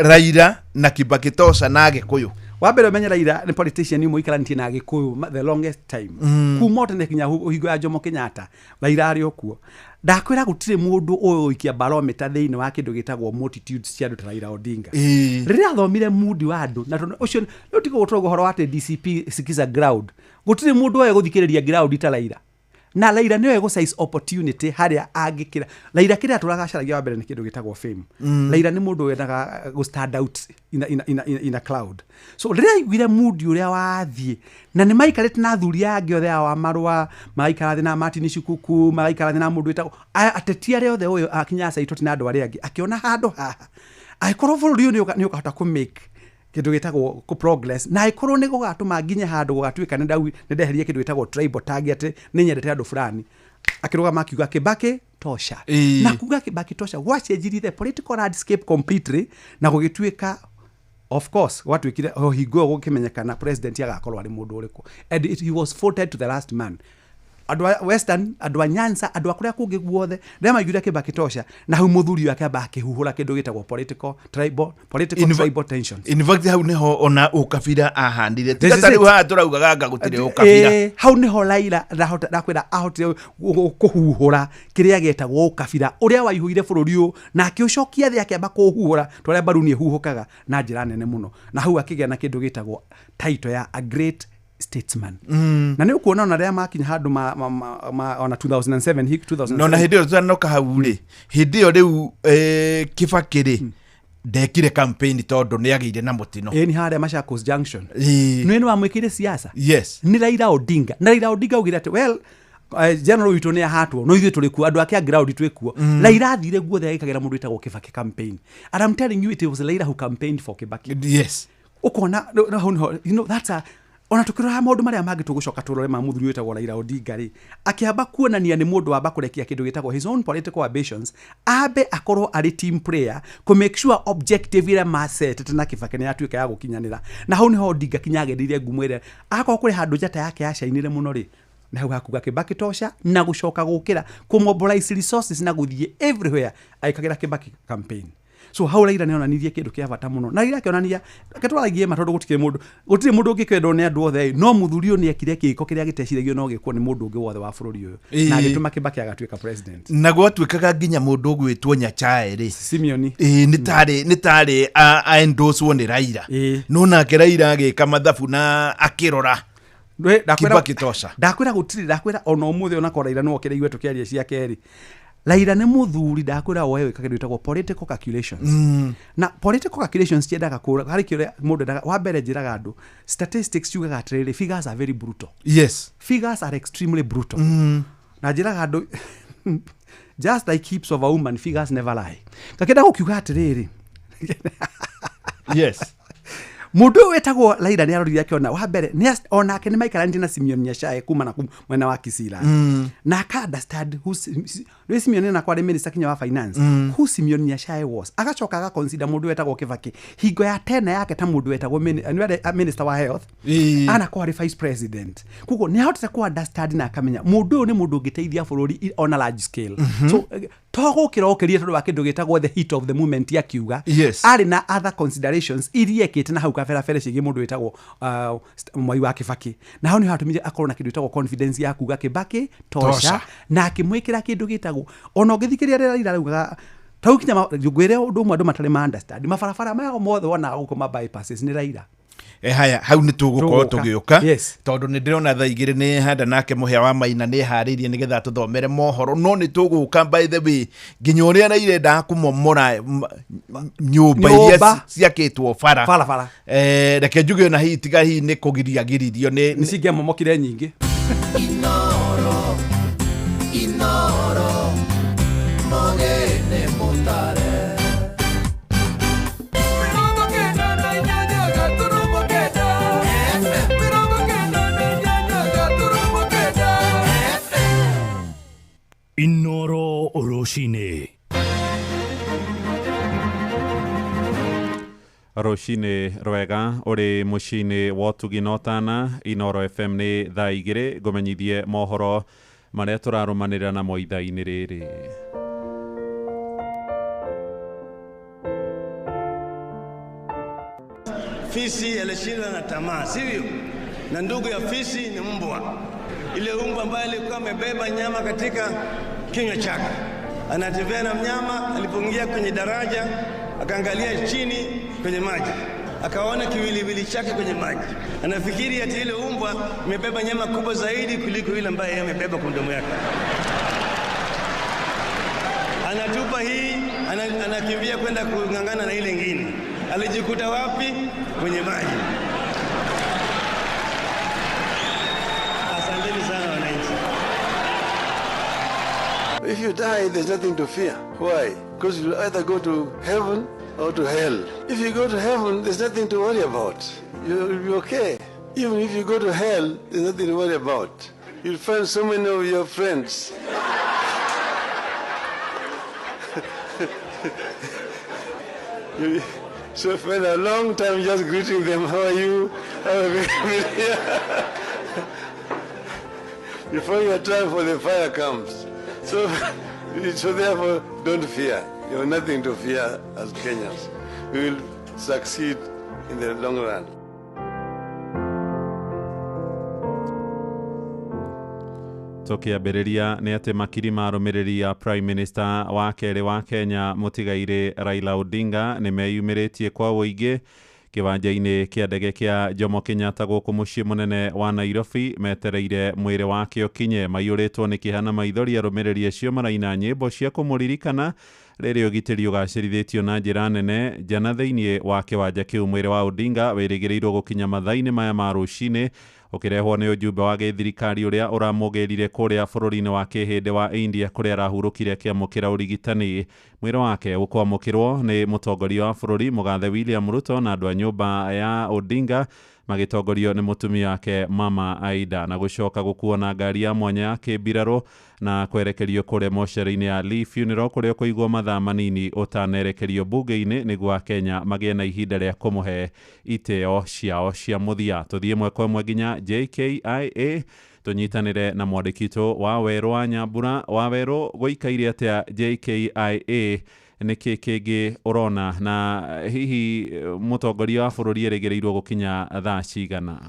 Raila na Kibaki tosha na Agikuyu. Wabere menya Raila ni politician ni muikarantie na Agikuyu the longest time. Kuma tene kinya higo ya Jomo Kenyatta Raila ari okuo. Ndakwira gutire mundu uyu ikia barometer thiini wa kindu gitagwo multitudes cia andu Raila Odinga. Riria athomire mood wa andu na ucio no tiko gutogo horo ate DCP sikiza ground. Gutire mundu uyu guthikiriria ground ta Raila. Na Raila niwe go size opportunity haria angikira. Raila kiria turagacaragia wa mbere ni kindu gitagwo fame. Raila ni mundu wendaga go stand out in a cloud. So riria igwire mood uria wathie na ni maikarite na thuri yangi othe wa Marua, maikarathi na Martin Shikuku, maikarathi na mundu witagwo atetia ri othe uyu akinya saitoti na andu aria angi akiona handu haha aikorwo bururi uyu ni ukahota ku make kindu gitagwo ku progress na ikorwo ni gugatuma nginya handu gugatuika ni ndeherie kindu gitagwo tribal target ni nyendete andu fulani akiruga makiuga Kibaki tosha na kuga Kibaki tosha wacenjirie the political landscape completely na gugituika of course watu ikire higo gukimenyekana president agakorwo ari mundu uriku and he was voted to the last man. Adwa Western, adwa Nyanza, adwa kuria kungi guothe ndema yura Kibaki tosha na hu muthuri wake abake huhura kindu gitagwo political tribal tensions. In fact hau niho ona ukabira ahandire tatari wa turaugaga anga gutire ukabira hau niho Raila ndakwira ahotire kuhuhura kiria getagwo ukabira uria waihuire bururi u na akiucokia thi akiamba kuhuhura twaria baruni huhukaga na njira nene muno na hau akigea na kindu gitagwo title ya a great statesman. Na ni ukuona ona ria makinya handu ona 2007 hik 2007 no na hindi yo noka hauri hindi yo riu Kibaki ri ndekire campaign tondu ni agire na mutino ni haria Machakos Junction ni wa mwikire siasa ni Raila Odinga na Raila Odinga ugira ati well general witu ni ahatwo no ithu turi ku andu ake ground twekuo Raila athire guothe agikagira mundu witagwo Kibaki campaign and I'm telling you it was Raila who campaigned for Kibaki. Ukona you know that's a ona tukirora maundu maria mangi tugucoka turore ma muthuri witagwo Raila Odinga ri akiamba kuonania ni mundu wa bakurekia kindu gitagwo his own political ambitions abe akorwo ari team player to make sure objective ira maset tena Kibaki ni atuika ya gukinyanira na hau niho Odinga kinyageririe ngumwire akao kuri handu njata yake yacainire muno ri na hau hakuga Kibaki tosha na gucoka gukira ku mobilize resources na guthie everywhere aikagira Kibaki campaign. So hau Raila ni onanirie kindu kia bata muno na Raila kionania ketwaragie matondu gutire mundu ungikendwo ni andu othe no muthurio ni ekire kiko kiria giteciragio no gikwo ni mundu ungi wothe wa bururi uyu na agituma Kibaki agatuika president na gwatuikaga nginya mundu gwitwo Nyachae ri Simeoni ni tari a endorse ni Raila no nake Raila agika mathabu na akirora Kibaki tosha ndakwira gutire ndakwira ona umuthi ona ko Raila no okire igwe tukiaria cia keri Raila ni muthuri ndakwira wewe kakindu itagwo political calculations na political calculations tiendaga kura hari kire mundu ndaga wa mbere njiraga andu statistics yugaga atiriri figures are very brutal. Figures are extremely brutal. Na njiraga andu just like hips of a woman figures never lie. Kakenda gukiuga atiriri mundu wetagwo Raila ni arorire akiona wa mbere ni onake ni maikarani na Simeon Nyachae kuma na mwena wa Kisila na ka understand who Simeon na kwa minister Kenya wa finance who Simeon Nyachae was agacoka aga consider mundu wetagwo Kibaki hingo ya tena yake ta mundu wetagwo minister wa health ana kwa vice president kuko ni hotete ku understand na akamenya mundu ni mundu ngiteithia bururi on a large scale so togo kirokerie tondu wa kindu gitagwo the heat of the moment yakiuga ari na other considerations iriekete na hau kabera fere cigi mundu wetagwo Mwai wa Kibaki na hau ni hatumire akorwo na kindu gitagwo confidence ya kuga Kibaki tosha na akimwikira kindu gitagwo ona ngithikiria Raila rauga taukinya ngwire undu mwe andu matari ma understand mabarabara mao mothe wona gukoma bypasses ni Raila haya hau ni tugukorwo tugiuka tondu ni ndirona thaa igiri ni handa nake muhia wa Maina ni haririe nigetha tuthomere mohoro no ni tuguka by the way nginya uria Raila kumomora nyumba iria ciakitwo bara reke njuge na hii tiga hii ni kugiriagiririo ni cingia momokire nyingi Inoro Mogene Mutare Inoro Roshine Roshine rwega uri mushine wotuginotana Inoro FM ni thaa igiri ngumenyithie mohoro maria turarumanira na moitha-ini riri Fisi alishindwa na tamaa, sivyo? Na ndugu ya fisi ni mbwa. Ile mbwa ambaye alikuwa amebeba nyama katika kinywa chake. Anatembea na mnyama, alipoingia kwenye daraja, akaangalia chini kwenye maji. Akaona kiwiliwili chake kwenye maji. Anafikiri ati ile mbwa imebeba nyama kubwa zaidi kuliko ile ambaye yeye amebeba kwa mdomo yake. Anatupa hii, anakimbia kwenda kungangana na ile nyingine. Alijikuta wapi? Kwenye maji. Asanteni sana wananchi. If you die, there's nothing to fear. Why? Because you'll either go to heaven or to hell. If you go to heaven, there's nothing to worry about. You'll be okay. Even if you go to hell, there's nothing to worry about. You'll find so many of your friends. So spend a long time just greeting them. How are you? Before your time for the fire comes. So therefore, don't fear. You have nothing to fear as Kenyans. We will succeed in the long run. Tukiambĩrĩria nĩ atĩ makiri ma arũmĩrĩri ya Prime Minister wa kerĩ wa Kenya mũtigairĩ Raila Odinga nĩ meyumĩrĩtie kwa ũingĩ kĩwanja-inĩ kĩa ndege kĩa Jomo Kenyatta gũkũ mũciĩ mũnene wa Nairobi metereire mwĩrĩ wake ũkinye. Maiyũrĩtwo nĩ kĩeha na maithori arũmĩrĩri acio maraina nyĩmbo cia kũmũririkana rĩrĩa ũgitĩri ũgacĩrithĩtio na njĩra nene nja na thĩinĩ wa kĩwanja kĩu. Mwĩrĩ wa Odinga wĩrĩgĩrĩirwo gũkinya mathaa-inĩ maya ma rũcinĩ ukirehwo nĩ ũjumbe wa gĩthirikari ũrĩa ũramũgĩrire kũrĩa bũrũri-inĩ wa kĩhĩndĩ wa India kũrĩa arahurũkire akĩamũkĩra ũrigitani. Mwĩrĩ wake ũkwamũkĩrwo nĩ mũtongoria wa bũrũri mũgathe William Ruto na andũ a nyũmba ya Odinga magitongorio nĩ mũtumia wake Mama Aida na gũcoka gũkuo na ngari ya mwanya ya kĩmbirarũ na kwerekerio kũrĩa mocarĩ-inĩ ya Lee Funeral kũrĩa kũigwo mathaa manini ũtanerekerio mbunge-inĩ nĩguo Kenya magĩe na ihinda rĩa kũmũhe itĩo ciao cia mũthia. Tũthiĩ ĩmwe kwa ĩmwe nginya JKIA tũnyitanĩre na mwandĩki witũ wa Werũ wa Nyambura. Wa Werũ, gũikaire atĩa JKIA? Nĩkĩ kĩngĩ ũrona na hihi mũtongoria wa bũrũri erĩgĩrĩirwo gũkinya thaa cigana?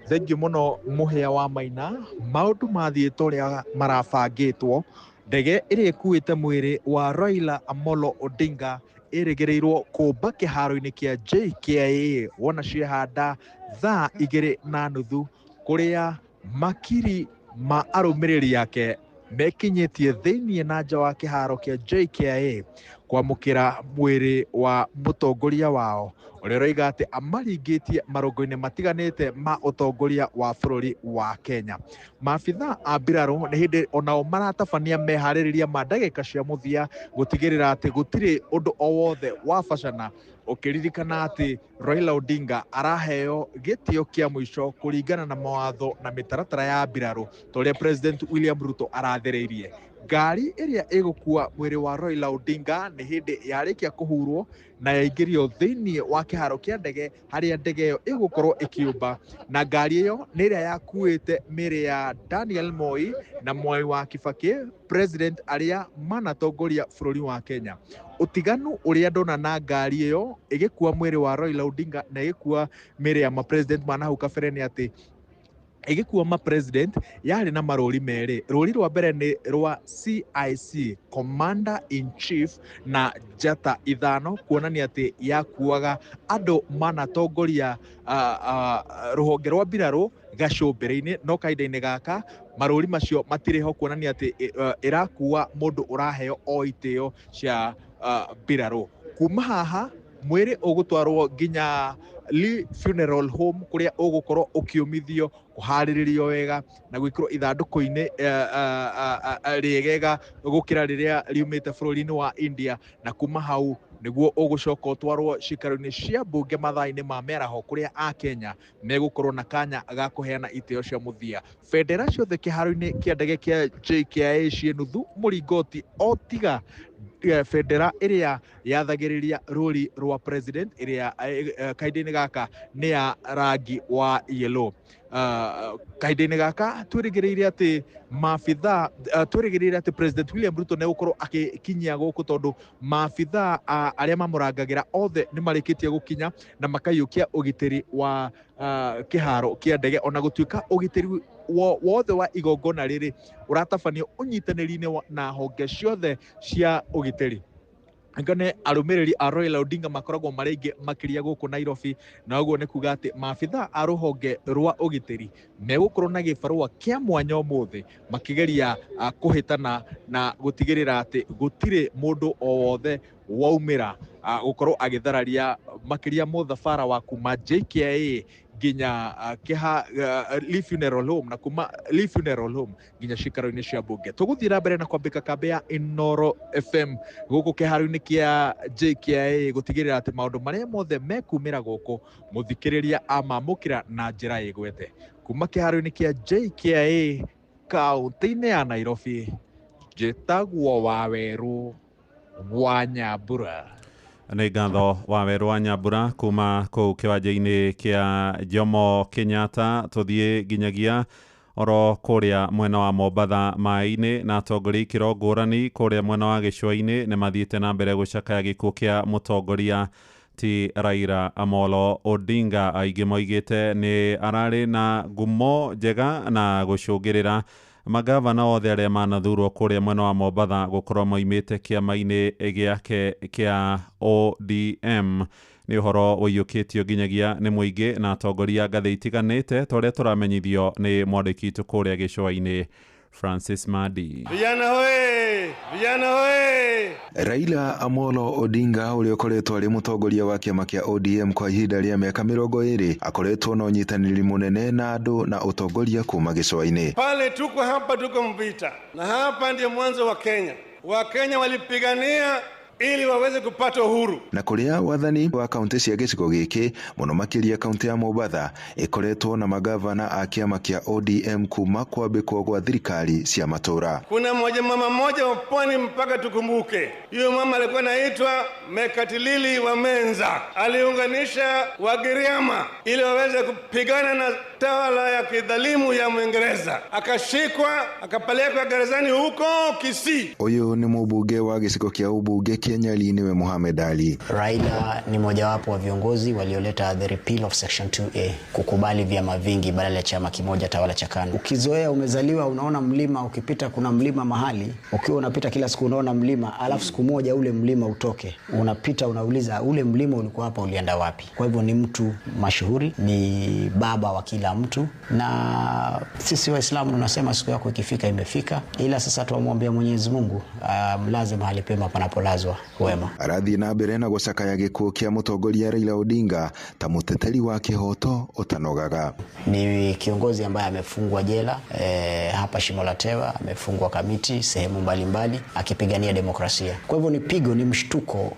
Thengiũ mũno mũhĩa wa Maina. Maũndũ mathiĩte ũrĩa marabangĩtwo. Ndege ĩrĩa ĩkuĩte mwĩrĩ wa Raila Amolo Odinga ĩrĩgĩrĩirwo kũmba kĩharo-inĩ kĩa JKIA wona ciehanda thaa 2:30 kũrĩa makiri ma arũmĩrĩri yake mekinyĩtie thĩinĩ na nja wa kĩharo kĩa JKIA kwamukira mwiri wa mutongoria wao uria roiga ati amaringitie marongo-ini matiganite ma utongoria wa bururi wa Kenya. Maabitha a mbirarũ nĩ hĩndĩ onao maratabania meharĩrĩria ma ndagĩka cia mũthia gũtigĩrĩra atĩ gũtirĩ ũndũ o wothe wa bacana, ũkĩririkana atĩ Raila Odinga araheo gĩtĩo kĩa mũico kũringana na mawatho na mĩtaratara ya mbirarũ ta ũrĩa President William Ruto arathĩrĩirie. Ngari ĩrĩa ĩgũkua mwĩrĩ wa Raila Odinga nĩ hĩndĩ yarĩkia kũhurwo na yaingĩrio thĩinĩ wa kĩharo kĩa ndege harĩa ndege ĩyo ĩgũkorwo ĩkĩũmba, na ngari ĩyo nĩ ĩrĩa yakuĩte mĩĩrĩ ya Daniel Moi na Mwai wa Kibaki, president arĩa manatongoria bũrũri wa Kenya. Ũtiganu ũrĩa ndona na ngari ĩyo ĩgĩkua mwĩrĩ wa Raila Odinga na ĩgĩkua mĩĩrĩ ya president manahau kabere nĩ atĩ ĩgĩkua president yarĩ na marũri merĩ. Rũri rwa mbere nĩ rwa CIC, Commander in Chief, na njata ithano, kuonania atĩ yakuaga andũ manatongoria rũhonge rwa mbirarũ gacũmbĩrĩ-inĩ, no kahinda-inĩ gaka marũri macio matirĩ ho, kuonania atĩ ĩrakua mũndũ ũraheo o itĩo cia mbirarũ. Kuma haha mwĩrĩ ũgũtwarwo nginya Lee Funeral Home kuria ũgũkorwo ũkiumithio, kuharĩrĩrio wega na gwĩkĩrwo ithandũkũ-inĩ rĩegega gũkĩra rĩrĩa riumĩte bũrũri-inĩ wa India, na kuma hau nĩguo ũgũcoka ũtwarwo cikaro-inĩ cia mbunge mathaa-inĩ ma mĩaraho kũrĩa a Kenya megũkorwo na kanya ga kũheana itĩo cia mũthia. Bendera ciothe kĩharo-inĩ kĩa ndege kĩa JKIA ciĩ nuthu mũringoti, o tiga bendera ĩrĩa yathagĩrĩria rũri rwa president ĩrĩa kahinda-inĩ gaka nĩ ya rangi wa yellow. Kahinda-inĩ gaka twĩrĩgĩrĩire atĩ maabitha twĩrĩgĩrĩire atĩ President William Ruto nĩ gũkorwo akĩkinyia gũkũ, tondũ maabitha arĩa mamũrangagĩra othe nĩ marĩkĩtie gũkinya na makaiyũkia ũgitĩri wa kĩharo kĩa ndege, ona gũtuĩka ũgitĩri wothe wa igongona rĩrĩ ũratabanio ũnyitanĩri-inĩ na honge ciothe cia ũgitĩri. Ngone arũmĩrĩri a Raila Odinga makoragwo marĩ aingĩ makĩria gũkũ Nairobi, na ũguo nĩ kuga atĩ maabitha a rũhonge rwa ũgitĩri megũkorwo na gĩbarũa kĩa mwanya ũmũthĩ makĩgeria kũhĩtana na gũtigĩrĩra atĩ gũtirĩ mũndũ o wothe waumĩra gũkorwo agĩthararia makĩria mũthabara wa kuma JKIA nginya Lee Funeral Home, na kuma Lee Funeral Home nginya cikaro-inĩ cia mbunge. Tũgũthiĩra mbere na kwambĩka kambĩ ya Inoro FM gũkũ kĩharo-inĩ kĩa JKIA gũtigĩrĩra atĩ maũndũ marĩa mothe mekumĩra gũkũ mũthikĩrĩria amamũkĩra na njĩra ĩgwete. Kuma kĩharo-inĩ kĩa JKIA kaũntĩ-inĩ ya Nairobi, njĩtagwo Wawerũ wa Nyambura. Nĩ ngatho Wawerũ wa Nyambura kuma kũu kĩwanja-inĩ kĩa Jomo Kenyatta. Tũthiĩ nginyagia oro kũrĩa mwena wa Mombatha maĩ-inĩ, na atongoria ikĩro ngũrani kũrĩa mwena wa gĩcũa-inĩ nĩ mathiĩte na mbere gũcakaya gĩkuũ kĩa mũtongoria ti Raila Amolo Odinga. Aingĩ moigĩte nĩ ararĩ na ngumo njega na gũcũngĩrĩra magavana othe arĩa manathurwo kũrĩa mwena wa Mombatha gũkorwo moimĩte kĩama-inĩ gĩake kĩa ODM. Nĩ ũhoro ũiyũkĩtio nginyagia nĩ mũingĩ na atongoria ngathĩ itiganĩte, torĩa tũramenyithio nĩ mwandĩki witũ kũrĩa gĩcũa-inĩ Francis Madi. Vijana hoye! Vijana hoye! Raila Amolo Odinga ũrĩa ũkoretwo arĩ mũtongoria wa kĩama kĩa ODM kwa ihinda rĩa mĩaka 20 akoretwo na ũnyitanĩri mũnene na andũ na ũtongoria kuma gĩcũa-inĩ. Pale tuko hapa, tuko Mvita, na hapa ndiyo mwanzo wa Kenya. Wakenya walipigania ili waweze kupata uhuru. Na kũrĩa wathani wa kaunti cia gĩcigo gĩkĩ mũno makĩria kaunti ya Mombatha ĩkoretwo na magavana a kĩama kĩa ODM kuma kwambĩkwo gwa thirikari cia matũra. Kuna mama mmoja wa pwani mpaka tukumbuke. Huyo mama alikuwa anaitwa Mekatilili wa Menza. Aliunganisha Wagiriama ili waweze kupigana na tawala ya kidhalimu ya Mwingereza. Akashikwa, akapelekwa gerezani huko Kisii. Huyo ni mbunge wa gĩcigo kĩa ubunge Nyali niwe Mohamed Ali. Raila ni mojawapo wa viongozi walioleta the repeal of section 2A, kukubali vyama vingi badala ya chama kimoja tawala cha KANU. Ukizoea umezaliwa unaona mlima, ukipita kuna mlima mahali, ukiwa unapita kila siku unaona mlima, alafu siku moja ule mlima utoke, unapita unauliza ule mlima ulikuwa hapa ulienda wapi? Kwa hivyo ni mtu mashuhuri, ni baba wa kila kila mtu, na sisi Waislamu tunasema siku yako ikifika imefika, ila sasa tuamwambia Mwenyezi Mungu mlaze mahali pema panapolazwa wema. Arathi na mbere na gucakaya gikuo kia mutongoria Raila Odinga ta muteteri wa kihoto utanogaga. Ni kiongozi ambaye amefungwa jela hapa Shimo la Tewa, amefungwa Kamiti, sehemu mbalimbali akipigania demokrasia. Kwa hivyo ni pigo, ni mshtuko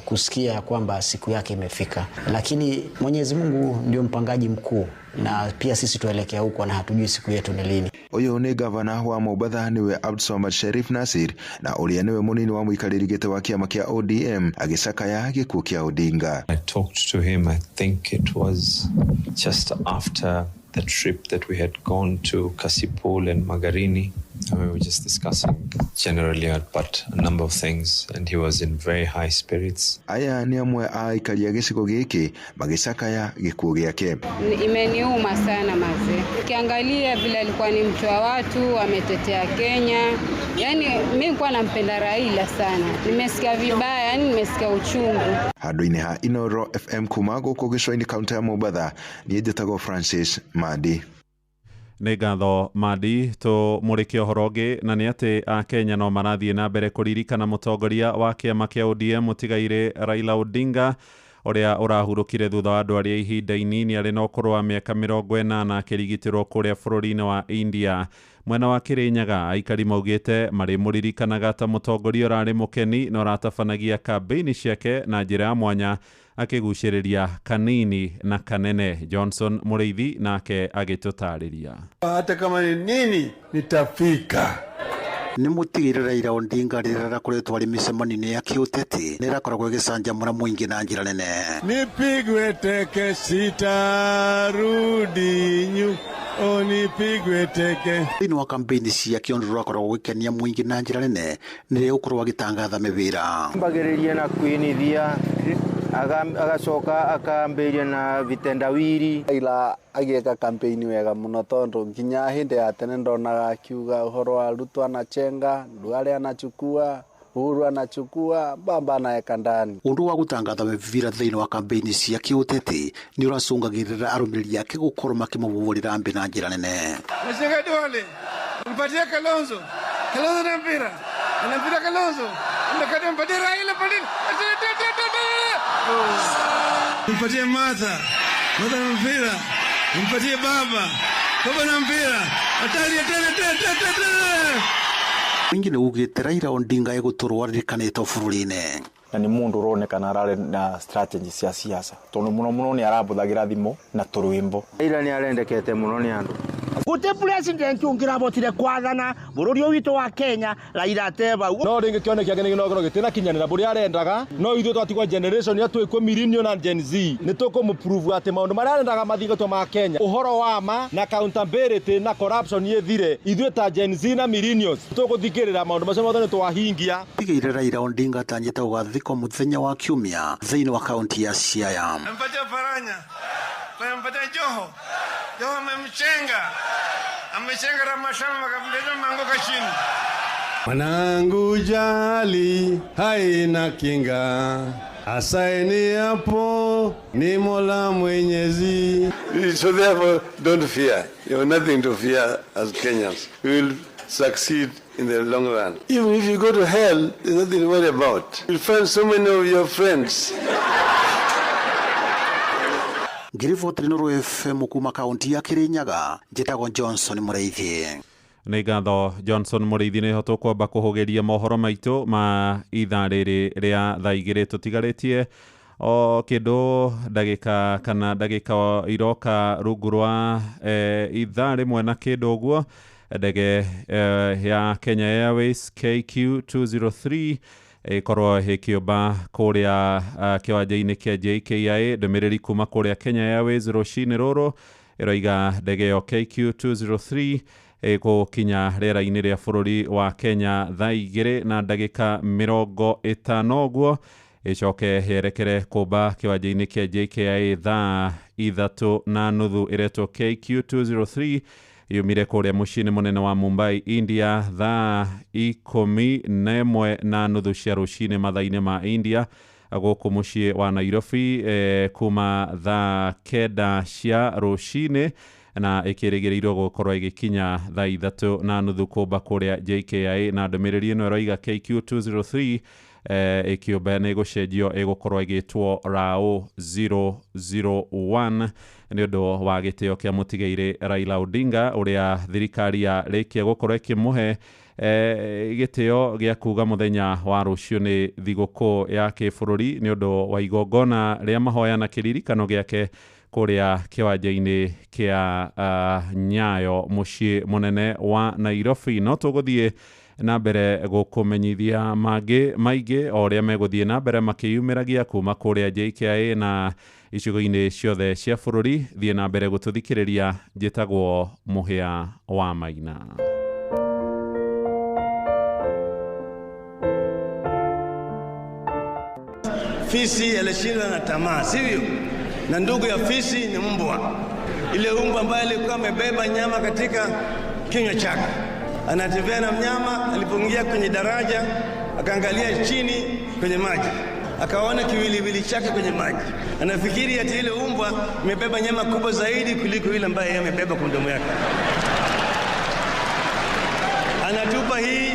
kusikia kwamba siku yake imefika, lakini Mwenyezi Mungu ndio mpangaji mkuu, na pia sisi tuelekea huko na hatujui siku yetu ni lini. Uyu ni gavana wa Mombasa niwe Abdulswamad Sharif Nasir, na uria niwe munini wa muikariri gite wa kiama kia ODM agicakaya gikuo kia Odinga. I talked to him, I think it was just after the trip that we had gone to Kasipul and Magarini. We were just discussing generally about a number of things, and he was in very high spirits. Aya ni amwe aikaria gicigo giki magicakaya gikuo giake. Imeniuma sana mazee. Ukiangalia vile alikuwa ni mtu wa watu, ametetea Kenya. Yani mimi nilikuwa nampenda Raila sana. Nimesikia vibaya, yani nimesikia uchungu. Handu-ini ha Inoro FM kuma guku gicua-ini kaunti ya Mombasa, ni njĩtagwo Francis Madi. Nĩ ngatho Madi tũmũrĩkie ũhoro ũngĩ, na nĩ atĩ Akenya no marathiĩ na mbere kũririkana mũtongoria wa kĩama kĩa ODM mũtigairĩ Raila Odinga ũrĩa ũrahurũkire thutha wa ndwari ihinda inini arĩ na ũkũrũ wa mĩaka 80 akĩrigitĩrwo kũrĩa bũrũri-inĩ wa India. Mwena wa Kirinyaga aikari maugĩte marĩ mũririkanaga ta mũtongoria ũrarĩ mũkeni na ũratabanagia kambĩini ciake na njĩra ya mwanya akigucĩrĩria kanini na kanene. Johnson Mũrĩithi nake agĩtũtarĩria. Hata kama ni nini nitafika. Ni mutigire Raila Odinga rĩrĩa akoretwo arĩ mĩcemanio ya kĩũteti nĩ ĩrakoragwo ĩgĩcanjamũra mũingĩ na njĩra nene. Nipigwe teke sitarudi nipigwe teke. Thĩinĩ wa kampeini ciake ũndũ ũrakoragwo gũkenia mũingĩ na njĩra nene nĩrĩa gũkorwo agĩtangatha mĩbĩra. Mbagĩrĩria na kuinithia agacoka akambĩria na vitendawiri. Raila agĩka kampeini wega mũno tondũ nginya hĩndĩ ya tene ndonaga akiuga ũhoro wa Ruto anachenga, Duale anachukua, Uhuru anachukua, Baba anaweka ndani. Ũndũ wa gũtangatha mĩbĩra thĩinĩ wa kampeini cia kĩũteti nĩ ũracũngagĩrĩra arũmĩrĩri ake gũkorwo makĩmũbũbũrĩra mbĩ na njĩra nene. Mshika Duale, mpatie Kalonzo, Kalonzo na mpira, anampira Kalonzo, mpaka mpatie Raila pale. Mpatie Martha, Martha na mpira, mpatie Baba, Baba na mpira, atari. Mwingine ugĩte Raila Odinga egũtũrwo aririkanĩtwo bũrũri-inĩ. Na nĩ mũndũ ũronekana ararĩ na strategy cia siasa, tondũ mũno nĩ arabũthagĩra thimũ na tũrwĩmbo. Raila nĩ arendekete mũno nĩ andũ. Gũte president ũngĩrabotire kwathana bũrũri witũ wa Kenya Raila ateba. No rĩngĩ kĩoneki gĩake nĩgĩkorwo gĩtina kinyanĩra bũrĩa arendaga, no ithuĩ twatigwo generation ya twĩkwo millennial na Gen Z nĩ tũkũmũprove atĩ maũndũ marĩa arendaga mathingatwo ma Kenya, ũhoro wa ma na accountability na corruption yethire, ithuĩ ta Gen Z na millennials tũgũthikĩrĩra maũndũ macio mothe nĩ twahingia. Tigĩire Raila Odinga atanyĩte gũgathikwo mũthenya wa Kiumia thĩinĩ wa kaunti ya Siaya. Mpatie Paranya, mpatie Joho amechenga Ramashamba kabla mangoka chini. Mwanangu jali haina kinga, asaini hapo ni Mola Mwenyezi. So therefore don't fear. You have nothing to fear as Kenyans. We will succeed in the long run. Even if you go to hell, there's nothing to worry about. You'll find so many of your friends. Ngiriboti Inoro FM kuma kaunti ya Kirinyaga, njĩtagwo Johnson Mũrĩithi. Nĩ ngatho Johnson Mũrĩithi. Nĩ ho tũkwamba kũhũgĩria mohoro maitũ ma ithaa rĩrĩ rĩa thaa igĩrĩ tũtigarĩtie o kĩndũ ndagĩka iroka rungu rwa ithaa rĩmwe na kĩndũ ũguo. Ndege ya Kenya Airways KQ203 ikorwo hĩkĩũmba kũrĩa kĩwanja-inĩ kĩa JKIA. Ndũmĩrĩri kuma kũrĩa Kenya Airways rũcinĩ rũrũ ĩroiga ndege yo KQ203 ĩgũkinya rĩera-inĩ rĩa bũrũri wa Kenya thaa 2:50 ũguo, ĩcoke yerekere kũmba kĩwanja-inĩ kĩa JKIA thaa 3:30 ĩretwo KQ203 yumire kũrĩa mũciĩ-inĩ mũnene wa Mumbai, India thaa 11:30 cia rũcinĩ mathaa-inĩ ma India. gũkũ mũciĩ wa Nairobi kuma thaa 9 cia rũcinĩ na ikirigĩrĩirwo gũkorwo igĩkinya thaa 3:30 kũmba kũrĩa JKIA na ndũmĩrĩri ĩno ĩroiga KQ203 ikiumba nĩ gũcenjio ĩgũkorwo ĩgĩtwo RAO 001 nĩ ũndũ wa gĩtĩo kĩa mũtigairĩ Raila Odinga ũrĩa thirikari ya rĩkia gũkorwo ĩkĩmũhe gĩtĩo gĩa kuga mũthenya wa rũciũ nĩ thigũkũ ya kĩbũrũri nĩ ũndũ wa igongona rĩa mahoya na kĩririkano gĩake kũrĩa kĩwanja-inĩ kĩa Nyayo mũciĩ mũnene wa Nairobi. No tũgũthiĩ na mbere gũkũmenyithia maingĩ o ũrĩa megũthiĩ na mbere makĩyumĩragia kuma kũrĩa JKIA na icigo-inĩ ciothe cia bũrũri. Thiĩ na mbere gũtũthikĩrĩria. Njĩtagwo Mũhĩa wa Maina. Fisi alishindwa na tamaa, sivyo? Na ndugu ya fisi ni mbwa. Ile mbwa ambaye alikuwa amebeba nyama katika kinywa chake. Anatembea na mnyama, alipoingia kwenye daraja, akaangalia chini kwenye maji. Akaona kiwiliwili chake kwenye maji. Anafikiri ati ile mbwa imebeba nyama kubwa zaidi kuliko ile ambaye amebeba kwa mdomo yake. Anatupa hii,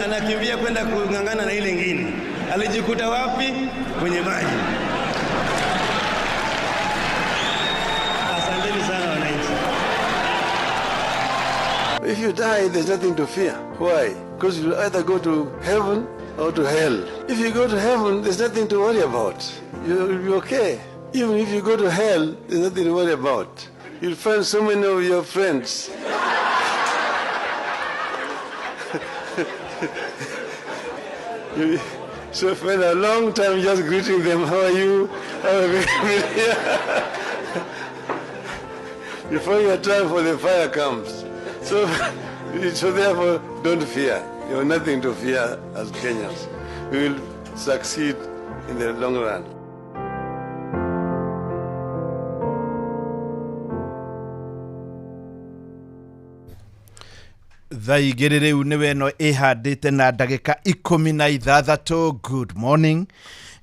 anakimbia kwenda kungangana na ile nyingine. Alijikuta wapi? Kwenye maji. Asanteni sana wananchi. If you die, there's nothing to fear. Why? Because you'll either go to heaven or to hell. If you go to heaven, there's nothing to worry about. You'll be okay. Even if you go to hell, there's nothing to worry about. You'll find so many of your friends. So spend a long time just greeting them. How are you? Before your time for the fire comes. So therefore, don't fear. You have nothing to fear as Kenyans. We will succeed in the long run. Thaigĩrĩ rĩu nĩwe ĩno ĩhandĩte na ndagĩka 16. Good morning.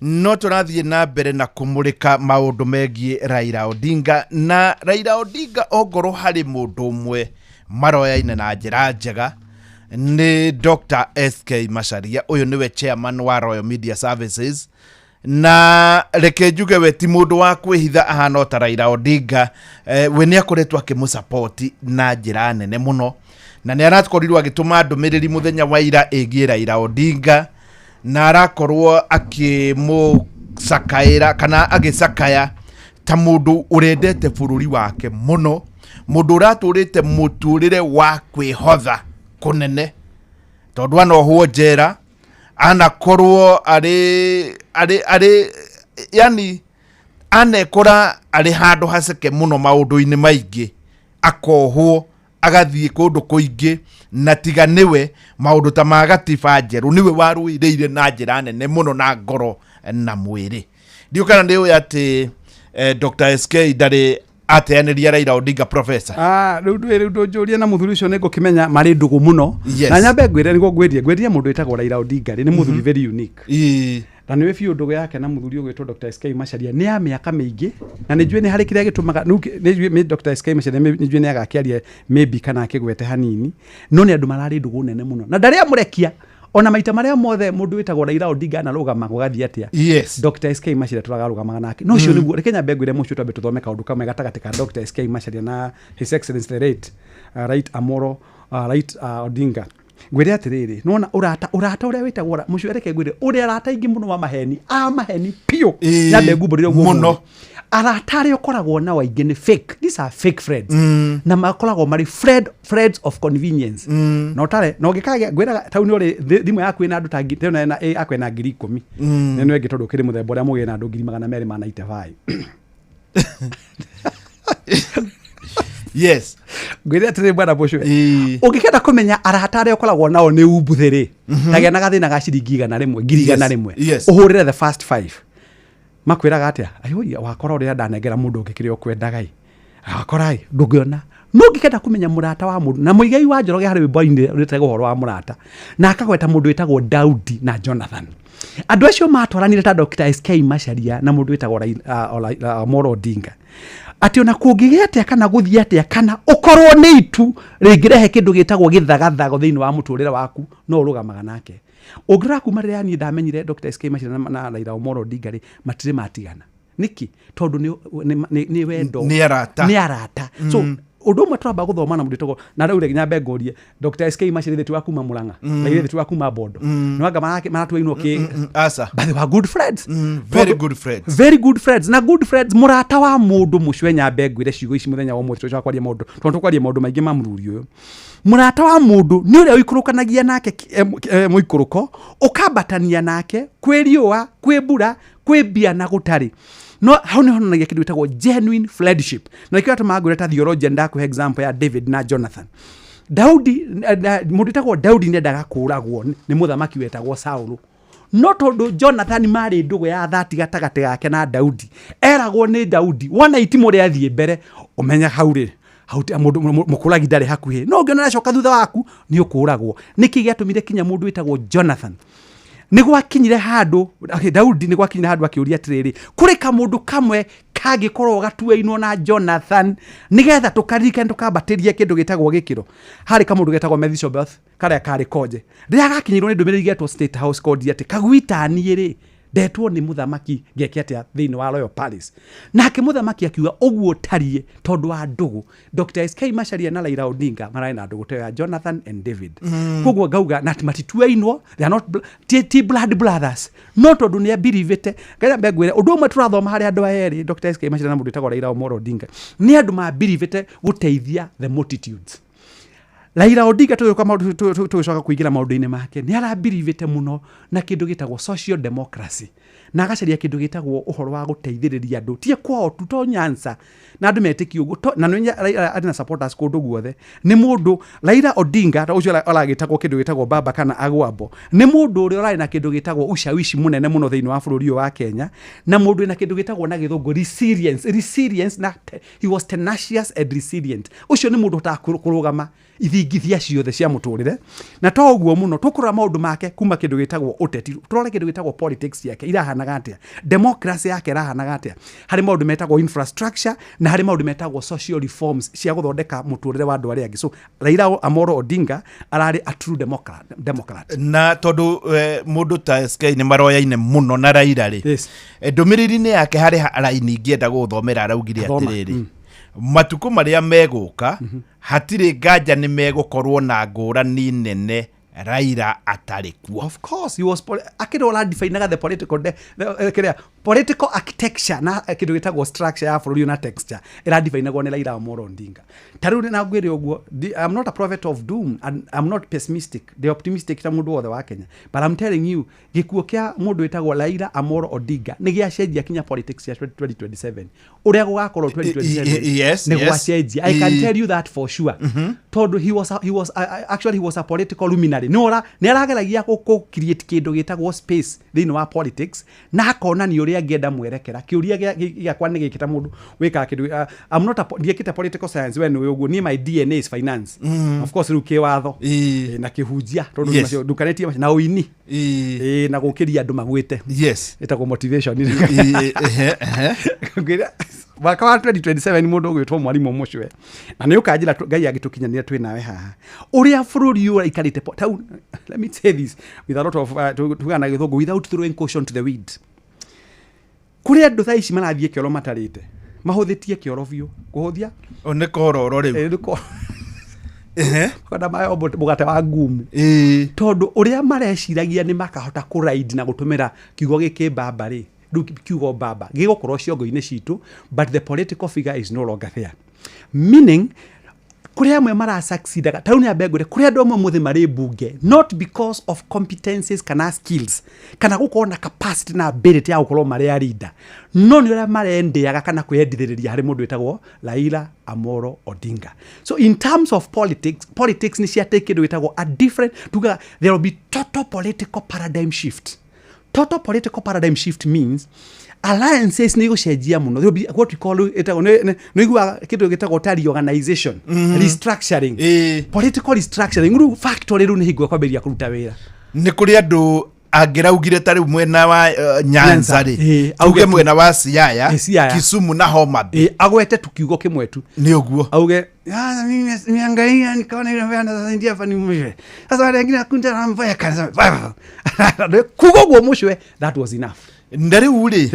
No tũrathiĩ na mbere na kũmũrĩka maũndũ megiĩ Raila Odinga, na Raila Odinga ongorwo harĩ mũndũ ũmwe maroyaine na njĩra njega nĩ Dr. SK Macharia. Ũyũ nĩwe chairman wa Royal Media Services, na reke njuge we ti mũndũ wa kwĩhitha ahana ta Raila Odinga. We nĩ akoretwo akĩmũsupport na njĩra nene mũno, na nĩ arakorirwo agĩtũma ndũmĩrĩri mũthenya wa ira ĩgiĩ Raila Odinga, na arakorwo akĩmũcakaĩra kana agĩcakaya ta mũndũ ũrendete bũrũri wake mũno, mũndũ ũratũrĩte mũtũrĩre wa kwĩhotha kũnene, tondũ anohwo njera, anakorwo arĩ yani anekora arĩ handũ haceke mũno maũndũ-inĩ maingĩ, akohwo agathiĩ kũndũ kũingĩ, na tiga nĩwe maũndũ ta magatiba njerũ nĩwe warũĩrĩire na njĩra nene mũno na ngoro na mwĩrĩ. Ndiũ kana nĩ ũĩ atĩ Dr. SK ndarĩ ateanĩria Raila Odinga professor. Rĩu njũria na mũthuri ũcio nĩngũkĩmenya marĩ ndũgũ mũno. Na nyambe ngwĩre nĩguo ngwĩria mũndũ wĩtagwo Raila Odinga nĩ mũthuri very unique. Na nĩwe biũ ndũgũ yake na mũthuri ũgwĩtwo Dr. SK Macharia nĩ ya mĩaka mĩingĩ, na nĩ njũĩ nĩ harĩ kĩrĩa gĩtũmaga nĩ Dr. SK Macharia nĩ njũĩ nĩ agakĩaria maybe kana akĩgwete hanini, no nĩ andũ mararĩ ndũgũ nene mũno, na ndarĩ amũrekia ona maita marĩa mothe mũndũ wĩtagwo Raila Odinga na rũgama gũgathiĩ atĩa. Yes. Dr. SK Macharia tũragarũgamaga nake. No cio nĩguo reke nyambe ngwĩre mũcio twambe tũthome kaũndũ kamwe gatagatĩ ka Dr. SK Macharia na His Excellency the late Right Amolo Odinga. Ngwĩre atĩrĩrĩ, nona ũrata ũrĩa wĩtagwo mũcio reke ngwĩre ũrĩa arata ingĩ mũno wa maheni piũ nyambe ngumburĩre ũguo mũno. Arata arĩa ũkoragwo na waingĩ nĩ fake. These are fake friends. Na makoragwo marĩ friends of convenience. No tare no gĩkagĩa ngwĩra tauni ũrĩ thimũ yaku ĩna andũ ta ngiri na akwe na ngiri 10. Nĩ nĩ tondũ kĩrĩ mũthemba ũrĩa mũgĩ na andũ 295. Yes. Ngwĩre atĩrĩ bwana Bosho. Ũngĩkenda kũmenya arata arĩa ũkoragwo nao nĩ umbuthĩrĩ. Tagĩa na gathĩna ga ciringi 100 ũhũrĩre the first 5. Makwĩraga atĩa? Ayũya wakora ũrĩa ndanengera mũndũ ũngĩ kĩrĩa ũkwendaga ĩ. Wakora ĩ ndũngĩona no ngikenda kumenya murata wa mundu na muigai wa Njoroge hari wimbo-ini uretagwo uhoro wa murata na akagweta mundu witagwo Daudi na Jonathan. Andu acio matwaranire ta Dr. SK Macharia na mundu witagwo Amolo Odinga. Ati ona kungigia atia kana guthii atia kana ukorwo ni itu ringirehe kindu gitagwo githagathago thiini wa muturire waku no urugamaga nake. Ungira kuma riria ni ndamenyire Dr. SK Macharia na Raila Amolo Odinga ri matire matigana. Niki tondu ni wendo ni arata. So undu umwe turamba guthoma na mundu witagwo na rĩu rĩginya bengorie Dr. SK Macharia thitu wa kuma Murang'a na ile thitu wa kuma Bondo nwanga maratuinwo ki asa but they were good friends, very good friends na good friends. Murata wa mundu mucwenya bengwire ciugo ici muthenya wa mutwe twa kwaria maundu tondu kwaria maundu maingi mamururi uyu. Murata wa mundu ni uria uikurukanagia nake muikuruko ukambatania nake kwiriwa kwibura kwibia na gutari. No how ni hononagia kindu gitagwo genuine friendship. Na ikiwa tumagure ta theology ndaku example ya David na Jonathan. Daudi mundu witagwo Daudi ni ndaga kuragwo ni muthamaki wetagwo Saulu. No tondu Jonathan mari ndugu ya thati gatagate gake na Daudi. Eragwo ni Daudi wona itimu ria thie mbere umenya hauri hauti mundu mukuragi ndari hakuhi. No ngiona nacoka thutha waku ni ukuragwo. Niki giatumire kinya mundu witagwo Jonathan nigwa kinyire handu Daudi nigwa kinyire handu akiuria atiriri kuri ka mundu kamwe kagikorwo gatuainwo na Jonathan nigetha tukarika tukambatirie kindu gitagwo gikiro. Hari ka mundu gitagwo Mephibosheth karia kari koje ria gakinyirwo ni ndumiri getwo State House code ati kagwitani ri ndetwo ni muthamaki ngeke atia thiini wa Royal Palace. Nake muthamaki akiuga uguo tarie tondu wa ndugu. Dr. SK Macharia na Raila Odinga marai na ndugu ya Jonathan and David. Koguo gauga na matituainwo they are not blood brothers. No tondu ni abirivete gaira mbegwire undu umwe turathoma hari andu aeri Dr. SK Macharia na mundu witagwo Raila Amolo Odinga ni andu mabirivete guteithia the multitudes. Raila Odinga tucoka kuigira maundu-ini make ni arabirivite muno na kindu gitagwo social democracy na agacaria kindu gitagwo uhoro wa guteithiriria andu tie kwao tuto nyansa na andu metikio uguo na nwinya adina supporters kundu guothe ni mundu Raila Odinga ta ucio aragitagwo kindu gitagwo baba kana agwambo ni mundu uri urari na kindu gitagwo ushawishi munene muno thiini wa bururi wa Kenya na mundu ina kindu gitagwo na githungu resilience na he was tenacious and resilient. Ucio ni mundu utakurugama ithingithia ciothe cia muturire na to uguo muno tukura maundu make kuma kindu gitagwo uteti turore kindu gitagwo politics yake irahanaga atia democracy yake irahanaga atia hari maundu metagwo infrastructure na hari maundu metagwo social reforms cia guthondeka muturire wa andu aria angi. So Raila Amolo Odinga arari a true democrat na tondu mundu ta SK ni maroyaine muno na Raila ri ndumiriri-ini yake hari araini ngienda guthomera araugire atiriri matuko maria meguka hatire nganja ni megukorwo na ngurani nene Raila atari kuo. Of course he was akirola define the political architecture na kindu gitagwo structure ya bururi na texture ira define go ni Raila Amolo Odinga. Taru na gwire uguo I'm not a prophet of doom and I'm not pessimistic, the optimistic ta mundu wothe wa Kenya, but I'm telling you gikuo kia mundu witagwo Raila Amolo Odinga ni gia cenjia kinya politics ya 2027 uria gugakorwo 2027 ni gwacenjia. I can tell you that for sure. Tondu he was a political luminary. Nora ni arageragia ku create kindu gitagwo space thiini wa politics na akona ni uria ngenda mwerekera kiuria giakwa ni gikita mundu wika kindu I'm not a political science when we uguo ni my DNA is finance. Of course ruke watho na kihujia tondu macio dukanetie na uini na gukiria andu magwite etagwo motivation mwaka wa 2027 mundu gwitwo mwalimu mucwe na ni ukanjira ngai agitukinyanira twi nawe haha uria bururi ura ikarite let me say this with a lot of tugana githungu without throwing caution to the wind. Kuri andu tha ici marathie kioro matarite mahuthitie kioro biu kuhuthia one kororo riu kada mayo bugate wa ngumu tondu uria mareciragia ni makahota ku ride na gutumira kiugo giki baba ri kiugo baba gigokorwo ciongo-ini citu but the political figure is no longer there, meaning kuri amwe mara succeed tauni ya begure kuri andu amwe muthi mari bunge not because of competencies kana skills kana gukorwo na capacity na ability ya gukorwo mari ya leader no ni ura marendeaga kana kwendithiriria hari mundu witagwo Raila Amolo Odinga. So in terms of politics ni cia take kindu witagwo a different there will be total political paradigm shift. Total political paradigm shift means alliances ni gucenjia muno. There will be what we call it no igua kitu gitagwo tari organization, restructuring, political restructuring. Ngu factory ru ni higwa kwamberia kuruta wira. Ni kuri andu angiraugire tari mwena wa Nyanza ri auge mwena wa Siaya, Kisumu na Homa Bay agwete tukiugo kimwe tu ni uguo auge mimi niangalia nikaona ile vana ndia fani mwe sasa wale wengine akunda na mvaya kanza kugo gwo mushwe. That was enough. Ndari uri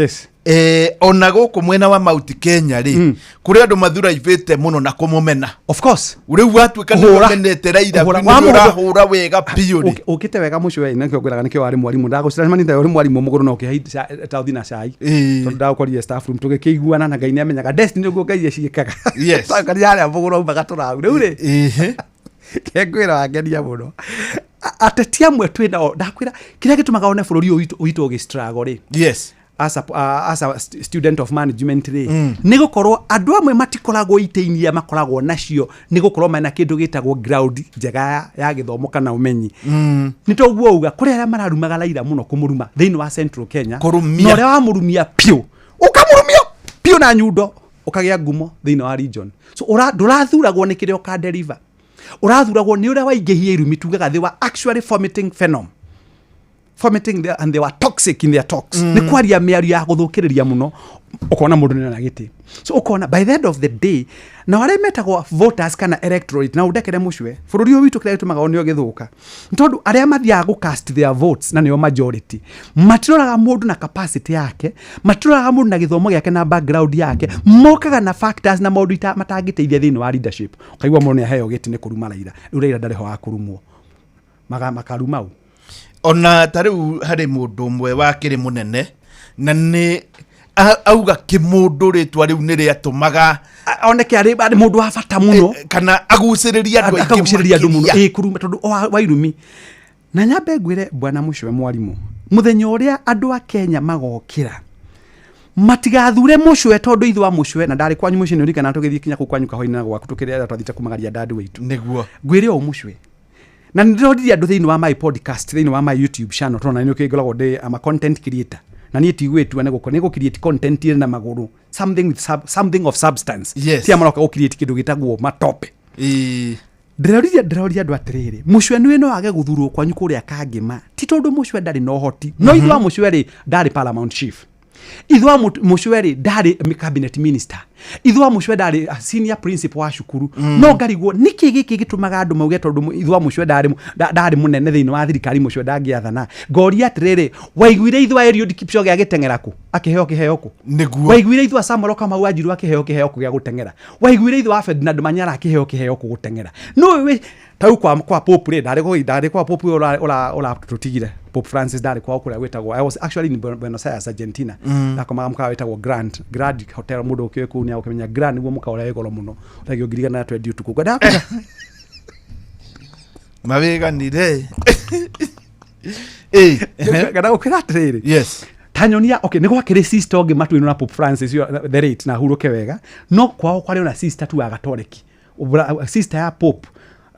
ona goko mwena wa Mount Kenya ri kuri andu mathura ivete muno na kumumena. Of course uri watu kanamenete Raila hura wega piyo ri ukite wega mushwe nakyo gwiraga nikyo wari mwarimu ndagocira mani nda uri mwarimu muguru no ke tauthi na cai tondu ndakori staff room tugikiguana na ngai ni amenyaga destiny guo ngai ciikaga. Yes kari yale muguru ubaga turagu ri kegwira wagenia muno atetia mwe twina ndakwira kiria gitumaga one bururi uitu ugistruggle ri. Yes as a student of management ri ni gukorwo andu amwe matikoragwo iteinia makoragwo nacio ni gukorwo mena kindu gitagwo ground njega ya githomo kana umenyi. Ni toguo uga kuri ara mararumaga Raila muno kumuruma thiini wa Central Kenya no ria wa murumia pio ukamurumia pio na nyundo ukagia ngumo thiini wa region. So ndurathuragwo ni kirio ka deliver, urathuragwo ni uria waingehia irumi tugaga they were actually formatting and they were toxic in their talks. Ni kwaria miario ya guthukiriria muno ukona mundu na giti. So ukona by the end of the day na wale metagwo voters kana electorate na udekere mushwe bururi witu kire tumaga onio githuka ntondu aria mathia go cast their votes na nio majority matiroraga mundu na capacity yake, matiroraga mundu na githomo yake na background yake, mokaga na factors na maundu matangiteithia thiini wa leadership. Ukaigwa mundu ni heo giti ni kuruma Raila Raila ndari ho wa kurumwo makarumau ona tariu hari mundu mwe wa kiri munene na ni auga kimundu ritwa riu ni riatumaga oneke ari mundu wa bata muno kana aguciriria andu muno kuruma tondu wa irumi na nyambe ngwire bwana mushwe mwarimu muthenya uria andu a Kenya magokira matigathure mushwe tondu ithu wa mushwe na ndari kwanyu mushwe ni kana tugithie kinya kwanyu kahoina gwaku tukirira twathite kumagaria dadu witu niguo ngwire o mushwe na ndiro andu thiini wa my podcast thiini wa my YouTube channel tona ni ukigoragwo ndi ama content creator na ni tigwetu ane gukora ni create content ire na maguru something of substance. Ti amoroka create kindu gitagwo matope ndiroria andu atiriri mushwe ni no age guthurwo kwanyu kuria kangima ti tondu mushwe ndari no hoti no ithwa mushwe ri ndari paramount chief, ithwa mushwe ri ndari cabinet minister, ithwa mushwe ndari senior principal wa shukuru no ngarigwo niki giki gitumaga andu mauge tondu ithwa mushwe ndari munene thiini wa thirikari mushwe ndangiathana ngoria atiriri waiguire ithwa Eliud Kipchoge agitengera ku akiheo ku niguo waiguire ithwa Samuel Kamau Wanjiru akiheo ku gya gutengera waiguire ithwa Ferdinand Manyara akiheo ku gutengera no we tau kwa Pope ndari kwa Pope ola tutigire Pope Francis ndari kwa kuria wetagwo I was actually in Buenos Aires Argentina na kama mkawa wetagwo Grand Hotel mudo ukiweku ni ukimenya Grand niguo mukawa wegoro muno utagio ngirigana na twendi utuku ngada mawega ni re ngada ukira atiriri yes tanyonia okay nigwa kire sister onge matu ino na Pope Francis the rate na huruke wega no kwao kwari ona sister tu agatoreki sister ya Pope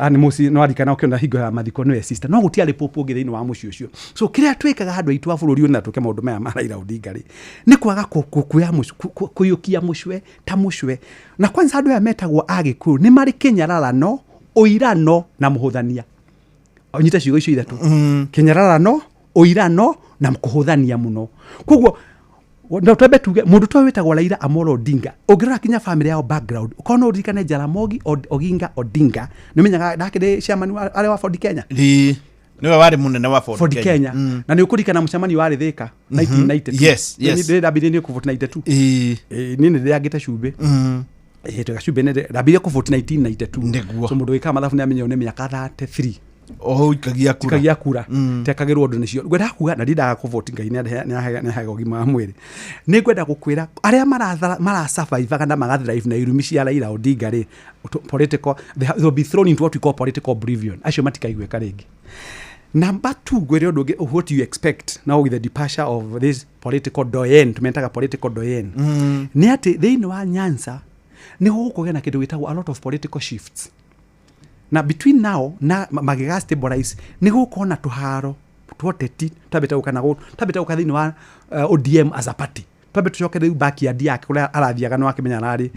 ani musi no arikana ukiona higo ya mathiko no sister no gutiari Pope onge thiini wa muci ucio. So kiria twikaga handu aitu a bururi ona tuke maundu maya ma Raila Odinga ri ni kwaga kuya kuyukia mushwe ta mushwe na kwanza andu ya metagwo Agikuyu ni mari kinyararano oirano na muhuthania onyita ciugo icio ithatu kinyararano oirano na kuhuthania muno koguo no twebe tuge mundu twa wetagwo Raila Amolo Odinga ogirora kinya family yao background ukona urikane Jaramogi Oginga Odinga nimenyaga ndakire chairman ale wa Ford Kenya niwe wari munene wa Ford Kenya na ni ukurikana muchamani wari Thika 1992 yes ni ndabire ku vote 92 nini ndiagite cube tuga cube ne ndabire ku vote 1992 so mundu wika mathafu ni amenyo ne miaka 33 ikagia kura tekagirwo ndu nicio gwenda kuga na ndindaga ku vote ngai ni haga gima mwiri ni gwenda gukwira aria mara survive kana magathrive na irumi cia Raila Odinga ri political they will be thrown into what we call political oblivion acio matikaigwe karingi. Number 2 gwere ndu what you expect now with the departure of this political doyen tumetaga political doyen ni ati thiini wa Nyanza ni gukuge na kindu gitagwo a lot of political shifts na between now na magiga stabilize ni gukona tuharo twoteti tabeta ukana go tabeta ukathini wa ODM as a party twambe tucoke riu backyard yake kuria arathiaga no akimenya nari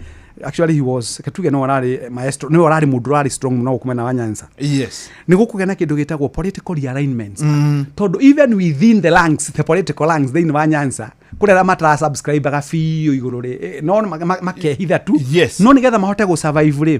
actually he was katuge no arari maestro no arari mundu arari strong no kumena wa Nyanza. Yes. Ni gukugena kindu gitagwo political realignments. Tondu even within the ranks, the political ranks thini wa Nyanza kurera matara subscribe ga fiyo iguru ri no makehitha tu. Yes. No nigetha mahote go survive ri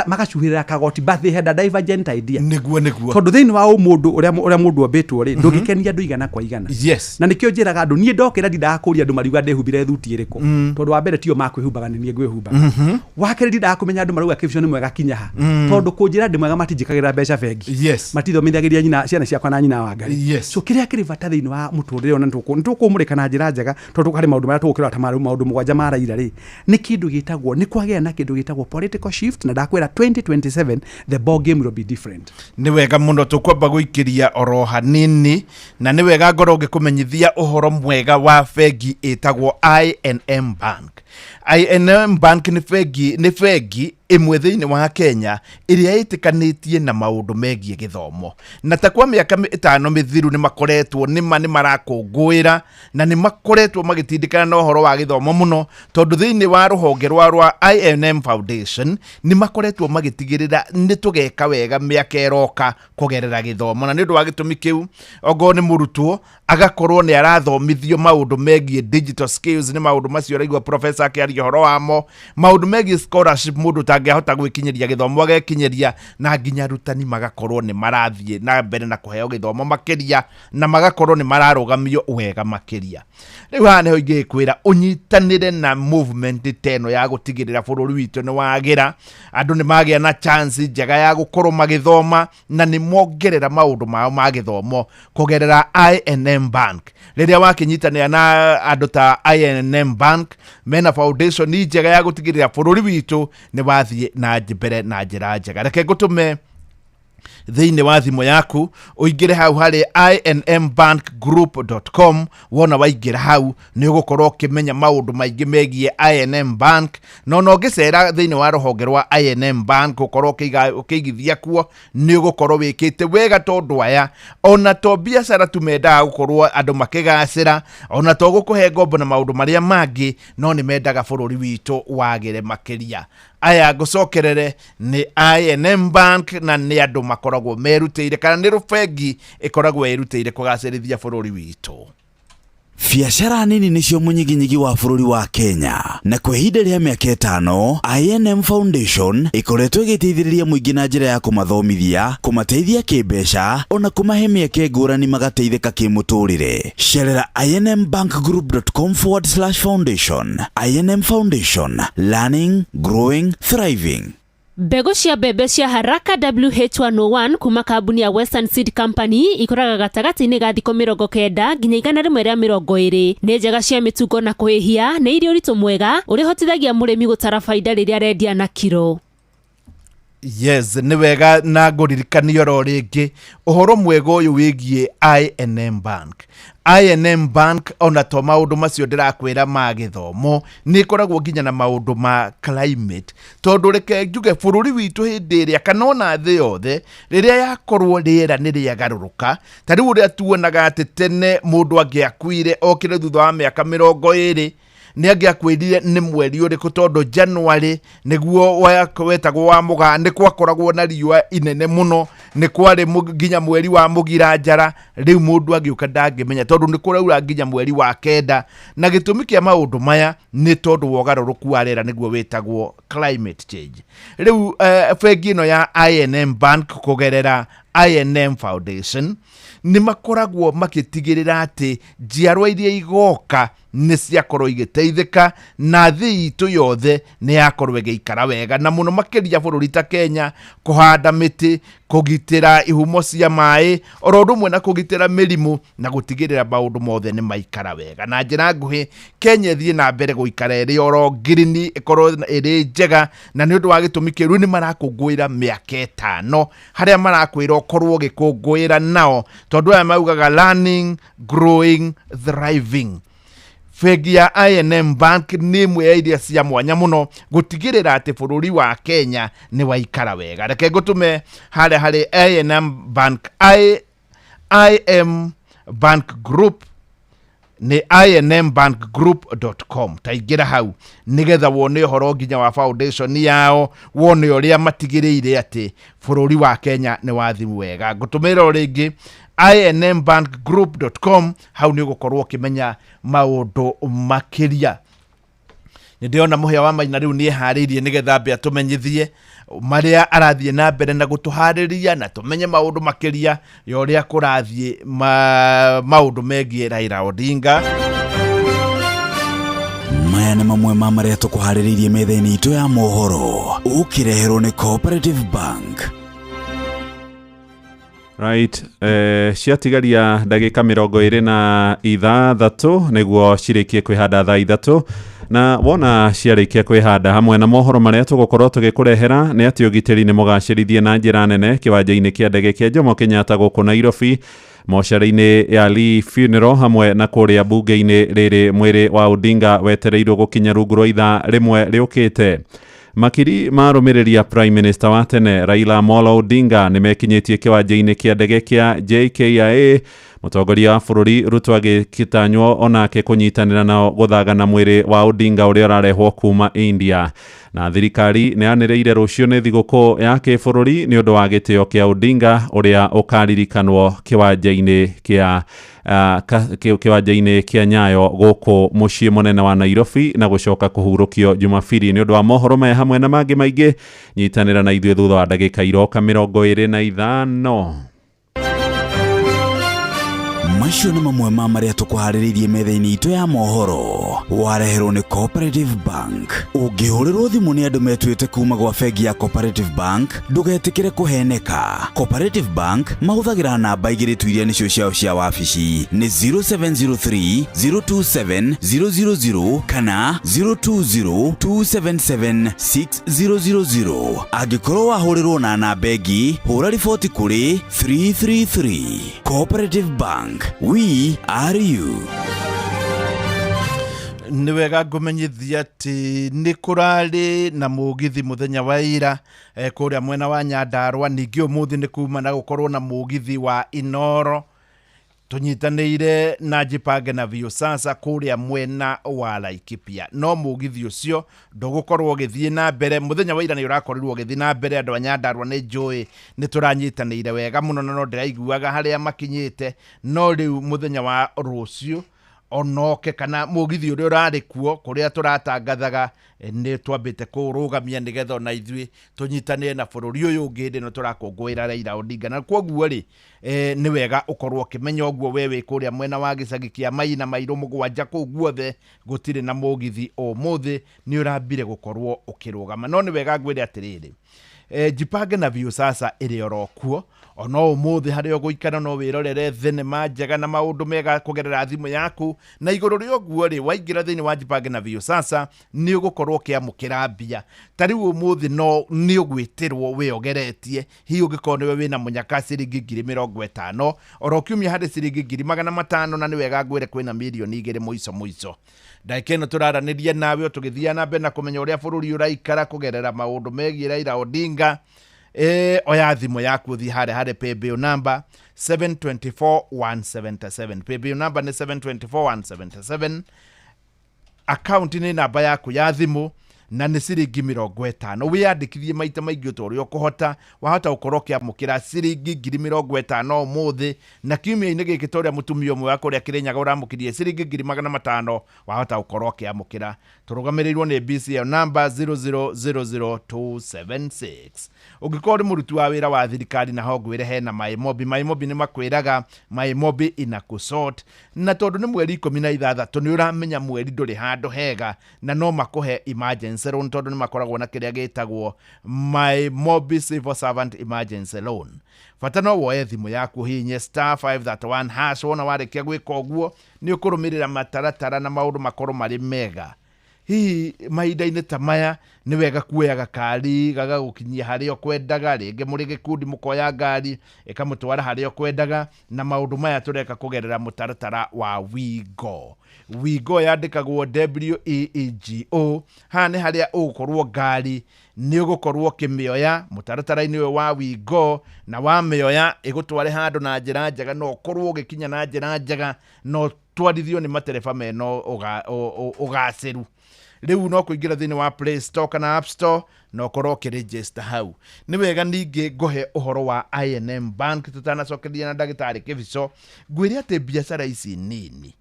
makachuhirira kagoti, but they had a divergent idea. Niguo Tondu thini wa mundu uria mundu obetwo ri ndugikenia andu igana kwa igana. Yes. Na nikio njiraga andu nie ndokira ndindakuria andu mariuga ndehumbire thuti iriku. Tondu wa mbere tio makwihumbaga ni nie ngwihumbaga. Wakeri ndakumenya andu maruga kibcio ni mwega kinyaha. Tondu kunjira ndi mwega matinjikagira mbeca bengi. Yes. Matithomithagiria nyina ciana ciakwa na nyina wa Ngai. Yes. So kiria kiri bata thini wa muturire ona ntukumurika na njira njega tondu hari maundu maria tukukira tamaru maundu mugwanja maraira ri ni kindu gitagwo ni kwagia na kindu gitagwo political shift na ndakwira 2027 the ball game will be different. Ni wega muno tukwamba guikiria oro hanini na ni wega ngoro ngikumenyithia uhoro mwega wa bengi itagwo I&M Bank. I&M Bank ni bengi imwe thiini wa Kenya iria itikanitie na maundu megie githomo na ta kwa miaka 5 mithiru ni makoretwo ni marakungwira na ni makoretwo magitindikana na uhoro wa githomo muno tondu thiini wa ruhonge rwa I&M Foundation ni makoretwo magitigirira ni tugeka wega miaka eroka kugerera githomo na ni ndu wa gitumi kiu ogo ni murutwo agakorwo ni arathomithio maundu megie digital skills ni maundu macio raigwa professor akiaria horo wamo maundu megie scholarship mundu tangihota gwikinyeria githomo agekinyeria na nginya rutani magakorwo ni marathie na mbere na kuheo githomo makiria na magakorwo ni mararugamio wega makiria. Riu hane ho ingikwira unyitanire na movement teno ya gutigirira bururi witu ni wagira andu ni magia na chance njega ya gukorwo magithoma na ni mongerera maundu mao ma githomo kugerera I&M Bank. Riria wakinyitanira na andu ta I&M Bank mena foundation ni njega ya gutigirira bururi witu ni wathie na mbere na njira njega. Reke ngutume thiini wa thimu yaku uingire hau hari inmbankgroup.com wona waingira hau ni ugukorwo kimenya maundu maingi megie I&M Bank no ngicera thiini wa ruhonge rwa I&M Bank ukorwo ukigithia kuo ni ugukorwo wikite wega tondu aya ona to biashara tumenda gukorwo andu makigacira ona to gukuhe ngombo na maundu maria mangi no ni mendaga bururi witu wagire makiria. Aya gucokerere ni I&M Bank na ni andu makoragwo merutĩire kana ni rubengi ikoragwo irutĩire kugacirithia bururi witu. Biacara nini nicio munyiginyigi wa bururi wa Kenya na kwa ihinda rĩa mĩaka 5 I&M Foundation ikoretwo igiteithĩrĩria muingi na njĩra ya kumathomithia, kumateithia kĩmbeca ona kumahe mĩeke ngũrani magateithĩka kĩmũtũrĩre. Cerera inmbankgroup.com/foundation. I&M Foundation, learning, growing, thriving. Mbegu cia mbembe cia haraka WH101 kuma kambuni ya Western Seed Company ikoraga gatagati-inĩ ga thikũ 90 nginya 120 nĩ njega cia mĩtungo na kũhĩhia nĩ irio ũritũ mwega ũrĩhotithagia mũrĩmi gũtara faida rĩrĩa arendia na kiro. Yes, ni wega na ngũririkanio ro ringi uhoro mwega uyu wigie I&M Bank. I&M Bank ona to maundu macio ndirakwira ma githomo ni koragwo nginya na maundu ma climate tondu reke njuge bururi witu hindi iria kanona thi yothe riria yakorwo riera ni riagaruruka tari uria tuonaga ati tene mundu angiakuire okire thutha wa miaka 20 ni angiakwirire ni mweri uriku tondu January niguo wetagwo wa muga ni kwakoragwo na riua inene muno ni kwari nginya mweri wa mugira njara riu mundu agiuka ndangimenya tondu ni kuraura nginya mweri wa kenda na gitumi kia maundu maya ni tondu wogaruruku wa rĩera niguo wetagwo climate change. Riu bengi ino ya I&M Bank kugerera I&M Foundation ni makoragwo makitigirira ati njiarwa iria igoka ni ciakorwo igiteithika na thi itu yothe ni yakorwo igiikara wega na muno makiria bururi ta Kenya kuhanda miti kugitira ihumo cia mai oro rumwe na kugitira mirimu na gutigirira maundu mothe ni maikara wega na njira nguhi Kenya thie na mbere guikara iri oro green ikorwo iri njega na ni undu wa gitumi kiru ni marakungwira miaka 5 haria marakwira korwo gikungwira nao tondu aya maugaga learning, growing, thriving. Bengi ya I&M Bank ni imwe ya iria cia mwanya muno gutigirira ati bururi wa Kenya ni waikara wega. Reke ngutume hale hale I&M Bank I&M Bank Group nĩ inmbankgroup.com. taingĩra hau nigetha wone ũhoro nginya wa foundation yao, wone ũrĩa matigĩrĩire atĩ bũrũri wa Kenya nĩ wathimu wega. Ngũtũmĩra rĩngĩ inmbankgroup.com, hau nĩ ũgũkorwo ũkĩmenya maũndũ makĩria. Nĩndĩona mũhĩa wa Maina rĩu nĩ eharĩirie nĩgetha mbĩa tũmenyithie marĩa arathiĩ na mbere na gũtũharĩria na tũmenye maũndũ makĩria ya ũrĩa kũrathiĩ maũndũ megiĩ Raila Odinga. Maya nĩ mamwe ma marĩa tũkũharĩrĩirie metha-inĩ itũ ya mohoro, ũkĩreherwo nĩ Cooperative Bank. Right, ciatigaria ndagĩka 26 nĩguo cirĩkie kwĩhanda thaa 3, na wona ciarĩkia kwĩhanda hamwe na mohoro marĩa tũgũkorwo tũgĩkũrehera nĩ atĩ ũgitĩri nĩ mũgacĩrithie na njĩra nene kĩwanja-inĩ kĩa ndege kĩa Jomo Kenyatta gũkũ Nairobi, mocarĩ-inĩ ya Lee Funeral hamwe na kũrĩa bunge-inĩ rĩrĩ mwĩrĩ wa Odinga wetereirwo gũkinya rungu rwa ithaa rĩmwe rĩũkĩte. Makiri marũmĩrĩria Prime Minister wa tene Raila Amolo Odinga nĩ mekinyĩtie kĩwanja-inĩ kĩa ndege kĩa JKIA, mũtongoria wa bũrũri Ruto agĩkĩtanywo onake kũnyitanĩra nao gũthagana mwĩrĩ wa Odinga ũrĩa ũrarehwo kuma India. Na thirikari nĩ yanĩrĩire rũciũ nĩ thigũkũ ya kĩbũrũri nĩ ũndũ wa gĩtĩo kĩa Odinga ũrĩa ũkaririkanwo kĩwanja-inĩ kĩa Nyayo gũkũ mũciĩ mũnene wa Nairobi na gũcoka kũhurũkio Jumapili. Nĩ ũndũ wa mohoro maya hamwe na mangĩ maingĩ, nyitanĩra na ithuĩ thutha wa ndagĩka iroka 25. Macio nĩ mamwe ma marĩa tũkũharĩrĩirie metha-inĩ itũ ya mohoro, wareherwo nĩ Cooperative Bank. Ũngĩhũrĩrwo thimũ nĩ andũ metuĩte kuma gwa bengi ya Cooperative Bank, ndũgetĩkĩre kũheneka. Cooperative Bank mahũthagĩra namba igĩrĩ tu iria nĩcio ciao cia wabici, nĩ 0703 027 000 kana 020 277 6000. Angĩkorwo wahũrĩrwo na namba ĩngĩ, hũra riboti kũrĩ 333. Cooperative Bank, we are you. Nĩ wega ngũmenyithia atĩ nĩ kũrarĩ na mũgithi mũthenya wa ira kũrĩa mwena wa Nyandarua. Ningĩ ũmũthĩ nĩ kuma na gũkorwo na mũgithi wa Inoro. Tũnyitanĩire na Jipange na Viusasa kũrĩa mwena wa Laikipia. No mũgithi ũcio ndũgũkorwo ũgĩthiĩ na mbere. Mũthenya wa ira nĩ ũrakorirwo ũgĩthiĩ na mbere. Andũ a Nyandarua nĩ njũĩ nĩ tũranyitanĩire wega mũno na no ndĩraiguaga harĩa makinyĩte. No rĩu mũthenya wa rũciũ onoke kana mũgithi ũrĩa ũrarĩ kuo kũrĩa tũratangathaga nĩ twambĩte kũrũgamia nĩgetha ona ithuĩ tũnyitanĩre na bũrũri ũyũ ũngĩ hĩndĩ ĩno tũrakũngũĩra Raila Odinga. Na kwoguo rĩ, nĩ wega ũkorwo ũkĩmenya ũguo wewe kũrĩa mwena wa gĩcagi kĩa Maina mairũ mũgwanja kũu guothe gũtirĩ na mũgithi ũmũthĩ, nĩ ũrambire gũkorwo ũkĩrũgama. No nĩ wega ngwĩre atĩrĩrĩ, Jipange na Viusasa ĩrĩ oro kuo, ona ũmũthĩ harĩa ũgũikara no wĩrorere thenema njega na maũndũ mega kũgerera thimũ yaku. Na igũrũ rĩa ũguo rĩ, waingĩra thĩinĩ wa Jipange na Viusasa nĩ ũgũkorwo ũkĩamũkĩra mbia. Ta rĩu ũmũthĩ no nĩ ũgwĩtĩrwo wĩogeretie, hihi ũngĩkorwo nĩwe wĩna mũnyaka ciringi 50,000, oro kiumia harĩ ciringi 500,000, na nĩ wega ngwĩre kwĩna mirioni 2 mũico. Ndagĩka ĩno tũraranĩria nawe tũgĩthiĩ na mbere na kũmenya ũrĩa bũrũri ũraikara kũgerera maũndũ megiĩ Raila Odinga. Oya thimũ yaku ũthiĩ harĩa paybill number 724177. Paybill number nĩ 724177. Account nĩ namba yaku ya thimũ na nĩ ciringi 50. Wĩyandĩkithie maita maingĩ ũrĩa ũkũhota, wahota gũkorwo ũkĩamũkĩra ciringi 50,000 ũmũthĩ, na kiumia-inĩ gĩkĩ ta ũrĩa mũtumia ũmwe wa kũrĩa Kĩrĩnyaga ũramũkĩrie ciringi 500,000 wahota gũkorwo ũkĩamũkĩra. Tũrũgamĩrĩirwo nĩ BCL number 0000276. Ũngĩkorwo nĩ mũruti wa wĩra wa thirikari na ho ngwĩre hena MyMobi nĩ makwĩraga MyMobi inakusort, na tondũ nĩ mweri 16 nĩ ũramenya mweri ndũrĩ handũ hega, na no makũhe emergency loan tondũ nĩ makoragwo na kĩrĩa gĩtagwo MyMobi Civil Servant Emergency Loan. Bata no woye thimũ yaku hihinye *531#. Wona warĩkia gwĩka ũguo nĩ ũkũrũmĩrĩra mataratara na maũndũ makorwo marĩ mega. Hihi mahinda-inĩ ta maya nĩ wega kuoya gakari gagagũkinyia harĩa ũkwendaga, rĩngĩ mũrĩ gĩkundi mũkoya ngari ĩkamũtwara harĩa ũkwendaga, na maũndũ maya tũreka kũgerera mũtaratara wa WeGo. WeGo yandĩkagwo WEEGO. Haha nĩ harĩa ũgũkorwo ngari nĩ ũgũkorwo ũkĩmĩoya mũtaratara-inĩ ũyũ wa WeGo, na wamĩoya ĩgũtware handũ na njĩra njega, no ũkorwo ũgĩkinya na njĩra njega, no twarithio nĩ matereba meno ũgaceru. Rĩu no kũingĩra thĩinĩ wa Play Store kana App Store no korwo ũkĩregister hau. Nĩ wega ningĩ ngũhe ũhoro wa I&M Bank tutanacokeria na ndagĩtarĩ Kĩbico, ngwĩre atĩ biacara ici nini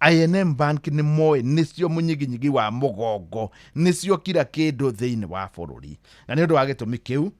I&M Bank nĩ moĩ nĩcio mũnyiginyigi wa mũgongo, nĩcio kila kĩndũ thĩinĩ wa bũrũri, na nĩ ũndũ wa gĩtũmi kĩu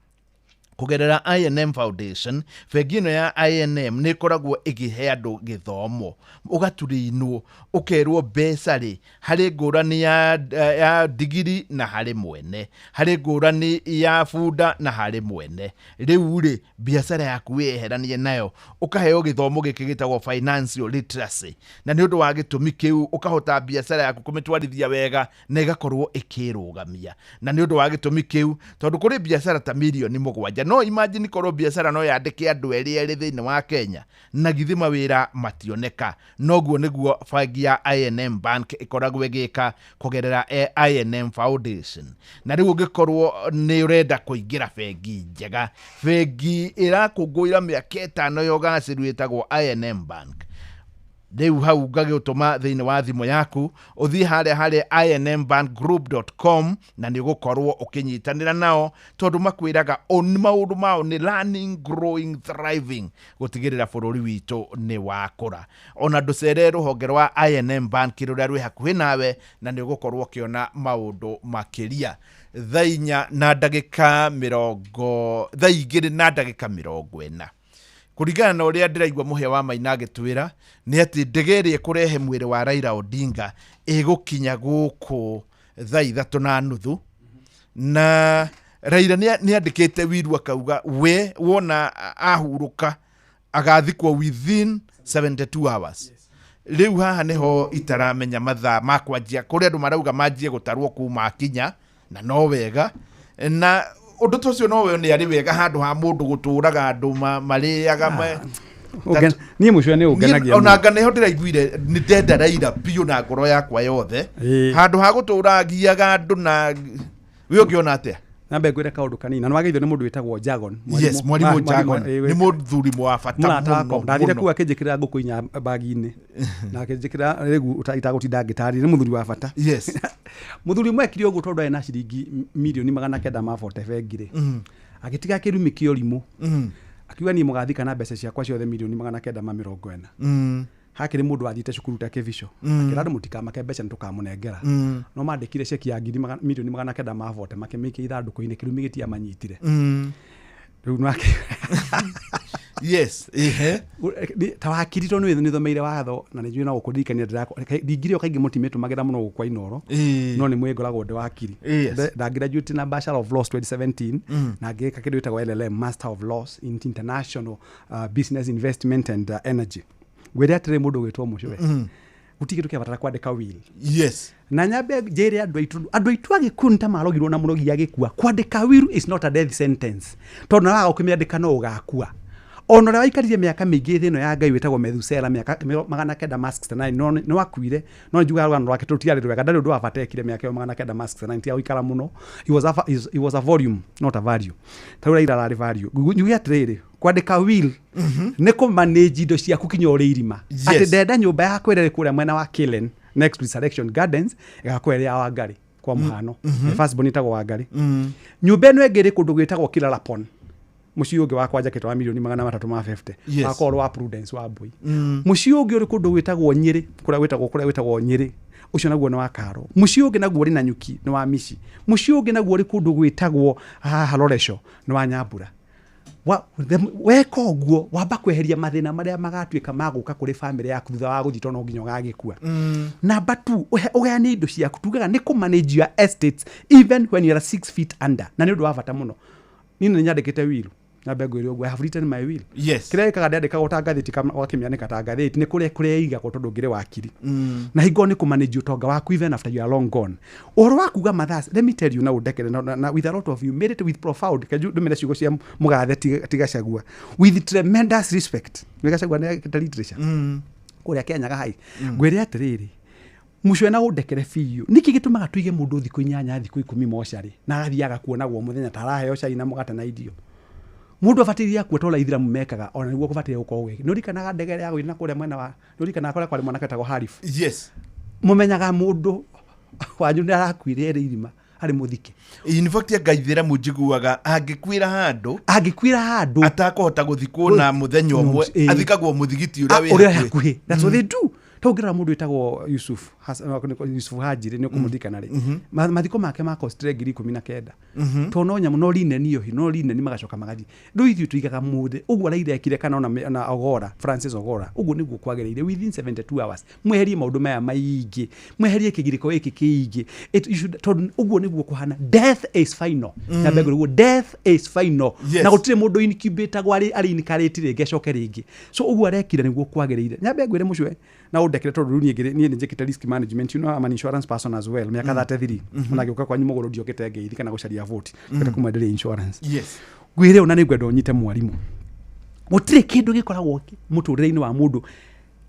kugerera I&M Foundation, bengi ĩno ya I&M nĩ koragwo ĩkĩhe andũ gĩthomo, ũgaturinwo ũkerwo mbeca rĩ harĩ ngũrani ya digiri na harĩ mwene, harĩ ngũrani ya bunda na harĩ mwene. Rĩu rĩ biacara yaku weheranie nayo ũkaheo gĩthomo gĩkĩ gĩtagwo financial literacy, na nĩ ũndũ wa gĩtũmi kĩu ũkahota biacara yaku kũmĩtwarithia wega na ĩgakorwo ĩkĩrũgamia. Na nĩ ũndũ wa gĩtũmi kĩu tondũ kũrĩ biacara ta milioni 7, no imagine korwo biacara no yandĩke andũ erĩ thĩinĩ wa Kenya na githĩ mawĩra mationeka. Noguo nĩguo bengi ya I&M Bank ĩkoragwo ĩgĩka kugerera I&M Foundation. Na rĩu ũngĩkorwo nĩ ũrenda kũingĩra bengi njega, bengi ĩrakũngũĩra mĩaka 5 ya ũgacĩru ĩtagwo I&M Bank, rĩu hau ngagĩtũma thĩinĩ wa thimũ yaku ũthiĩ harĩa inmbankgroup.com na nĩ ũgũkorwo ũkĩnyitanĩra nao tondũ makwĩraga maũndũ mao nĩ learning, growing, thriving, gũtigĩrĩra bũrũri witũ nĩ wakũra. Ona ndũcere rũhonge rwa I&M Bank rũrĩa rwĩ hakuhĩ nawe na nĩ ũgũkorwo ũkĩona maũndũ makĩria. Thaa 2 na ndagĩka 40 kuringana na ũrĩa ndĩraigua mũhĩa wa Maina agĩtwĩra nĩ atĩ ndege ĩrĩa ĩkũrehe mwĩrĩ wa Raila Odinga ĩgũkinya gũkũ thaa 3:30 na Raila nĩ andĩkĩte wiru akauga we wona ahurũka agathikwo within 72 hours. Rĩu haha nĩho itaramenya mathaa makwanjia kũrĩa andũ marauga manjie gũtarwo kuma akinya, na no wega na ũndũ tũcio no we nĩ arĩ wega handũ ha mũndũ gũtũraga andũ marĩaga niĩ mũcio nĩ ũngenagia ona ngane ho ndĩraiguire nĩ ndenda Raila biũ na ngoro yakwa yothe handũ ha gũtũragiaga andũ. Na we ũngĩona atĩa? Nambe ngwĩre kaũndũ kanini, na nĩ wagĩithio nĩ mũndũ wĩtagwo Jagon. Yes, mwarimũ Jagon nĩ mũthuri wa bata mũno. Ndathire kuga akĩnjĩkĩra ngũkũ inya bagi-inĩ na akĩnjĩkĩra rĩu itagũtinda ngĩtarĩ, nĩ mũthuri wa bata. Yes. Mũthuri mwekire ũguo tondũ ena ciringi milioni 940 bengi-rĩ, agĩtiga kĩrumi kĩa ũrimũ, akiuga niĩ mũgathika na mbeca ciakwa ciothe milioni 940. Hakĩrĩ mũndũ athiĩte cukuru ta Kĩbico akĩra andũ mũtikamake mbeca nĩtũkamũnengera, no mandĩkire ceki ya milioni 940 makĩmĩikia ithandũkũ-inĩ, kĩrumi gĩtiamanyitire. Rĩu nake yes ta wakiri to nĩ thomeire watho na nĩnjũĩ no gũkũririkania ndingire kaingĩ mũtimitũmagĩra mũno gũkwa Inoro, no nĩ mwĩngoragwo ndĩ wakiri. Ndagraduate na Bachelor of Laws 2017 na ngĩka kĩndũ gĩtagwo LLM, Master of Laws in International Business Investment and Energy. Gwĩre atĩrĩ mũndũ gwĩtwo mũcwe gũtigĩ tũkĩabatara kwandĩka will. Yes. Na nyambe njĩre andũ aitũ agĩkua ta marogirwo na mũrogi agĩkua, kwandĩka will is not a death sentence, tondũ na waga ũkĩmĩandĩka no ũgakua. Ona ũrĩa waikarire mĩaka mĩingĩ thĩ ĩno ya Ngai wĩtagwo Methusela mĩaka 969 nĩ wakuire, no njuga rwano rwake tũtiarĩ rwega, ndarĩ ũndũ wa bata ekire mĩaka 969 ya gũikara mũno. He was a volume not a value. Tarĩ Raila ararĩ value. Njuge atĩrĩrĩ, kwandĩka will nĩ kũmanage indo ciaku kinya ũrĩ irima. Atĩ ndenda nyũmba ya kwĩrere kũrĩa mwena wa Killen next to Selection Gardens ĩgakwĩrĩa ya Wangari kwa mũhano. First born ĩtagwo Wangari. Nyũmba ĩno ĩngĩ ĩrĩ kũndũ gwĩtagwo Kilalapon. Mũciĩ ũngĩ wakwa njakĩtwo wa milioni 350 akorwo wa Prudence wa Mbui. Mũciĩ ũngĩ ũrĩ kũndũ gwĩtagwo Nyĩrĩ, kũrĩa gwĩtagwo Nyĩrĩ, ũcio naguo nĩ wa Karo. Mũciĩ ũngĩ naguo ũrĩ na Nyuki nĩ wa Mici. Mũciĩ ũngĩ naguo ũrĩ kũndũ gwĩtagwo Loresho nĩ wa Nyambura. Weka ũguo wamba kweheria mathĩna marĩa magatuĩka magũka kũrĩ famĩlĩ yaku thutha wa gũthitwo no nginya ũgagĩkua. Number 2, ũheane indo ciaku, tugaga nĩ kũmanage your estates even when you are 6 feet under, na nĩ ũndũ wa bata mũno. Niĩ nĩ nyandĩkĩte will na mbegũ ĩrĩ ũguo, I have written my will. Yes. Kĩrĩa gĩkaga ndĩandĩkaga ta ngathĩti wakĩmĩandĩka ta ngathĩti nĩ kũrĩa igagwo tondũ ngĩrĩ wakiri. Na hingo nĩ kũmanage ũtonga waku even after you are long gone. Ũhoro wa kuga mathaa, let me tell you now ndekere na with a lot of you made it with profound, ndũmĩre ciugo cia mũgathe Tigacagua with tremendous respect. Tigacagua nĩ agĩkĩta literature kũrĩa Kenya hai. Ngwĩre atĩrĩrĩ, mũcwe na ũndekere biũ nĩkĩ gĩtũmaga tuige mũndũ thikũ 8 thikũ 10 mocarĩ na agathiaga kuonagwo mũthenya ta araheo cai na mũgate na irio. mundu abatiria kuotola ithiramu mekaga ona niguo kubatiria gukorwo gwiki nuri kana ndegere ya gwina kuria mwena wa nuri kana akora kwari mwana ketagwo Harif yes mumenyaga mundu wanyu ni arakwire irima hari muthike in fact ngaithira munjiguaga angikwira handu atakohota guthikwo na muthenya umwe athikagwo muthigiti uria hakuhi that's what they do togera mundu itagwo Yusuf Hajiri ni kumudikana ri mathiko make ma Australia 19 tono nyamu no line niyo no line ni magacoka magadi ndo ithu tuigaga mude ugu araire akire kana na Ogora Francis Ogora ugu niguo kwagereire within 72 hours mweherie maundu maya maingi mweherie kigiriko iki kiingi ugu niguo kuhana death is final na bego death is final na gutire mundu incubate gwari ari incarnate ringi acoke ringi so ugu arekire niguo kwagereire nyabe gwire mucwe na udekire tondu ni njekita risk management you know I'm an insurance person as well miaka 33 unageuka kwa nyumugoro ndiokete ngeithi kana gucaria vote kata kumwenderia insurance yes gwire ona ni gwendo nyite mwarimu gutire kindu gikoragwo muturire-ini wa mundu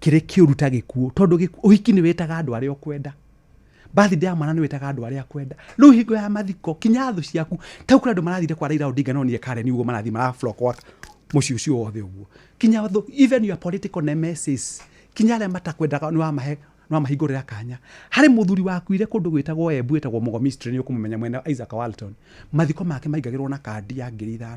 kire kiuruta gikuo tondu uhiki ni wetaga andu aria okwenda birthday ya mwana ni wetaga andu aria akwenda riu hingo ya mathiko kinya thu ciaku taukura andu marathire kwa Raila Odinga no nie Karen uguo marathi mara flock wa muci ucio wothe uguo kinya thu even your political nemesis kinyale matakwendaga ni wa mahe no mahingurira kanya hari muthuri wakuire kundu gwitagwo Embu etagwo Mogomistry ni ukumumenya mwena Isaac Walton mathiko make maigagirwo na kandi ya 5,000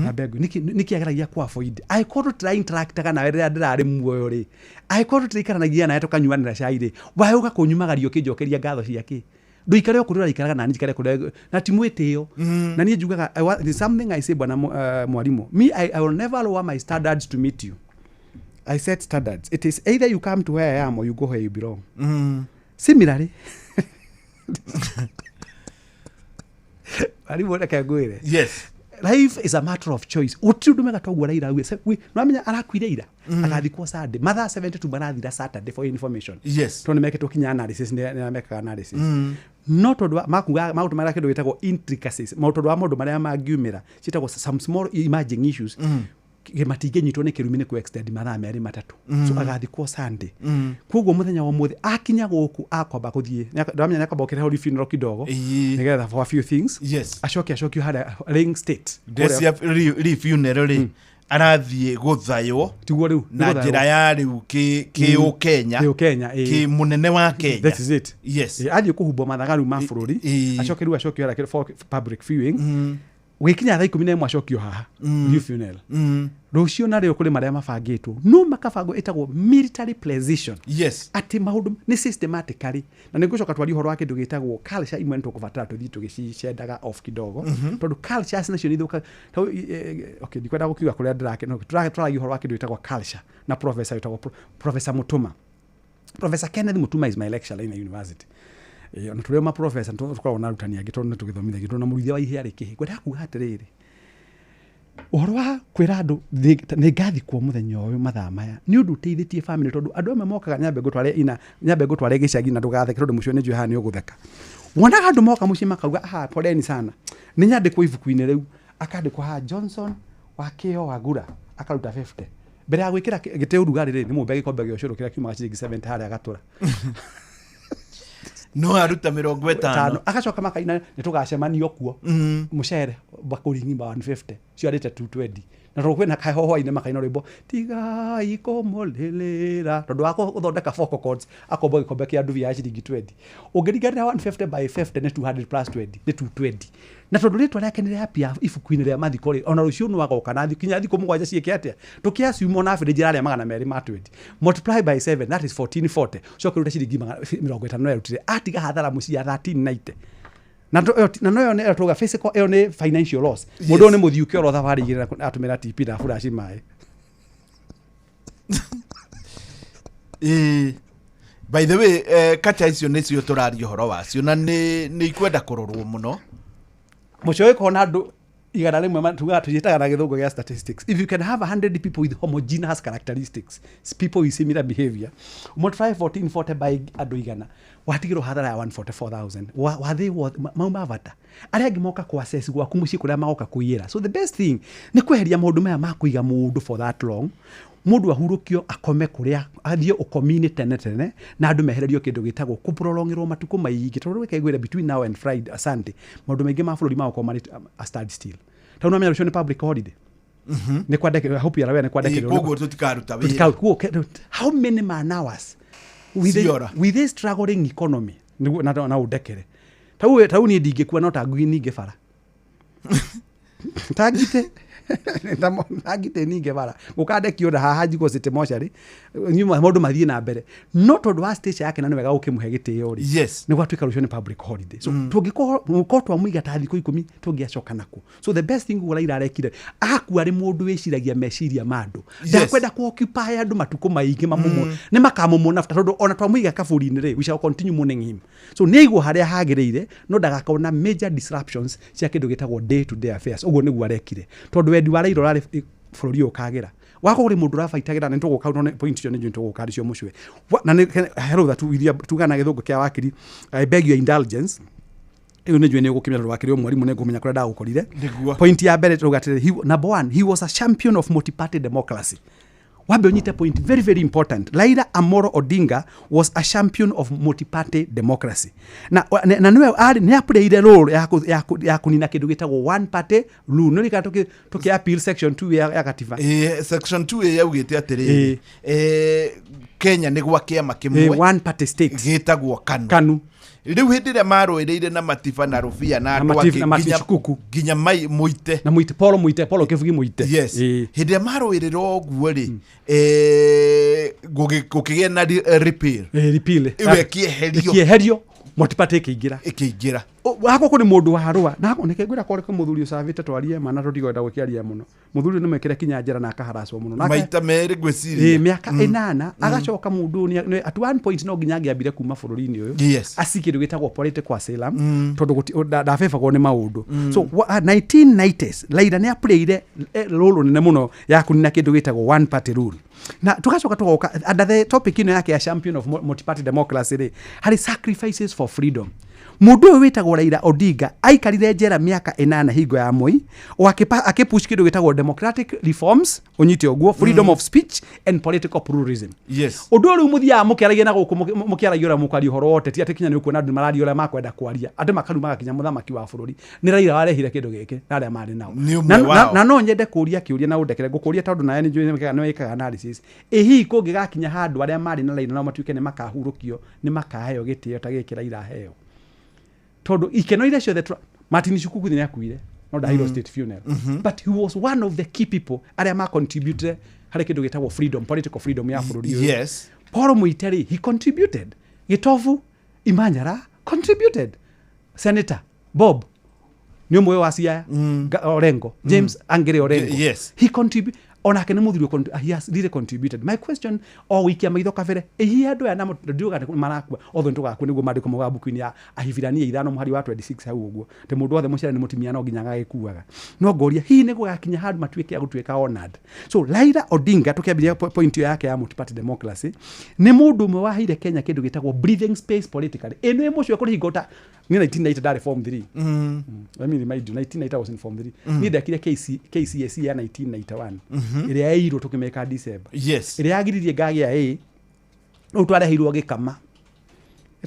na bego niki ageragia kwa avoid I call to interact kana wewe ndirari muoyo ri I call to ikanagia na yeto kanyuanira shaire wauga kunyumagario kijokeria ngatho ciake nduikare okurura ikaraga na njikare kure na timu etio na nie njugaga something I say bwana mwalimu me I will never lower my standards to meet you. I set standards. It is either you come to where I am or you go where you belong. Similarly, yes. Life is a matter of choice. Utudumega togwa Raila we no amenya arakwire ira akathikwo Sunday mathaa 72 marathira Saturday for information. Yes. Tone meke tokinya analysis ne meka analysis. No todwa makuga mautu mara kindu gitagwo intricacies. Mautu wa mundu maria mangiumira citagwo some small emerging issues. Matige nyitwo ni kirumine ku extend mathaa meri matatu so agathikwo Sunday koguo muthenya wa muthe akinya guku akwamba kuthie ndamenya akwamba ukire hori funeral kidogo nigetha for a few things yes acoki hada ring state desia funeral arathie guthayo tiguo riu na njira ya riu ki Kenya ki munene wa Kenya that is it yes athie kuhumbo mathagaru ma bururi acoki hada for public viewing wikinya thaa 11 acokio haha funeral rucio na rio kuri maria mabangitwo no makabango etagwo military precision yes ati maundu ni systematically na ningucoka twari horo wa kindu gitagwo culture imwe ntu kubatara tuthi tugicendaga off kidogo tondu culture nacio nithuka okay ndikwenda gukiuga kuria ndirake no turagi horo wa kindu gitagwo culture na professor etagwo Professor Mutuma Professor Kenneth Mutuma is my lecturer in the university ona tuli ma professor tukorwo na rutani angi tondu tugithomithia gitu na murithia wa ihia rikihi gwenda kuga atiriri uhoro wa kwira andu ni ngathi kwa muthenya uyu mathaa maya ni undu teithitie family tondu andu amwe mokaga nyambe gutware gicagi na ndugatheke tondu mucio ni njui hani ugutheka wona andu moka muci makauga poleni sana ni nyandikwo ibuku-ini riu akandikwo ha Johnson Wakio Wagura akaruta 50 mbere ya gwikira gite urugari ri ni mumbe gikombe gya ucuru kira kiuma ciringi 70 hari agatura no aruta 50 agacoka makaina nitugacemanio kuo mucere bakuri ngimba 150 cio arite 220 na rokwena kahoho-ine makaina rwimbo tiga ikomolelera tondu wako uthondeka focal cords akombo gikombe kia nduvi ya ciringi 20 ungiriganira 150 by 50 ni 200 plus 20 ni 220 na tondu ritwa riake ni riapia ibuku-ini ria mathiko ri ona rucio no wagoka na kinya thiko mugwanja ciike atia tukiasiumo na afire njira ria 220 multiply by 7 that is 1440 so kiruta ciringi 50 erutire atiga hathara mucia 1390 na no yone atoga physical yone financial loss mundu ni muthiuke oro thabari igira atumira TP na furash mai by the way kacha icio nicio turario horo wacio na ni ikwenda kurorwo muno mucoe kona andu igana rimwe tuga tujitaga na githungu gya statistics if you can have 100 people with homogeneous characteristics people with similar behavior multiply 1440 by andu igana watigiro hathara ya 144,000 wathe mauma vata aria ngimoka kwa access gwaku muci kuria magoka kuiyira so the best thing ni kweheria maundu maya ma kuiga mundu for that long mundu ahurukio akome kuria athie ukomini tene na andu mehererio kindu gitagwo kuprolongirwo matuko maingi tondu wekaigwira between now and Friday Sunday maundu maingi ma bururi ma ukomani a stand still ta no me public holiday ne kwandike I hope you are aware ne kwandike kogo tutikaruta wira how many man hours with this struggling economy na udekere tau ni ndingekuwa no tangui ninge bara tagite agite ninge bara ukandekio da haha jiko city moshari nyuma mundu mathie na mbere not on wa stage yake na wega ukimuhe gitio ri yes ni gwatuika rucio ni public holiday so tungiko twa muiga ta thiko 10 tungiacoka nako so the best thing Raila arekire aku ari mundu wiciragia meciria mandu ndakwenda ku occupy andu matuko maingi mamumo ni makamumona tondu ona twa muiga kaburi-ini ri we shall continue mourning him so neiguo haria hagireire no ndagakona major disruptions cia kindu gitagwo day to day affairs uguo niguo arekire tondu wendi wa Raila rari bururi ukagira wako uri mundu rafaitagira ni tuguka no point cio ni tuguka ricio mucwe na hello that we tugana githungu kia wakiri I beg your indulgence iyo nejwe ne gukimira rwakiri mwarimu ne gumenya kura ndagukorire point ya mbere tugatire number 1 he was a champion of multi-party democracy wabe onyite point very very important Raila Amolo Odinga was a champion of multi-party democracy na niwe ari ne apure role ya kunina kindu gitagwo one party rule no rika tuki appeal section 2 ya katiba section 2 yaugite atiri Kenya ni gwa kiama kimwe one party state gitagwo KANU riu hindire maroireire na Matiba na Rufia na andu nginya mai muite na Paul Kivugi muite yes hindire maroireire oguo ri gukigia na repeal iwe kieherio multi-party ikiingira wako kuni mundu warua na nike ngwira kore ko muthuri usavite twarie mana tutigwenda gukiaria muno muthuri ni mekire kinya njera na akaharaswo muno na maita meri gwiciria miaka 8 agacoka mundu ni at one point no nginya ngiambire kuma bururi-ini uyu asikiru gitagwo political asylum tondu ndafefagwo ni maundu so 1990s Raila ni apleire role nene muno ya kunina kindu gitagwo one party rule na tugacoka tugoka under the topic ino yake ya champion of multi-party democracy ri hari sacrifices for freedom mundu witagwo Raila Odinga aikarire njera miaka 8 hingo ya Moi akipush kindu gitagwo democratic reforms onyite oguo freedom of speech and political pluralism yes undu ru muthia mukiaragia na guku mukiaragia ura mukari horo wote ti atikinya ni ukuona andu marari ura makwenda kwaria andu makaru magakinya muthamaki wa bururi ni Raila warehire kindu giki na aria mari nao na no nyende kuria kiuria na undekere ngukuria tondu naye ni njui mekaga no ikaga analysis ehi kungigakinya handu aria mari na Raila no matuike ni makahurukio ni makaheo gitio ta giki Raila heo tondu ikenoire cio the Martin Shikuku ni akuire no Dairo state funeral but he was one of the key people aria ma contributed hari kindu gitagwo freedom political freedom ya bururi yes Paul Muiteri he contributed Gitovu Imanyara contributed Senator Bob ni umwe wa Siaya Orengo James Angere Orengo yes he contributed ona kene muthuri he has really contributed my question wiki ya maitho kabere ehi andu ya namo ndiuga marakua otho ntugaku niguo mandiko moga buku-ini ya ahibirania ithano muhari wa 26 hau uguo te mundu othe mucere ni mutimia no nginya gagikuaga no ngoria hi ni gugakinya handu matuike ya gutuika honored so Raila Odinga tukiambiria point yake ya multi-party democracy ni mundu mwe wahire Kenya kindu gitagwo breathing space politically eno emocio kuri hingota ni 1990 dare form 3 let me remind you 1990 was in form 3 ni dakire KCSE ya 1991 ile yairo tukimeka December yes ile yagiririe ngagi ya utwarehirwo gikama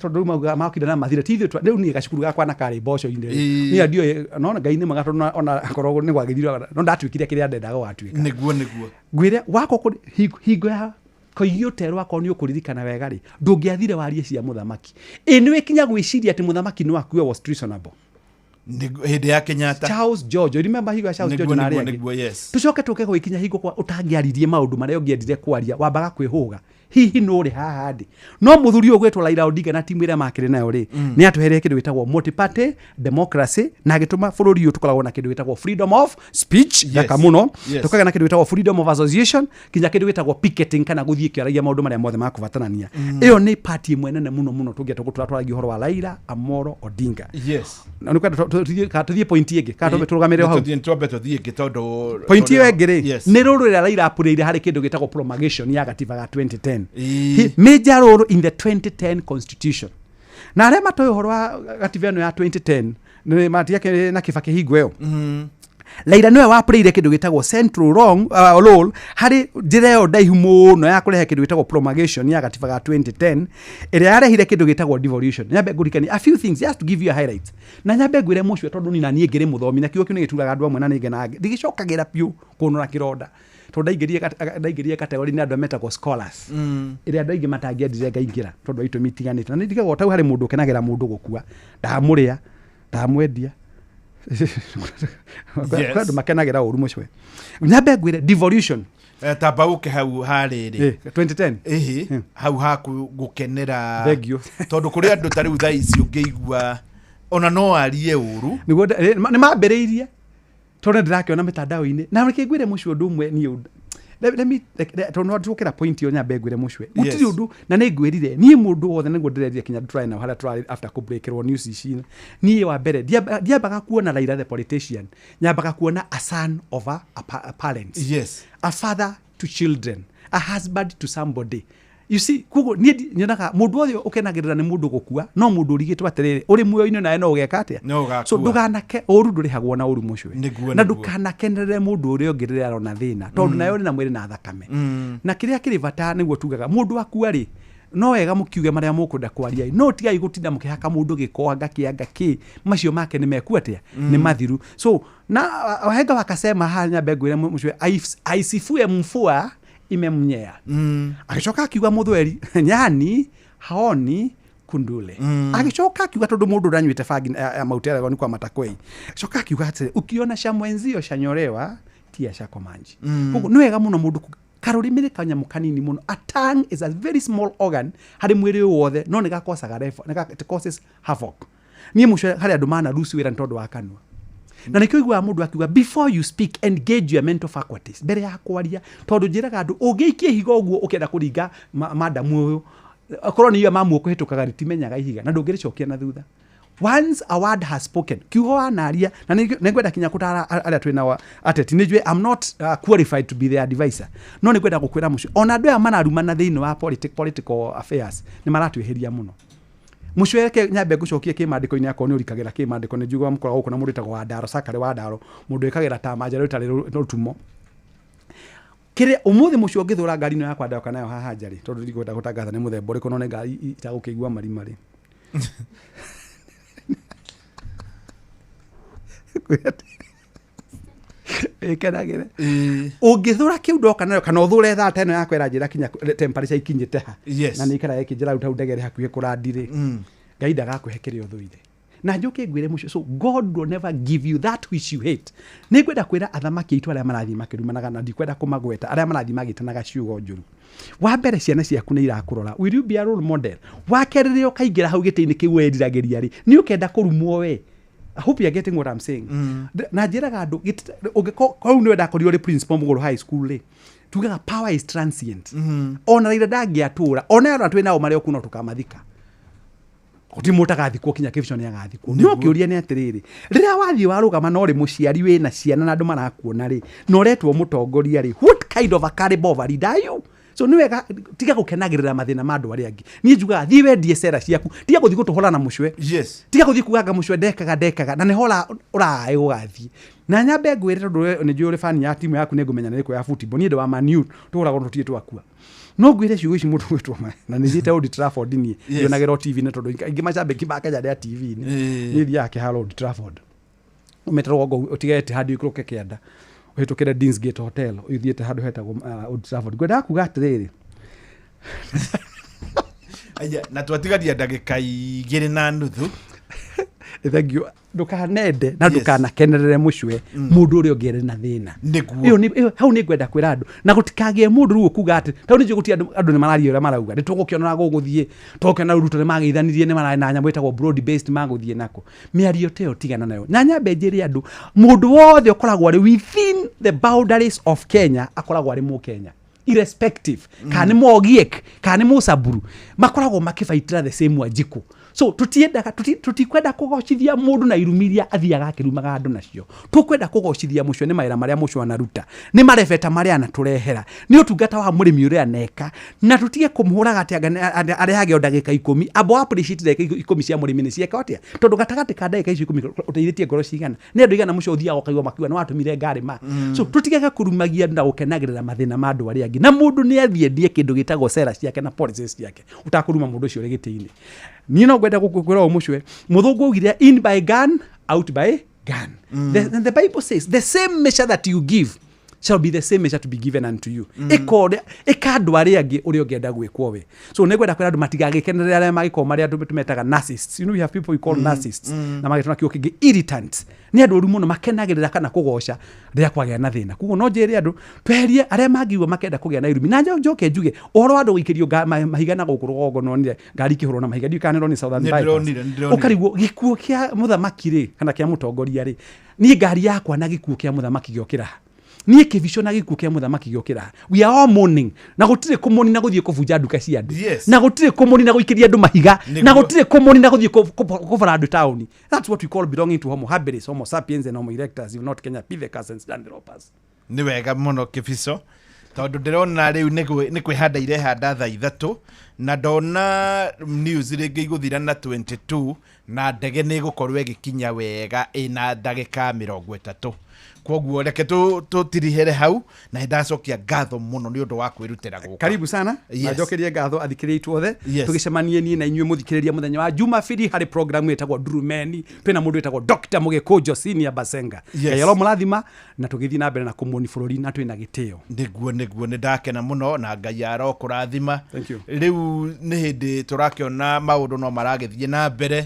tondu mauga makida na mathire tithio riu ni gacukuru gakwa na kare boco inde ni adio no ngai ni magato ona akorogo ni gwagithirwo no ndatwikire kiria ndendaga watwika niguo ngwire wako hingo ya koyoterwa ko ni ukuririkana wega ri ndungiathire warie cia muthamaki niwe kinya gwiciria ati muthamaki ni wakuwe was treasonable hinde ya Kenyatta Charles George remember higo ya Charles George na aria yes tucoke tuke gwikinya higo kwa utangiaririe maundu maria ungiendire kwaria wambaga kwihuga hihi no ri haha ndi no muthuri ogwetwo Raila Odinga na timu ira makire nayo ri ni atuhere kindu gitagwo multi-party democracy na gituma bururi uyu tukoragwo na kindu gitagwo freedom of speech yaka muno tukaga na kindu gitagwo freedom of association kinya kindu gitagwo picketing kana guthie kiaragia maundu maria mothe makuvatanania iyo ni party imwe nene muno tugia tukutwaragia uhoro wa Raila Amolo Odinga yes na nukwenda tuthie point ingi ka turugamire hau tuthie gitondu point iyo engire ni ruru ria Raila apurire hari kindu gitagwo promulgation ya gatiba ga 2010 major role in the 2010 constitution na aria matoyo horo wa gatiba ya 2010 ni mati yake na Kibaki higweo Raila niwe wapureire kindu gitagwo central role hari njira ndaihu muno ya kurehe kindu gitagwo promulgation ya gatiba ga 2010 iria yarehire kindu gitagwo devolution. Nyambe ngurikani a few things just to give you a highlight. Na nyambe ngwire mucio tondu ni na nie ngire muthomi na kiugo kiu ni gituraga andu amwe na ninge na ndigicokagira piu kunura kironda. Tondu ndaingĩrie kategori ni andu metagwo scholars iria andu aingi matangĩendire ngaingĩra tondu itu mitiganite. Na ndigagwo tau hari mundu kenagira mundu gukua ndamuria ndamwendia kwadu makenagira uru mucwe. Nyambe ngwire devolution tabauke hau hariri 2010 hau haku gukenera tondu kuri andu tari utha ici ungeigua ona no arie uru ni mambiriirie tondu ndirakiona mitandao-ini na nikigwire mucwe undu umwe ni let me tondu ndukira point yo nyambe ngwire mucwe gutiri undu na ni ngwirire ni mundu wothe niguo ndireria kinya try na hala try after ku breakirwo news ici ni wa mbere diabaga kuona Raila the politician nyabaga kuona a son of a parent, a father to children, a husband to somebody. You see, kugo ni nyonaga mundu othe ukenagirira ni mundu gukua no mundu urigitwa atiriri uri muoyo-ini nae no ugeka atia so nduganake uru ndurihagwo na uru mucwe na ndukanakenerere mundu uri ongirire arona thina tondu nayo uri na mwiri na thakame na kiria kiri bata niguo tugaga mundu akua ri no wega mukiuge maria mukunda kwaria no tigai gutinda mukihaka mundu gikoanga kianga ki macio make ni mekua atia ni mathiru. So na wahenga wakasema hanya begwire mucwe aisifue mfua imemnyea akichoka akiuga muthweri nyani haoni kundule akichoka akiuga tondu mundu uranyuite fagi mautere ni kwa matakwei akichoka akiuga atire ukiona sha mwenzio shanyorewa tia shako manji kuko ni wega muno mundu karurimi kanyamu kanini muno. A tongue is a very small organ hari mwiri wothe no nigakosaga refa it causes havoc. Ni mucwe hari andu mana rusi wira ntondu wa kanwa na nikigwa mundu akiuga before you speak engage your mental faculties mbere ya kwaria tondu njiraga andu ungiikie higo uguo ukenda kuringa madamu uyu akorwo ni yo mamu kuhitukaga ritimenyaga ihiga na ndungiricokia na thutha. Once a word has spoken kiugo anaria na ningwenda kinya kutara aria twina ateti nijwe I'm not qualified to be their advisor no ningwenda gukwira mucio ona andu aya manarumana thiini wa political affairs ni maratweheria muno mucweke nyambe gucokie kimandiko-ini akwa ni urikagira kimandiko ni njugwa mukora guko na mundu etagwo wa Ndaro Sakare wa Ndaro mundu ekagira ta manjaro itari rutumo kire umuthi mucio ngithura ngari no yakwa ndaoka nayo haha njari tondu ndigwenda gutangatha ni muthemba uriku no ne ngari itagukigua marimari ekenagire ungithura kiu ndoka nayo kana uthure tha teno yakwa iranjira kinya temperature ikinyite ha na nikara yekinjira uta ndegere hakuye kurandire gaida gakuhe kirio thuire na njuke ngwire mucio. So God will never give you that which you hate. Ningwenda kwira athamaki itu aria marathi makirumanaga na ndikwenda kumagweta aria marathi magitanaga ciugo njuru. Wa mbere ciana ciaku ni irakurora, will you be a role model? Wa kerire ukaingira hau gitini kiu wendiragĩria ri ni ukenda kurumwo we. I hope you're getting what I'm saying. Na njiraga andu ungikau ni wenda kori uri principal Muguru High School ri tugaga power is transient. Ona Raila ndangiatura ona andu twina umare okuno tukamathika kuti mutagathikwo kinya kibishoni agathikwo no kiuria ni atiriri riria wathi warugama no ri muciari wina ciana na andu marakuona ri no retwo mutongoria ri what kind of a caliber of a leader are you? So ni wega tiga gukenagirira mathina ma andu aria angi ni njuga thi wendie cera ciaku tiga guthi gutuhora na mucwe tiga guthi kugaga mucwe ndekaga na ni hora urai ugathi na nyambe ngwire tondu ni njuri fan ya timu yaku ni ngumenya ni ko ya football ni ndu wa Man U tuhora gondu tie twakua no ngwire ciugo ici mundu gwitwo na ni thite Old Trafford ni yonagero TV na tondu ingi macambe kibaka ja TV ni thia ke Old Trafford umetero go utigete hadi ikroke kianda uhitukire Deansgate Hotel uyithiete handu hetagwo Old Trafford gwenda kuga atiriri aya na twatigaria ndagika 2 na nuthu thank you ndukanende na ndukanakenerere mucwe mundu uri ongere na thina iyo ni hau ni ngwenda kwira andu na gutikagie mundu ru kuga ati tau ni guti andu ni marario ura marauga ni tugukiona guguthie tokena ruto ni magithanirie ni marana na nyambo etagwo broad based maguthie nako miario teo tigana nayo na nyambe njiri andu mundu wothe ukoragwo ari within the boundaries of Kenya akoragwo ari mu Kenya irrespective kana mogiek kana musaburu makoragwo makifaitira the same wajiku So tutikwenda kugocithia mundu na irumiria athiaga akirumaga andu nacio. Tukwenda kugocithia mucio ni maira maria mucio anaruta. Ni marebeta maria anaturehera. Ni utungata wa murimi uria aneka. Na tutige kumhuraga ati arehage ndagika 10. Abo appreciate ndagika 10 cia murimi ni cieka atia. Tondu gatagati ka ndagika 10 uteithitie ngoro cigana. Ni andu igana mucio uthiaga ukaigwa makiwa no atumire ngari ma. So tutigega kurumagia na gukenagirira mathina ma andu aria angi. Na mundu ni athiendie kindu gitagwo cera ciake na policies ciake. Utakuruma mundu ucio rigitini. Ni no gwenda gukwira umucwe muthungu ugire in by gun out by gun. The Bible says the same measure that you give shall be the same measure to be given unto you. Ikandwa aria angi uri ogenda gwikwo we. So negwenda kwira andu matigagikenerera aria magiko maria andu tumetaga narcissists. You know we have people we call narcissists. Na magitona kio kingi irritants. Ni andu uru muno makenagirira kana kugoca ria kwagea na thina. Kugo no njeri andu tweherie aria magiwa makenda kugea na irumi. Na njoke njuge oro andu gikirio mahiga na gukurugongo no ni ngari kihuro na mahiga ndikanero ni Southern Bypass. Ukarigwo gikuo kia muthamaki ri kana kia mutongoria ri. Ni ngari yakwa na gikuo kia muthamaki giokira. Ni kivisho na gikuo kia muthamaki giokira. We are all mourning. Na gutire kumoni na guthie kuvunja nduka cia andu. Na gutire kumoni na guikiria andu mahiga. Na gutire kumoni na guthie kuvara andu town. That's what we call belonging to Homo habilis, Homo sapiens and Homo erectus, if not Kenya Pithecus and Standropus. Ni wega muno kibico tondu ndirona riu ni kwihanda irehanda thaa 3 na ndona news ringi iguthira na 22 na ndege ni gukorwo igikinya wega ina ndagika 30. Koguo reke tutirihere hau na ndacokia ngatho muno ni undu wa kwirutira guka. Karibu sana. Na njokerie ngatho athikiritu othe. Tugicemanie ni na inyuĩ muthikiriria muthenya wa Jumapili hari program etagwo Durumeni. Pena mundu etagwo Dr. Mugikujo Senior Basenga. Yelo murathima na tugithi na mbere na kumoni bururi na twina gitio. Niguo ni ndakena muno na Ngai arokurathima. Riu ni hindi turakiona maundu no maragithie na mbere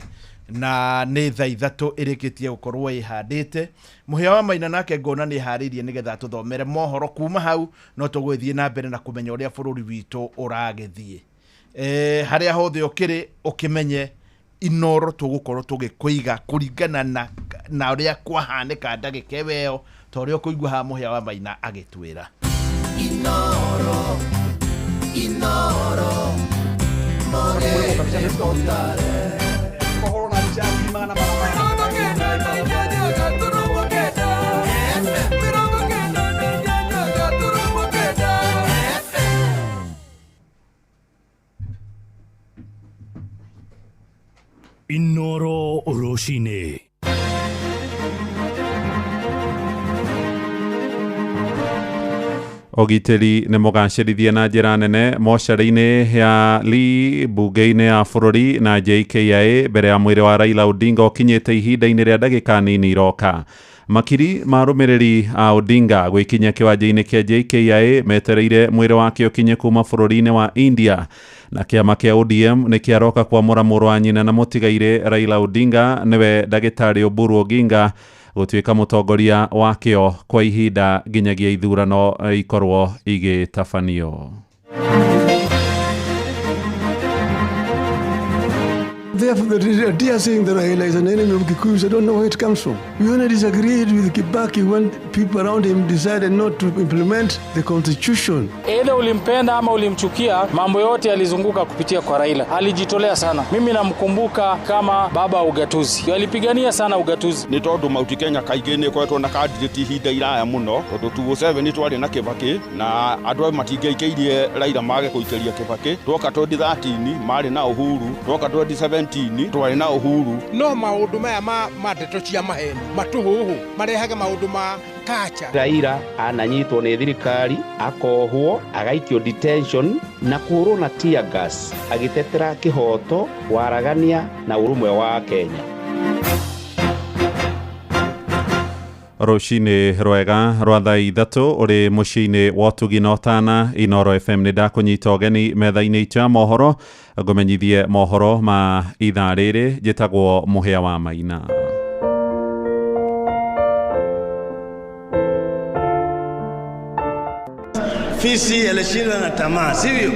na ni thaa 3 irikitie gukorwo ihandite. Muhia wa Maina nake ngona ni haririe nigetha tuthomere mohoro kuma hau no tugwithie na mbere na kumenya uria bururi witu uragithie. Haria hothe ukiri ukimenye Inoro tugukorwo tugikuiga kuringana na uria kwahanika ndagika weo to uria kuigwa ha muhia wa Maina agitwira. Inoro Inoro Oroshine. Ogiteri nĩ mũgacĩrithie na njĩra nene mocarĩ-inĩ ya Lee mbunge-inĩ ya bũrũri na JKIA mbere ya mwĩrĩ wa Raila Odinga ũkinyĩte ihinda-inĩ rĩa ndagĩka nini iroka. Makiri ma rũmĩrĩri a Odinga gwĩkinya kĩwanja-inĩ kĩa JKIA metereire mwĩrĩ wake ũkinye kuma bũrũri-inĩ wa India na kĩama kĩa ODM nĩ kĩaroka kwamũra mũrũ wa nyina na mũtigairĩ Raila Odinga nĩwe ndagĩtarĩ Oburu Oginga gũtuĩka mũtongoria wakĩo kwa ihinda nginyagia ithurano ikorwo igĩtabanio. Therefore, the idea saying that Raila is an enemy of Kikuyus, I don't know where it comes from. We only disagreed with Kibaki when people around him decided not to implement the constitution. Either ulimpenda ama ulimchukia, mambo yote yalizunguka kupitia kwa Raila. Alijitolea sana. Mimi namkumbuka kama baba ugatuzi. Alipigania sana ugatuzi. Ni tondu Mount Kenya kaingĩ nĩ koretwo na candidate ihinda iraya mũno tondu 2007 twarĩ na Kibaki na andũ matingĩikĩirie Raila mage gũikĩria Kibaki. Twoka 2013 marĩ na Uhuru, twoka 2017 twarĩ na Uhuru. No maundu maya ma ndeto cia maheni matuhuhu marehage maundu ma kacha. Raila ananyitwo nĩ thirikari akohwo agaikio detention na kũhũrwo na tear gas agitetera kihoto waragania na urumwe wa Kenya. Rũcinĩ rwega rwa thaa 3 ũrĩ mũciĩ-inĩ wa Ũtugi na Ũtana. Inoro FM nĩ ndakũnyita ũgeni metha-inĩ itũ ya mohoro ngũmenyithie mohoro ma ithaa rĩrĩ. Njĩtagwo Mũhĩa wa Maina. Fisi alishinda na tamaa, sivyo?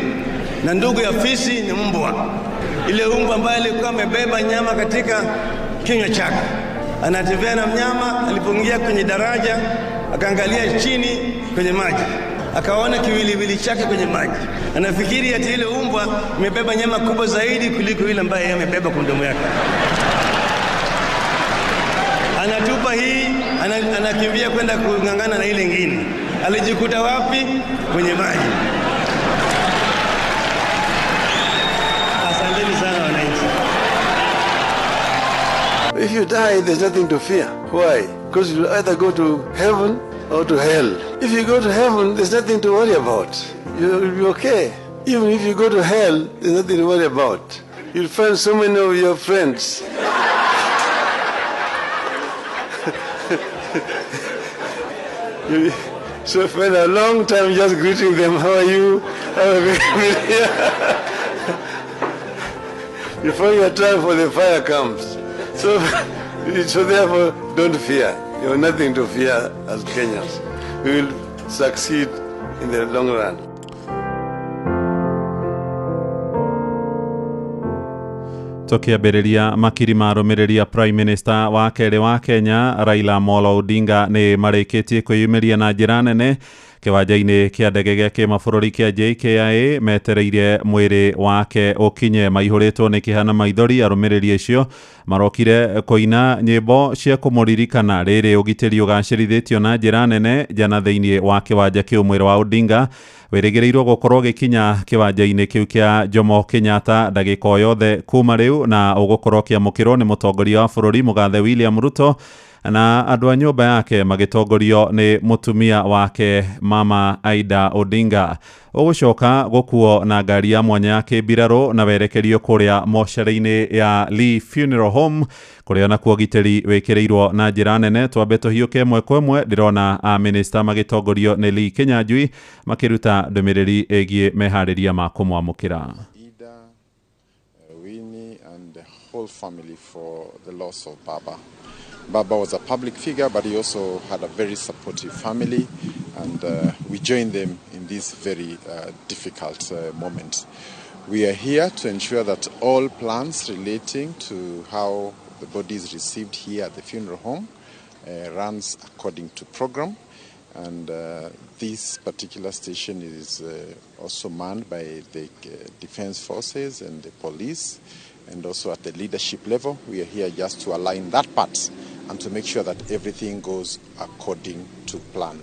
Na ndugu ya fisi ni mbwa. Ile mbwa ambaye alikuwa amebeba nyama katika kinywa chake. Anatembea na mnyama, alipoingia kwenye daraja akaangalia chini kwenye maji, akaona kiwiliwili chake kwenye maji. Anafikiri ati ile umbwa imebeba nyama kubwa zaidi kuliko ile ambaye amebeba kwa mdomo yake. Anatupa hii, anakimbia kwenda kungangana na ile nyingine. Alijikuta wapi? Kwenye maji. Asanteni sana wananchi. If you die, there's nothing to fear. Why? Because you'll either go to heaven or to hell. If you go to heaven, there's nothing to worry about. You'll be okay. Even if you go to hell, there's nothing to worry about. You'll find so many of your friends. You spend a long time just greeting them. How are you? Before your time for the fire comes. So therefore, don't fear. You have nothing to fear as Kenyans. We will succeed in the long run. Tukiambĩrĩria makiri ma arũmĩrĩri Prime Minister wa kerĩ wa Kenya Raila Amolo Odinga nĩ marĩkĩtie kwĩyumĩria na njĩra nene kĩwanja-inĩ kĩa ndege gĩa kĩmabũrũri kĩa JKIA metereire mwĩrĩ wake ũkinye. Maihũrĩtwo nĩ kĩhana maithori, arũmĩrĩri acio marokire kũina nyĩmbo cia kũmũririkana. Rĩrĩ ũgitĩri ũgacĩrithĩtio na njĩra nene jana thĩinĩ wa kĩwanja kĩu. Mwĩrĩ wa Odinga wĩrĩgĩrĩirwo gũkorwo gĩkinya kĩwanja-inĩ kĩu kĩa Jomo Kenyatta ndagĩka o yothe kuma rĩu, na ũgũkorwo kĩamũkĩrwo nĩ mũtongoria wa bũrũri Mũgathe William Ruto na andũ a nyũmba yake magĩtongorio nĩ mũtumia wake Mama Aida Odinga. Ũgũcoka gũkuo na ngari ya mwanya ya kĩmbirarũ na werekerio kũrĩa mocarĩ-inĩ ya Lee Funeral Home kũrĩa nakuo gitĩri wĩkĩrĩirwo na njĩra nene. Twambe tũhiũke ĩmwe kwa ĩmwe. Ndĩrona a minister magĩtongorio nĩ Lee Kinyanjui makĩruta ndũmĩrĩri ĩgiĩ meharĩria ma kũmwamũkĩra. Winnie and the whole family for the loss of Baba. Baba was a public figure, but he also had a very supportive family, and we join them in this very difficult moment. We are here to ensure that all plans relating to how the body is received here at the funeral home runs according to program, and this particular station is also manned by the defense forces and the police, and also at the leadership level. We are here just to align that part and to make sure that everything goes according to plan.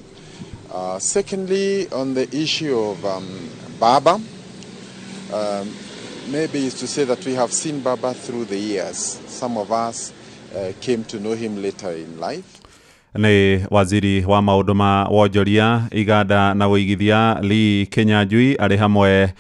Secondly, on the issue of Baba, maybe it's to say that we have seen Baba through the years. Some of us came to know him later in life. Nĩ waziri wa maũndũ ma wonjoria, iganda na ũigithia Lee Kinyanjui arĩ hamwe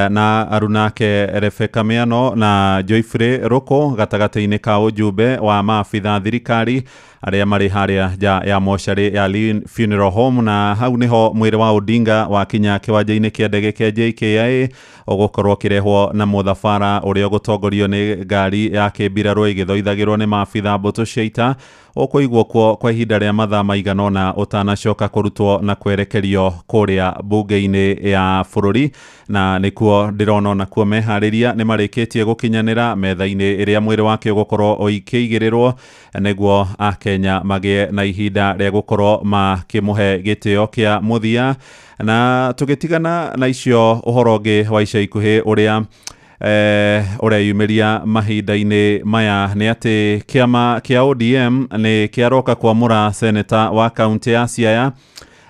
na arunake Rebecca Miano na Joyfrey Roko gatagatĩ-inĩ ka ũjumbe wa maabitha thirikari arĩa marĩ harĩa nja ya mocarĩ ya Lee Funeral Home, na hau nĩho mwĩrĩ wa Odinga wakinya kĩwanja-inĩ kĩa ndege kĩa JKIA ũgũkorwo kĩrehwo na mũthabara ũrĩa ũgũtongorio nĩ ngari ya kĩmbirarũ ĩgĩthoithagĩrwo nĩ maabitha mbũtũ cia ita. Ũkũigwo kuo kwa ihinda rĩa mathaa maigana ũna ũtanacoka kũrutwo na kwerekerio kũrĩa mbunge-inĩ ya bũrũri, na nĩkuo ndĩrona nakuo meharĩria nĩ marĩkĩtie gũkinyanĩra metha-inĩ ĩrĩa mwĩrĩ wake ũgũkorwo ũikĩigĩrĩrwo nĩguo Akenya magĩe na ihinda rĩa gũkorwo makĩmũhe gĩtĩo kĩa mũthia. Na tũgĩtigana na icio, ũhoro ũngĩ wa ica ikuhĩ ũrĩa ũreyumĩria mahinda-inĩ maya nĩ atĩ kĩama kĩa ODM nĩ kĩaroka kwamũra seneta wa kaunti ya Siaya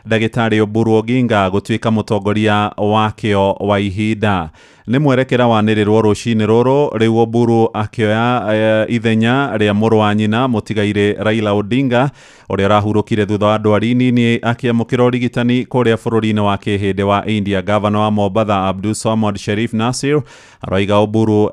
Ndagĩtarĩ Oburu Oginga gũtuĩka mũtongoria wakĩo wa ihinda. Nĩ mwerekera wanĩrĩrwo rũcinĩ rũrũ, rĩu Oburu akĩoya ithenya rĩa mũrũ wa nyina mũtigairĩ Raila Odinga ũrĩa ũrahurũkire thutha wa ndwari nini akĩamũkĩra ũrigitani kũrĩa bũrũri-inĩ wa kĩhĩndĩ wa India. Gavana wa Mombasa Abdulswamad Sharif Nassir aroiga Oburu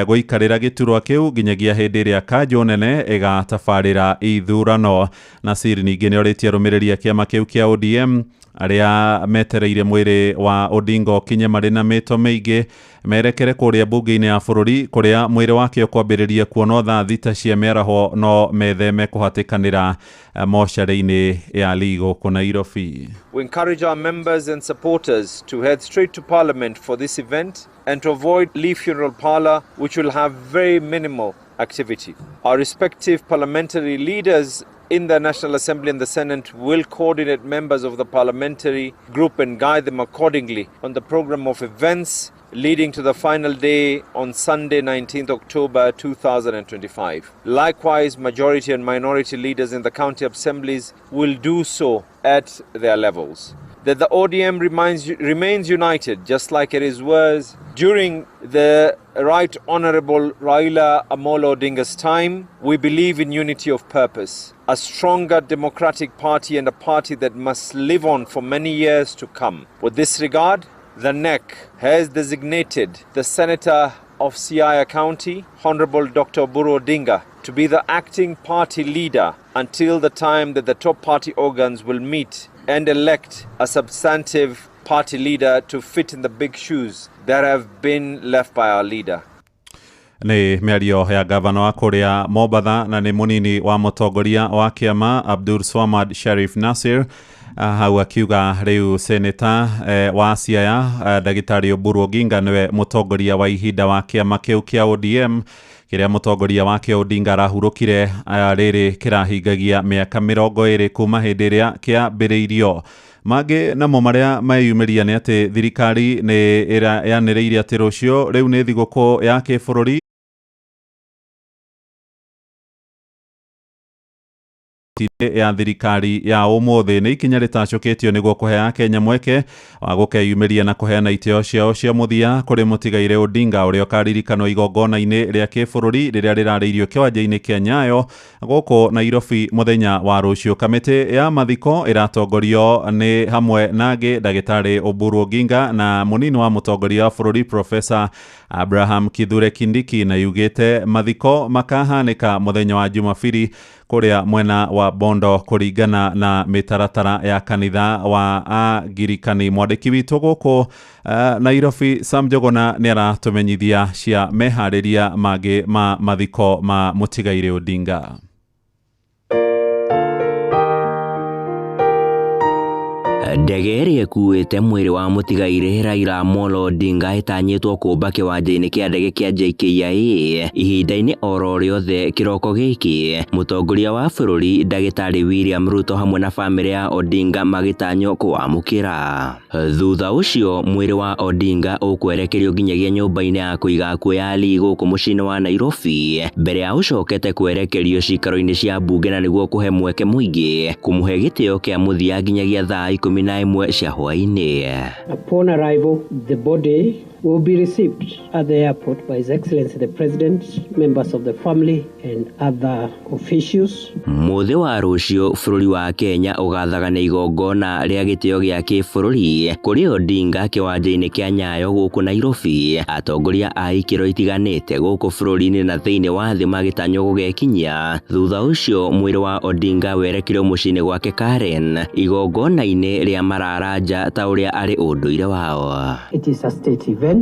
gũikarĩra gĩturwa kĩu nginyagia hĩndĩ ĩrĩa kanjũ nene ĩgatabarĩra ithurano. Nassir ningĩ nĩ orĩtie arũmĩrĩri a kĩama kĩu kĩa ODM arĩa metereire mwĩrĩ wa Odinga ũkinye marĩ na mĩto mĩingĩ merekere kũrĩa mbunge-inĩ ya bũrũri kũrĩa mwĩrĩ wake ũkwambĩrĩria kuonwo thaa thita cia mĩaraho, no metheme kũhatĩkanĩra mocarĩ-inĩ ya Lee gũkũ Nairobi. We encourage our members and supporters to head straight to Parliament for this event and to avoid Lee Funeral Parlour, which will have very minimal activity. Our respective parliamentary leaders in the National Assembly and the Senate will coordinate members of the parliamentary group and guide them accordingly on the program of events leading to the final day on Sunday, 19th October 2025. Likewise, majority and minority leaders in the county assemblies will do so at their levels. That the ODM remains united, just like it was during the Right Honourable Raila Amolo Odinga's time. We believe in unity of purpose, a stronger democratic party and a party that must live on for many years to come. With this regard, the NEC has designated the Senator of Siaya County, Honourable Dr. Oburu Odinga, to be the acting party leader until the time that the top party organs will meet and elect a substantive party leader to fit in the big shoes that have been left by our leader. Nĩ mĩario ya gavana wa kũrĩa Mombatha na nĩ mũnini wa mũtongoria wa kĩama Abdul Swamad Sharif Nassir hau akiuga rĩu seneta wa Siaya Ndagĩtarĩ Oburu Oginga nĩwe mũtongoria wa ihinda wa kĩama kĩu kĩa ODM kĩrĩa mũtongoria wake Odinga arahurũkire rĩrĩ kĩrahingagia mĩaka 20 kuma hĩndĩ ĩrĩa kĩambĩrĩirio. Mangĩ namo marĩa meyumĩria nĩ atĩ thirikari nĩ yanĩrĩire atĩ rũciũ rĩu nĩ thigũkũ ya kĩbũrũri ya thirikari ya ũmũthĩ nĩ ikinya rĩtacũkĩtio nĩguo kũhe Kenya mweke wa gũkeyumĩria na kũheana itĩo ciao cia mũthia kũrĩ mũtigaire Odinga ũrĩa ũkaririkanwo igongona-inĩ rĩa kĩbũrũri rĩrĩa rĩrarĩirio kĩwanja-inĩ kĩa Nyayo gũkũ Nairobi mũthenya wa rũciũ. Kamĩtĩ ya mathiko ĩratongorio nĩ hamwe nangĩ Ndagĩtarĩ Oburu Oginga na mũnini wa mũtongoria wa bũrũri Professor Abraham Kithure Kindiki, na yugĩte mathiko makahanĩka mũthenya wa Jumapili kũrĩa mwena wa Bondo kũringana na mĩtaratara ya kanitha wa Agirikani. Mwandĩki witũ gũkũ Nairobi Sam Njogona nĩ aratũmenyithia cia meharĩria mangĩ ma mathiko ma mũtigaire Odinga. Ndege ĩrĩa ĩkuĩte mwĩrĩ wa mũtigaire Raila Amolo Odinga ĩtanyĩtwo kũmba kĩwanja-inĩ kĩa ndege kĩa JKIA ihinda-inĩ oro rĩothe kĩroko gĩkĩ. Mũtongoria wa bũrũri Ndagĩtarĩ William Ruto hamwe na bamĩrĩ ya Odinga magĩtanywo kũwamũkĩra. Thutha ũcio mwĩrĩ wa Odinga ũkwerekerio nginyagia nyũmba-inĩ ya kũiga akuũ ya Ali gũkũ mũciĩ-inĩ wa Nairobi mbere ya ũcokete kwerekerio cikaro-inĩ cia mbunge na nĩguo kũhe mweke mũingĩ kũmũhe gĩtĩo kĩa mũthia nginyagia thaa 11 cia hwaĩ-inĩ. Upon arrival, the body will be received at the airport by His Excellency the President, members of the family and other officials. Mũthĩ wa rũciũ bũrũri wa Kenya ũgathaga nĩ igongona rĩa gĩtĩo gĩa kĩbũrũri kũrĩ Odinga kĩwanja-inĩ kĩa Nyayo gũkũ Nairobi. Atongoria a ikĩro itiganĩte gũkũ bũrũri-inĩ na thĩinĩ wa thĩ magĩtanywo gũgekinyia. Thutha ũcio mwĩrĩ wa Odinga werekerio mũciĩ-inĩ gwake Karen igongona-inĩ rĩa mararanja ta ũrĩa arĩ ũndũire wao. It is a state event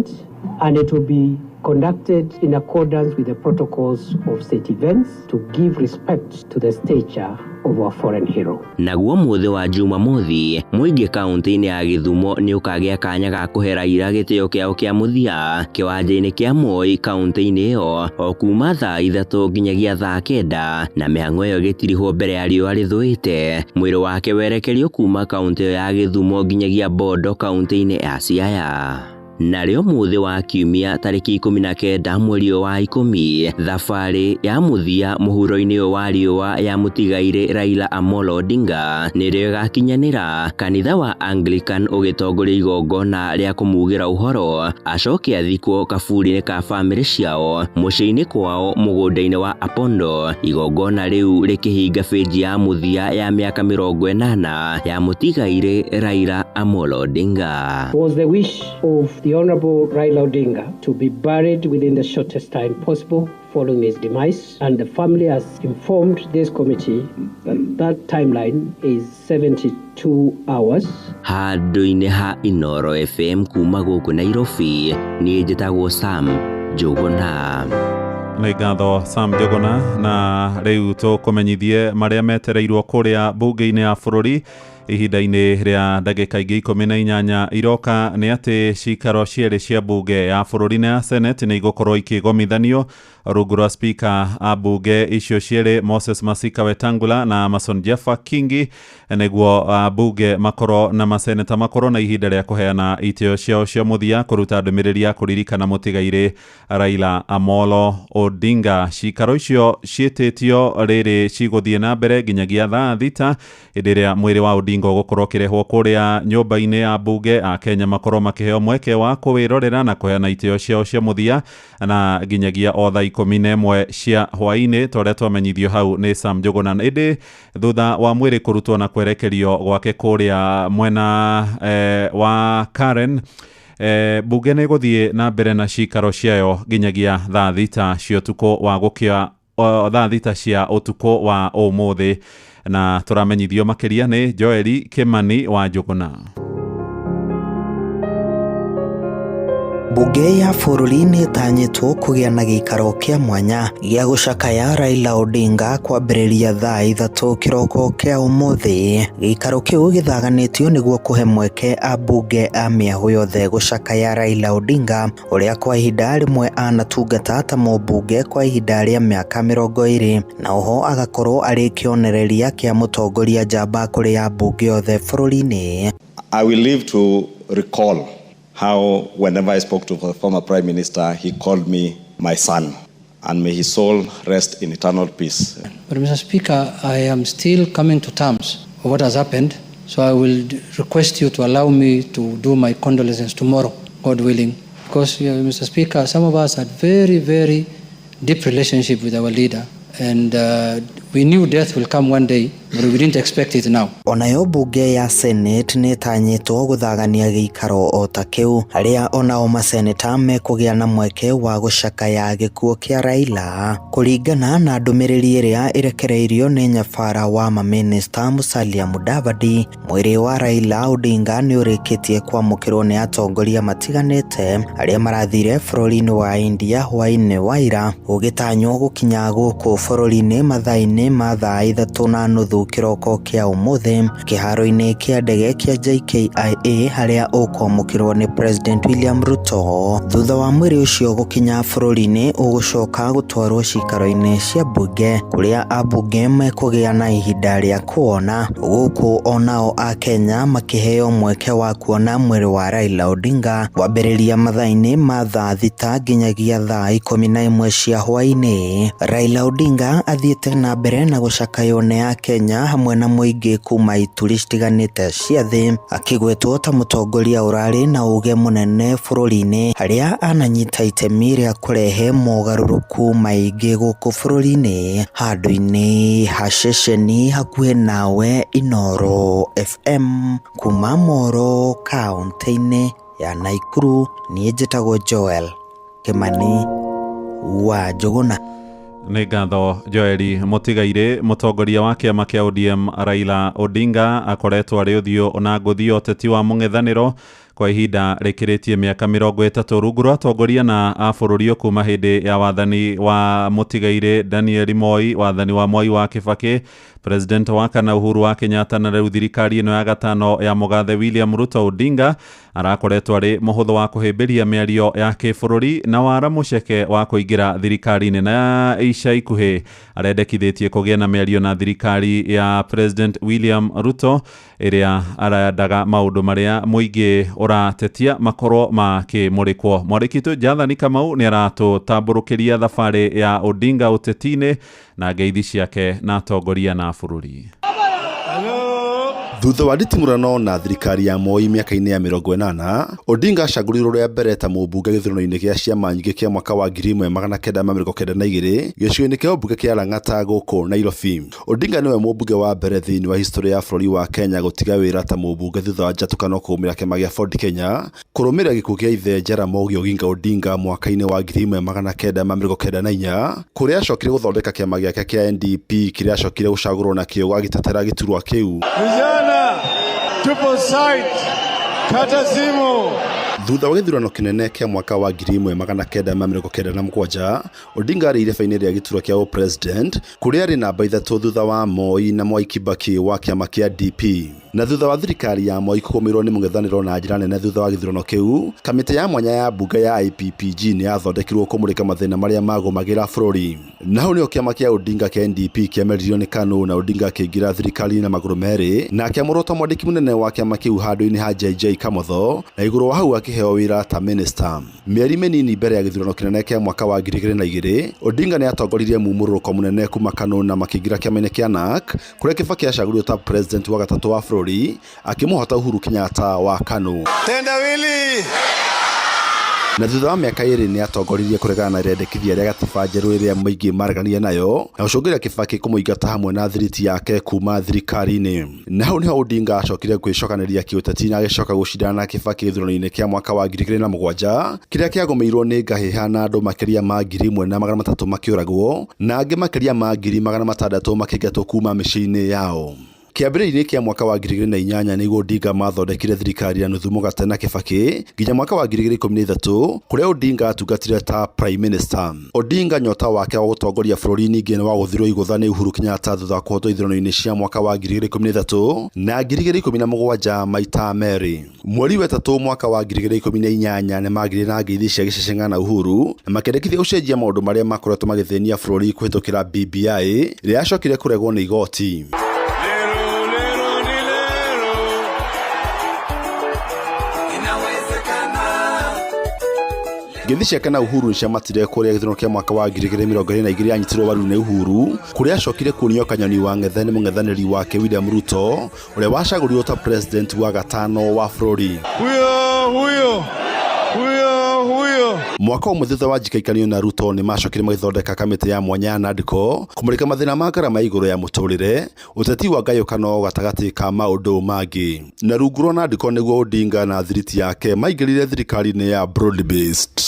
and it will be conducted in accordance with the protocols of state events to give respect to the stature of our foreign hero. Naguo mũthĩ wa Jumamothi mũingĩ kaunti-inĩ ya Gĩthumo nĩ ũkagĩa kanya ga kũhe Raila gĩtĩo kĩao kĩa mũthia kĩwanja-inĩ kĩa Moi kaunti-inĩ ĩyo o kuma thaa 3 nginyagia thaa 9, na mĩhang'o ĩyo gĩtirihwo mbere ya riũa rĩthũĩte. Mwĩrĩ wake werekerio kuma kaunti ĩyo ya Gĩthumo nginyagia Bondo kaunti-inĩ ya Siaya. Narĩo mũthĩ wa kiumia tarĩki 19 mweri wa 10 thabarĩ ya mũthia mũhuro-inĩ wa riũa ya mũtigaire Raila Amolo Odinga nĩrĩo ĩgakinyanĩra. Kanitha wa Anglican ũgĩtongoria igongona rĩa kũmugĩra ũhoro acoke athikwo kaburi-inĩ ka bamĩrĩ ciao mũciĩ-inĩ kwao mũgũnda-inĩ wa Apondo. Igongona rĩu rĩkĩhinga bĩnji ya mũthia ya mĩaka 80 ya mũtigaire Raila Amolo Odinga. Was the wish of the Honorable Raila Odinga to be buried within the shortest time possible following his demise, and the family has informed this committee that timeline is 72 hours. Handũ-inĩ ha Inoro FM kuma gũkũ Nairobi, niĩ njĩtagwo Sam Njogona. Nĩ ngatho Sam Njogona, na rĩu tũkũmenyithie marĩa metereirwo kũrĩa mbunge-inĩ ya bũrũri ihinda-inĩ rĩa ndagĩka ingĩ 18 iroka nĩ atĩ cikaro cierĩ cia mbunge ya bũrũri na ya Senate nĩ igũkorwo ikĩgomithanio rungu rwa spika a mbunge icio cierĩ Moses Masika Wetangula na Amason Jeffa Kingi nĩguo mbunge makorwo na maseneta makorwo na ihinda rĩa kũheana itĩo ciao cia mũthia kũruta ndũmĩrĩri ya kũririkana mũtigairĩ Raila Amolo Odinga. Cikaro icio ciĩtĩtio rĩrĩ cigũthiĩ na mbere nginyagia thaa thita hĩndĩ ĩrĩa mwĩrĩ wa Odinga ũgũkorwo ũkĩrehwo kũrĩa nyũmba-inĩ ya mbunge. Akenya makorwo makĩheo mweke wa kwĩrorera na kũheana itĩo ciao cia mũthia na nginyagia o thaa 11 cia hwainĩ tũrĩa twamenyithio hau nĩ Sam Njuguna. Ĩndĩ thutha wa mwĩrĩ kũrutwo na kwerekerio gwake kũrĩa mwena wa Karen, mbunge nĩ gũthiĩ na mbere na cikaro ciayo nginyagia thaa thita cia ũtukũ wa gũkĩa thaa thita cia ũtukũ wa ũmũthĩ, na tũramenyithio makĩria nĩ Joel Kimani wa Njuguna. Mbunge ya bũrũri nĩ ĩtanyĩtwo kũgĩa na gĩikaro kĩa mwanya gĩa gũcakaya Raila Odinga kwambĩrĩria thaa 3 kĩroko kĩa ũmũthĩ. Gĩikaro kĩu gĩthaganĩtio nĩguo kũhe mweke ambunge a mĩahũ yothe gũcakaya Raila Odinga ũrĩa kwa ihinda rĩmwe anatungata ta mũmbunge kwa ihinda rĩa mĩaka 20 na oho agakorwo arĩ kĩonereria kĩa mũtongoria njamba kũrĩ ambunge yothe bũrũri-inĩ. I will live to recall how whenever I spoke to the former Prime Minister, he called me my son, and may his soul rest in eternal peace. But Mr. Speaker, I am still coming to terms of what has happened, so I will request you to allow me to do my condolences tomorrow, God willing. Because, Mr. Speaker, some of us had very, very deep relationship with our leader, and we knew death will come one day, but we didn't expect it now. Onayo mbunge ya Senate nĩ tanyĩtwo gũthagania gĩikaro o ta kĩu, harĩa onao maseneta mekũgĩa na mweke wa gũcakaya gĩkuũ kĩa Raila. Kũringana na ndũmĩrĩri ĩrĩa ĩrekereirio nĩ nyabara wa mamĩnĩsta Musalia Mudavadi, mwĩrĩ wa Raila Odinga nĩ ũrĩkĩtie kwamũkĩrwo nĩ atongoria matiganĩte arĩa marathire bũrũri-inĩ wa India hwaĩ-inĩ wa ira, ũgĩtanywo gũkinya gũkũ bũrũri-inĩ mathaa-inĩ ma thaa 3:30 kĩroko kĩa ũmũthĩ kĩharo-inĩ kĩa ndege kĩa JKIA harĩa ũkwamũkĩrwo nĩ President William Ruto. Thutha wa mwĩrĩ ũcio gũkinya bũrũri-inĩ ũgũcoka gũtwarwo cikaro-inĩ cia mbunge kũrĩa ambunge mekũgĩa na ihinda rĩa kuona, gũkũ onao a Kenya makĩheo mweke wa kuona mwĩrĩ wa Raila Odinga wambĩrĩria mathaa-inĩ ma thaa thita nginyagia thaa 11 cia hwaĩ-inĩ. Raila Odinga athiĩte na mbere na gũcakaywo nĩ a Kenya hamwe na mũingĩ kuma ituri citiganĩte cia thĩ, akĩgwetwo ta mũtongoria ũrarĩ na ũge mũnene bũrũri-inĩ harĩa ananyita itemi rĩa kũrehe mogarũrũku maingĩ gũkũ bũrũri-inĩ. Handũ-inĩ ha ceceni hakuhĩ nawe Inooro FM kuma Moro kaunti-inĩ ya Nakuru, niĩ njĩtagwo Joel Kimani wa Njuguna. Nĩ ngatho Joeli. Mũtigairĩ mũtongoria wa kĩama kĩa ODM Raila Odinga akoretwo arĩ ũthiũ na ngũthi ũteti wa mũng'ethanĩro kwa ihinda rĩkĩrĩtie mĩaka 30 rungu rwa atongoria na a bũrũri kuma hĩndĩ ya wathani wa mũtigairĩ Daniel Moi, wathani wa Mwai wa Kibaki, President wa kana Uhuru wa Kenyatta na rĩu thirikari ĩno ya gatano ya mũgathe William Ruto. Odinga arakoretwo arĩ mũhũthũ wa kũhĩmbĩria mĩario ya kĩbũrũri na wara mũceke wa kũingĩra thirikari-inĩ, na ica ikuhĩ arendekithĩtie kũgĩa na mĩario na thirikari ya President William Ruto ĩrĩa arendaga maũndũ marĩa mũingĩ ũratetia makorwo makĩmũrĩkwo. Mwandĩki Jathani Kamau nĩ aratũtambũrũkĩria thabarĩ ya Odinga ũteti-inĩ na ngeithi ciake na atongoria na bũrũri. Thutha wa nditimũrano na thirikari ya Moi mĩaka-inĩ ya 80, Odinga acagũrirwo rĩa mbere ta mũmbunge gĩthurano-inĩ gĩa ciama nyingĩ kĩa mwaka wa 1992 gĩcigo-inĩ kĩa ũmbunge kĩa Lang'ata gũkũ Nairobi. Odinga nĩwe mũmbunge wa mbere thĩinĩ wa history ya bũrũri wa Kenya gũtiga wĩra ta mũmbunge thutha wa njatũkano kũũmĩra kĩama gĩa Ford Kenya kũrũmĩrĩra gĩkuũ kĩa ithe Jaramogi Oginga Odinga mwaka-inĩ wa 1994 kũrĩa acokire gũthondeka kĩama gĩake kĩa NDP kĩrĩa acokire gũcagũrwo nakĩo agĩtetera gĩturwa kĩu. Tupo site, kata simu. Thutha wa gĩthurano kĩnene kĩa mwaka wa 1997, Odinga arĩ ireba-inĩ rĩa gĩturwa kĩa president kũrĩa arĩ namba 3 thutha wa Moi na Mwai Kibaki wa kĩama kĩa DP. Na thutha wa thirikari ya Moi kũgũmĩrwo nĩ mũng'ethanĩro na njĩra nene thutha wa gĩthurano kĩu, kamĩtĩ ya mwanya ya mbunge ya IPPG nĩ yathondekirwo kũmũrĩka mathĩna marĩa magũmagĩra bũrũri. Na hau nĩho kĩama kĩa Odinga kĩa NDP kĩameririo nĩ KANU na Odinga akĩingĩra thirikari na magũrũ merĩ na akĩamũrwo ta mwandĩki mũnene wa kĩama kĩu handũ-inĩ ha JJ Kamotho na igũrũ wa hau akĩheo wĩra ta minister. Mĩeri mĩnini mbere ya gĩthurano kĩnene kĩa mwaka wa 2002, Odinga nĩ atongoririe mumũrũrũko mũnene kuma KANU na makĩingĩra kĩama-inĩ kĩa NARC kũrĩa Kibaki acagũrirwo ta president wa gatatũ wa bũrũri akĩmũhota Uhuru Kenyatta wa KANU. Tendawili. Na thutha wa mĩaka ĩrĩ nĩ atongoririe kũregana na rĩendekithia rĩa gatiba njerũ ĩrĩa mũingĩ mareganire nayo na gũcũngĩrĩria Kibaki kũmũingata hamwe na thiriti yake kuma thirikari-inĩ. Na hau nĩho Odinga acokire kwĩcokanĩria kĩũteti na agĩcoka gũcindana na Kibaki gĩthurano-inĩ kĩa mwaka wa 2007 kĩrĩa kĩagũmĩirwo nĩ ngahĩha na andũ makĩria ma 1,300 makĩũragwo na angĩ makĩria ma 600,000 makĩingatwo kuma mĩciĩ-inĩ yao. Kĩambĩrĩria-inĩ kĩa mwaka wa 2008 nĩguo Odinga mathondekire thirikari ya nuthu mũgate na Kibaki nginya mwaka wa 2013 kũrĩa Odinga atungatire ta prime minister. Odinga nyota wake wa gũtongoria bũrũri ningĩ nĩ wagũthirwo igũtha nĩ Uhuru Kenyatta thutha wa kũhotwo ithurano-inĩ cia mwaka wa 2013 na 2017 maita merĩ. Mweri wa ĩtatũ mwaka wa 2018 nĩ magire na ngeithi cia gĩceceng'a na Uhuru na makĩendekithia gũcenjia maũndũ marĩa makoretwo magĩthĩnia bũrũri kũhĩtũkĩra BBI rĩrĩa acokire kũregwo nĩ igoti. Ngeithi ciake na Uhuru nĩciamatire kũrĩa gĩthurano kĩa mwaka wa 2022 yanyitirwo mbaru nĩ Uhuru kũrĩa acokire kuonio kanyoni wa ng'ethe nĩ mũng'ethanĩri wake William Ruto ũrĩa wacagũrirwo ta president wa gatano wa bũrũri. Huyo mwaka ũmwe thutha wa njikaikanio na Ruto nĩ macokire magĩthondeka kamĩtĩ ya mwanya ya NADCO kũmũrĩka mathĩna ma ngarama igũrũ ya mũtũrĩre, ũteti wa ngayũkano gatagatĩ ka maũndũ mangĩ. Na rungu rwa NADCO nĩguo Odinga na thiriti yake maingĩrire thirikari-inĩ ya broad based.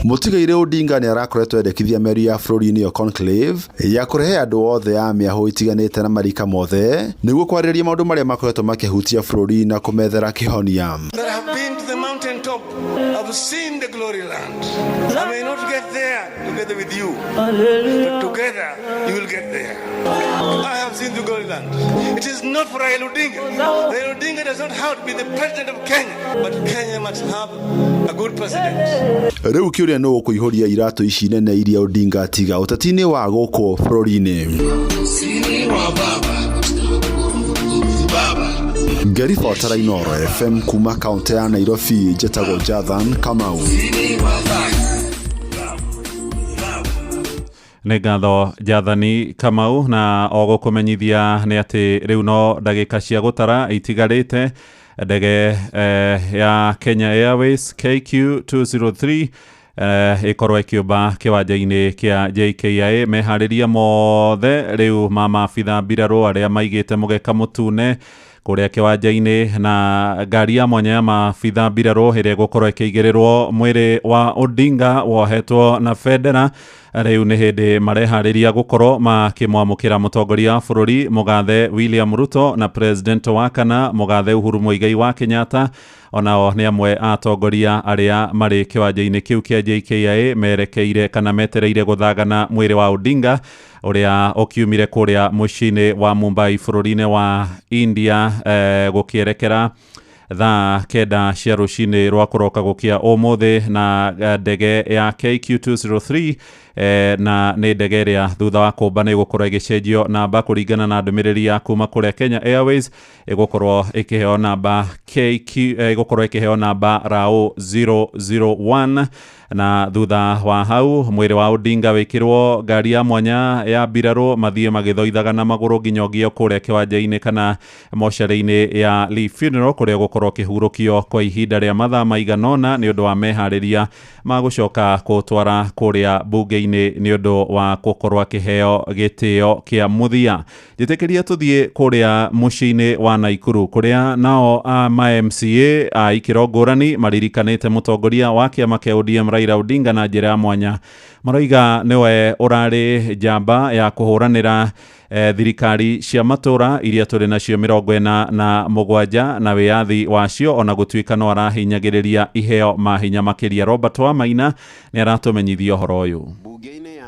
Mũtigaire Odinga nĩ arakoretwo endekithia meri ya bũrũri-inĩ yo conclave ya kũrehe andũ othe a mĩahũ itiganĩte na marika mothe nĩguo kwarĩrĩria maũndũ marĩa makoretwo makĩhutia bũrũri na kũmethera kĩhonia. That have been to the mountain top, have seen the glory land. I may not get there together with you, but together you will get there. I have seen the glory land. It is not for Raila Odinga. Raila Odinga does not have to be the president of Kenya, but Kenya must have a good president. Rĩu kĩũria nĩ gũkũihũria iratũ ici nene iria Odinga atiga ũteti-inĩ wa gũkũ bũrũri-inĩ. Ngĩribotera Inooro FM kuma kaunti ya Nairobi, njĩtagwo Jathan Kamau. Nĩ ngatho Jathani Kamau, na o gũkũmenyithia nĩ atĩ rĩu no ndagĩka cia gũtara itigarĩte ndege ya Kenya Airways KQ203 ikorwo ikiumba kiwanja-inĩ kia JKIA. Meharĩria mothe rĩu ma maabitha mbirarũ arĩa maigĩte mũgeka mũtune kũrĩa kiwanja-inĩ, na ngari ya mwanya ya maabitha mbirarũ ĩrĩa gũkorwo ĩkĩigĩrĩrwo mwĩrĩ wa Odinga wohetwo na bendera. Rĩu nĩ hĩndĩ mareharĩria gũkorwo makĩmwamũkĩra mũtongoria wa bũrũri mũgathe William Ruto na president wa kana mũgathe Uhuru Muigai wa Kenyatta. Onao nĩ amwe atongoria arĩa marĩ kiwanja-inĩ kĩu kĩa JKIA merekeire kana metereire gũthagana mwĩrĩ wa Odinga ũrĩa ũkiumire kũrĩa mũciĩ-inĩ wa Mumbai bũrũri-inĩ wa India gũkĩerekera thaa 9 cia rũcinĩ rwa kũroka gũkia ũmũthĩ na ndege ya KQ203 na nĩ ndege ĩrĩa thutha wa kũmba nĩ gũkorwo ĩgĩcenjio namba kũringana na ndũmĩrĩri ya kuma kũrĩa Kenya Airways ĩgũkorwo ĩkĩheo namba ĩgũkorwo ĩkĩheo namba RAO 001. Na thutha wa hau mwĩrĩ wa Odinga wĩkĩrwo ngari ya mwanya ya mbirarũ mathiĩ magĩthoithaga na magũrũ nginya ũgio kũrĩa kiwanja-inĩ kana mocarĩ-inĩ ya Lee Funeral kũrĩa gũkorwo kĩhurũkio kwa ihinda rĩa mathaa maiganona nĩ ũndũ wa meharĩria ma gũcoka kũtwara kũrĩa bunge-inĩ nĩ ũndũ wa gũkorwo akĩheo gĩtĩo kĩa mũthia. Njĩtĩkĩria tũthiĩ kũrĩa mũciĩ-inĩ wa Naikuru kũrĩa nao ma MCA a ikĩro ngũrani maririkanĩte mũtongoria wa kĩama kĩa ODM Raila Odinga na njĩra ya mwanya. Maroiga niwe urari jamba ya kuhuranira thirikari cia matura iria turi nacio 47 na wiyathi wacio ona gutuika no arahinyagiriria iheo mahinya makiria. Robert Wamaina ni aratumenyithia horo uyu.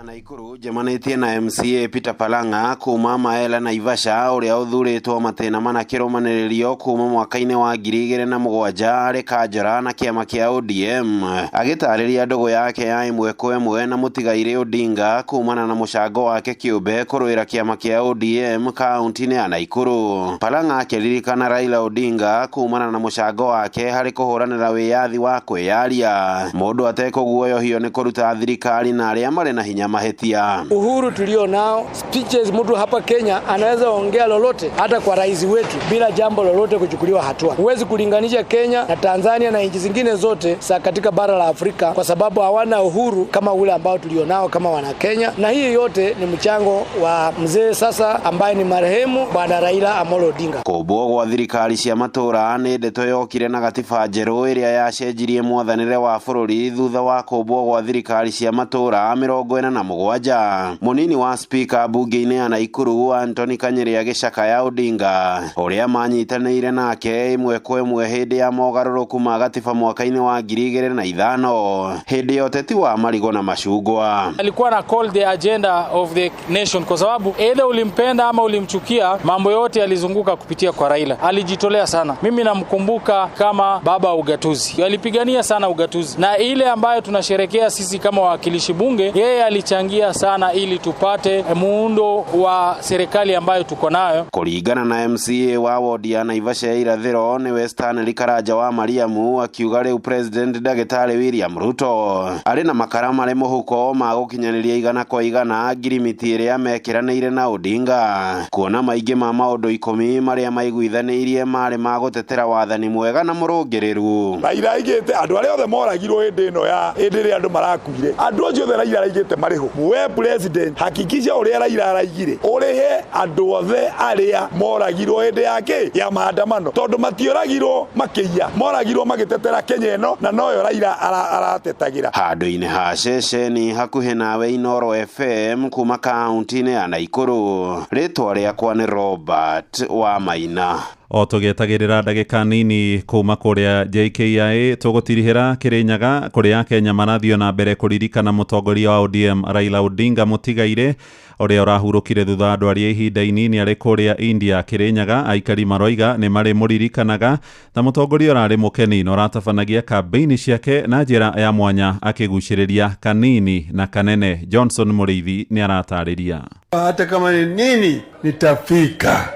Naikuru jamanitie na MCA Peter Palanga kuma Maela na Ivasha uria uthuritwo matena mana kiromaniririo kuma mwaka-ini wa 2007 ari Kajara na kiama kia ODM agitariria ndogo yake ya imwe kwa imwe na Mutigaire Odinga kumana na mushango wake kiumbe kuruira kiama kia ODM kaunti-ini ya Naikuru. Palanga akiririkana Raila Odinga kumana na mushango wake hari kuhuranira wiyathi wa kwiyaria mundu atekũguoyohio ni kuruta thirikari na aria mari na hinya mahetia. Uhuru tulio nao, speeches mtu hapa Kenya anaweza ongea lolote hata kwa rais wetu bila jambo lolote kuchukuliwa hatua. Huwezi kulinganisha Kenya na Tanzania na nchi zingine zote katika bara la Afrika kwa sababu hawana uhuru kama ule ambao tulio nao kama wana Kenya, na hii yote ni mchango wa mzee sasa ambaye ni marehemu Bwana Raila Amolo Odinga. Kumbwo gwa thirikari cia matura ni ndeto yokire na gatiba njeru iria yacenjirie mwathanire wa bururi thutha wa kumbwo gwa thirikari cia matura 47. Munini wa speaker bunge-ini ya Naikuru Anthony Kanyeri agicakaya Odinga uria manyitanĩire nake imwe kwa imwe hindi ya mogaruruku ma gatiba mwaka-ini wa 2005 hindi ya uteti wa marigo na machungwa. Alikuwa na call the agenda of the nation kwa sababu either ulimpenda ama ulimchukia, mambo yote yalizunguka kupitia kwa Raila. Alijitolea sana. Mimi namkumbuka kama baba ugatuzi. Alipigania sana ugatuzi. Na ile ambayo tunasherekea sisi kama wawakilishi bunge, yeye alichangia sana ili tupate muundo wa serikali ambayo tuko nayo. Kuringana na MCA wa wodi ya Naivasha irathiro ni Western Likaraja wa Mariamu akiuga riu President Dagitari William Ruto ari na makara mari muhuko ma gukinyaniria 100% ngirimiti iria mekiraniire na Odinga kuona maingi ma maundu 10 maria maiguithanirie mari ma gutetera wathani mwega na murungiriru. Raila igite andu aria othe moragirwo hindi ino ya hindi ria andu marakuire andu othe Raila igite mariho we president hakikisha uria Raila araigire urihe andu othe aria moragirwo hindi yake ya maandamano tondu matioragirwo makiya moragirwo magitetera Kenya ino na noyo Raila aratetagira. Handu-ini ha ceceni hakuhi nawe Inoro FM kuma kaunti-ini ya Naikuru. Ritwa riakwa ni Robert Wamaina. O tugetagirira ndagika nini kuma kuria JKIA tugutirihira Kirinyaga kuria Kenya marathio na mbere kuririkana mutongoria wa ODM Raila Odinga Mutigaire uria urahurukire thutha andu aria ihinda inini ari kuria India. Kirinyaga aikari maroiga ni mari muririkanaga na mutongoria urari mukeni no ratabanagia kampeini ciake na njira ya mwanya akiguciriria kanini na kanene. Johnson Muriithi ni aratariria hata kama ni nini nitafika.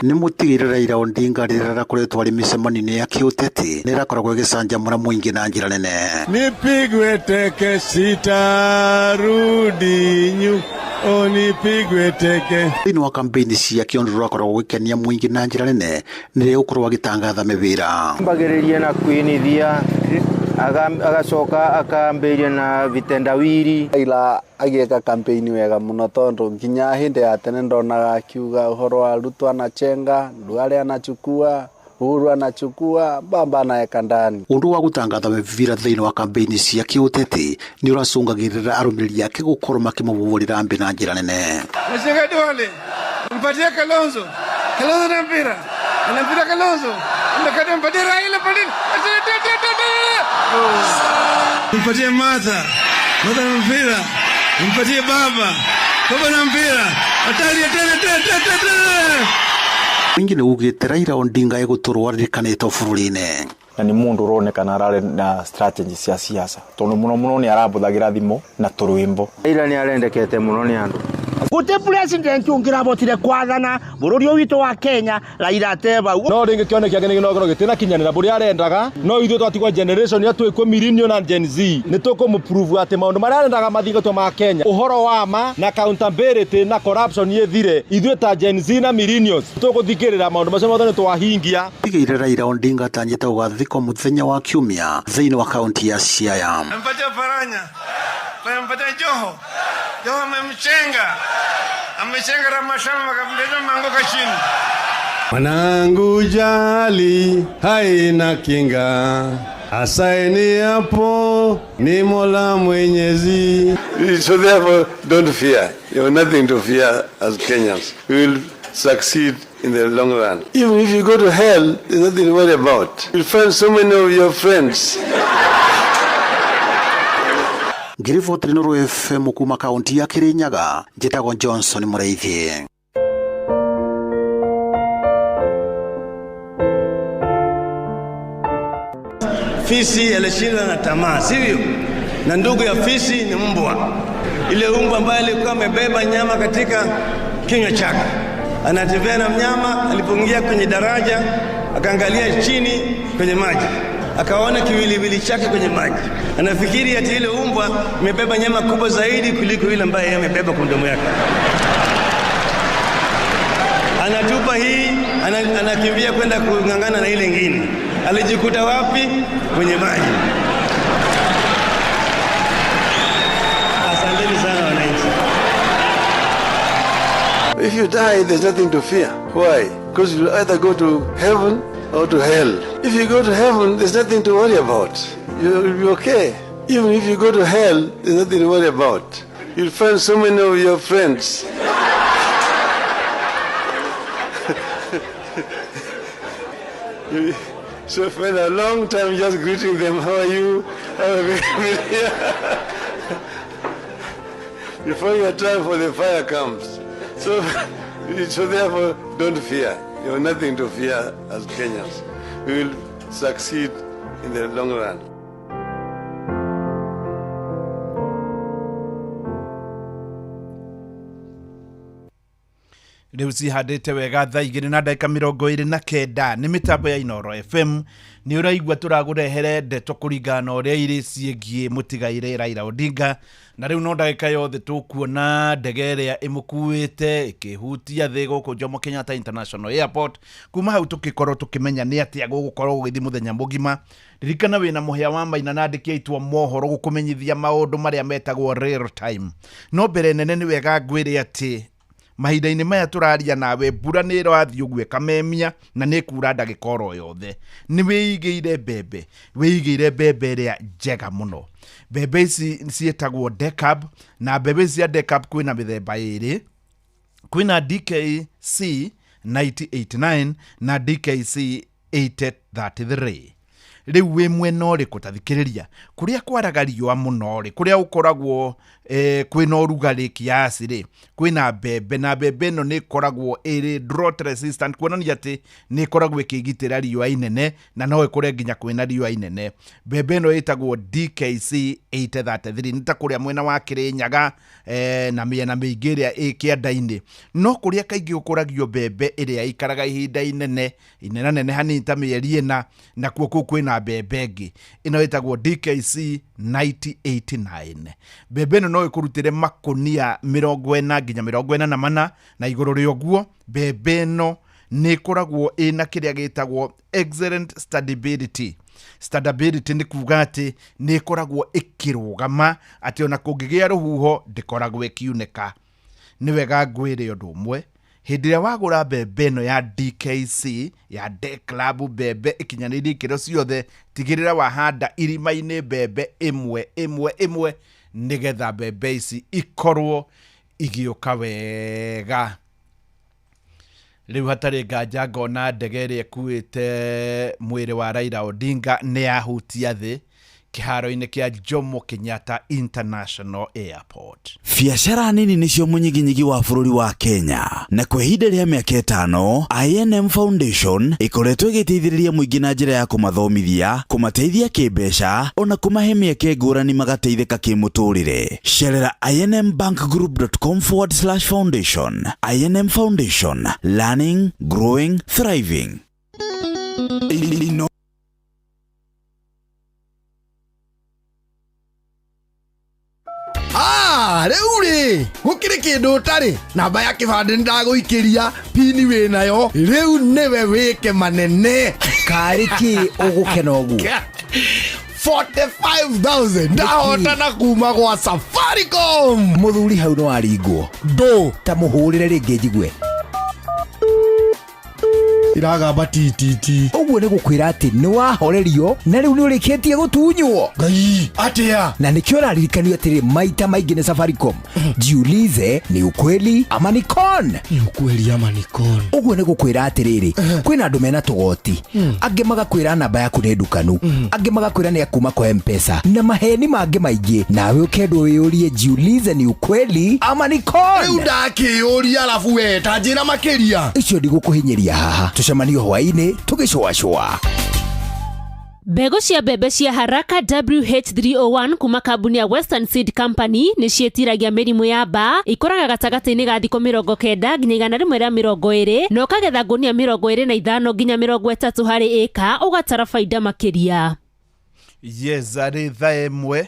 Ni Mutigaire Raila Odinga rira kuretwo ari micemani-ini ya kiuteti nirakoragwo gicanjamura muingi na njira nene. Nipigwe teke sitarudi nyu onipigwe teke. Thĩinĩ wa kampeini ciake ũndũ ũrakorwo gwĩkenia muingi na njira nene nĩ gũkorwo agitangatha mĩbĩra. Mbagĩrĩria na kuinithia agacoka akambiria na vitendawiri. Raila agieka kampeini wega muno tondu nginya hindi ya tene ndonaga akiuga uhoro wa Ruto anachenga Duale anachukua Uhuru anachukua Bamba anaeka ndani. Undu wa gutangatha mĩbĩra thĩinĩ wa kampeini cia kiuteti nĩ ũracũngagĩrĩra arũmĩrĩri ake gũkorwo makĩmũbũbũrĩra mbĩ na njĩra nene. Mshenga Duale mpatie Kalonzo na mpira anampira Kalonzo ndakata mpatie Raila mpatie mpatie Martha na mpira mpatie Baba na mpira atari Mwingine ugite Raila Odinga eguturwo arikanĩtwo bũrũri-inĩ na ni mundu uronekana arare na strategy cia siasa tondu muno ni arabuthagira thimu na turwimbo. Raila ni arendekete muno ni andu Gute president ungirabotire kwathana bururi witu wa Kenya Raila ateba no ringi kioneki agene no gitina kinyanira buri arendaga no ithu twatigwa generation ya twiko millennial na Gen Z ni tukumprove ati maundu maria arendaga mathingatwo ma Kenya uhoro wa ma na accountability na corruption yethire ithu ta Gen Z na millennials tuguthikirira maundu macio mothe ni twahingia. Mutigaire Raila Odinga tanyite ugathiko muthenya wa kiumia thiini wa kaunti ya Siaya. Mpatie Paranya mpatie Joho amemchenga Ramashama makambeza mangoka chini. Mwanangu jali haina kinga asaini hapo wangu ni Mola Mwenyezi. So therefore, don't fear. You have nothing to fear as Kenyans. We will succeed in the long run. Even if you go to hell, there's nothing to worry about. You'll find so many of your friends. Ngiribotire Nuru FM kuma kaunti ya Kirinyaga, njĩtagwo Johnson Mũreithi. Fisi alishinda na tamaa, sivyo? Na ndugu ya fisi ni mbwa. Ile mbwa ambaye alikuwa amebeba nyama katika kinywa chake. Anatembea na mnyama, alipoingia kwenye daraja, akaangalia chini kwenye maji. Akaona kiwiliwili chake kwenye maji. Anafikiri ati ile mbwa imebeba nyama kubwa zaidi kuliko ile ambaye yeye amebeba kwa mdomo yake. Anatupa hii, anakimbia kwenda kungangana na ile nyingine. Alijikuta wapi? Kwenye maji. Asanteni sana wananchi. If you die, there's nothing to fear. Why? Because you'll either go to heaven or to hell. If you go to heaven, there's nothing to worry about. You'll be okay. Even if you go to hell, there's nothing to worry about. You'll find so many of your friends. So spend a long time just greeting them. How are you? Before your time for the fire comes. So therefore, don't fear. You have nothing to fear as Kenyans. We will succeed in the long run. Riu cihandite wega thaa 2:29 ni mitambo ya Inooro FM ni uraigua turagurehere ndeto kuringana uria iri ciengie mutigaire Raila Odinga na riu no ndagika yothe tukuona ndege iria imukuite ikihutia thi guku Jomo Kenyatta International Airport kuma hau tukikorwo tukimenya ni atia gugukorwo gugithi muthenya mugima ririkana wina muhia wa Maina na ndikia itwa mohoro gukumenyithia maundu maria metagwo real time no mbere nene ni wega ngwire ati mahinda-inĩ maya tũraria nawe mbura nĩ ĩrathiĩ ũguo ĩkamemia na nĩ kura ndagĩka oro yothe nĩ wĩigĩire mbembe ĩrĩa njega mũno. Mbembe ici ciĩtagwo Decab na mbembe cia Decab kwĩna mĩthemba ĩrĩ, kwĩna DKC 9089 na DKC 8033. Riu we mwena ũrĩkũ tathikĩrĩria kuria kwaraga riũa mũno rĩ kuria ũkoragwo kwĩna ũrugarĩ kiasi rĩ kwĩna mbembe na mbembe ĩno nĩ ĩkoragwo ĩrĩ drought resistant kuonania atĩ nĩ ĩkoragwo ĩkĩgitĩra riũa inene na no ĩkũre nginya kwĩna riũa inene. Mbembe ĩno ĩtagwo DKC 8033 nĩ ta kũrĩa mwena wa Kĩrĩnyaga na mĩena mĩingĩ ĩrĩa ĩ kĩanda-inĩ no kũrĩa kaingĩ gũkũragio mbembe ĩrĩa ikaraga ihinda inene nene hanini ta mĩeri ĩna na kuo kũu kwĩna mbembe ĩngĩ ĩno ĩtagwo DKC 9089. Mbembe ĩno no ĩkũrutĩre makonia 40 nginya 44 na igũrũ rĩa ũguo mbembe ĩno nĩ ĩkoragwo ĩna kĩrĩa gĩtagwo excellent stability. Stability nĩ kuga atĩ nĩ ĩkoragwo ĩkĩrũgama atĩ ona kũngĩgĩa rũhuho ndĩkoragwo ĩkiunĩka. Nĩ wega ngwĩre ũndũ ũmwe hĩndĩ ĩrĩa wagũra mbembe ĩno ya DKC ya Decab mbembe ikinyanĩirie ikĩro ciothe tigĩrĩra wahanda irima-inĩ mbembe ĩmwe nĩgetha mbembe ici ikorwo igĩũka wega. Riu hatarĩ nganja ngona ndege ĩrĩa ĩkuĩte mwĩrĩ wa Raila Odinga nĩ yahutia thĩ kĩharo-inĩ kĩa Jomo Kenyatta International Airport. Biacara nini nĩcio mũnyiginyigi wa bũrũri wa Kenya na kwa ihinda rĩa mĩaka 5 INM Foundation ĩkoretwo ĩgĩteithĩrĩria mũingĩ na njĩra ya kũmathomithia, kũmateithia kĩmbeca ona kũmahe mĩeke ngũrani magateithĩka kĩmũtũrĩre. Cerera inmbankgroup.com/foundation. INM Foundation, learning, growing, thriving. Reuri gukiri kindu utari namba ya kibande ndagũikĩria pini we nayo riu niwe wike manene kariki ugukena ugu 45,000 ndahota na kuma gwa Safaricom. Muthuri hau no aringwo do ta muhurire ringi njigwe iragamba tititi. Uguo nĩ gũkwĩra atĩ nĩ wahorerio na rĩu nĩ ũrĩkĩtie gũtunywo. Ngai, atĩa? Na nĩkĩo ũraririkanio atĩrĩ maita maingĩ nĩ Safaricom. Jiulize ni ukweli ama ni con. Ni ukweli ama ni con. Uguo nĩ gũkwĩra atĩrĩrĩ, kwĩna andũ mena tũgoti. Angĩ magakwĩra namba yaku nĩ ndukanu. Angĩ magakwĩra nĩ akuma kwa M-Pesa. Na maheni mangĩ maingĩ. Nawe ũkendwo wĩyũrie Jiulize ni ukweli ama ni con. Rĩu ndakĩyũria alafu we tanjĩra makĩria. Icio ndigũkũhinyĩria haha. Tucemanio hwaĩ-inĩ tũgĩcũacũa. Mbegũ cia mbembe cia haraka WH301 kuma kambuni ya Western Seed Company nĩ ciĩtiragia mĩrimũ ya mbaa, ikũraga gatagatĩ-inĩ ga thikũ 90 nginya 120 na ũkagetha ngũnia 25 nginya 30 harĩ ĩka, ũgatara faida makĩria. Yes, arĩ thaa ĩmwe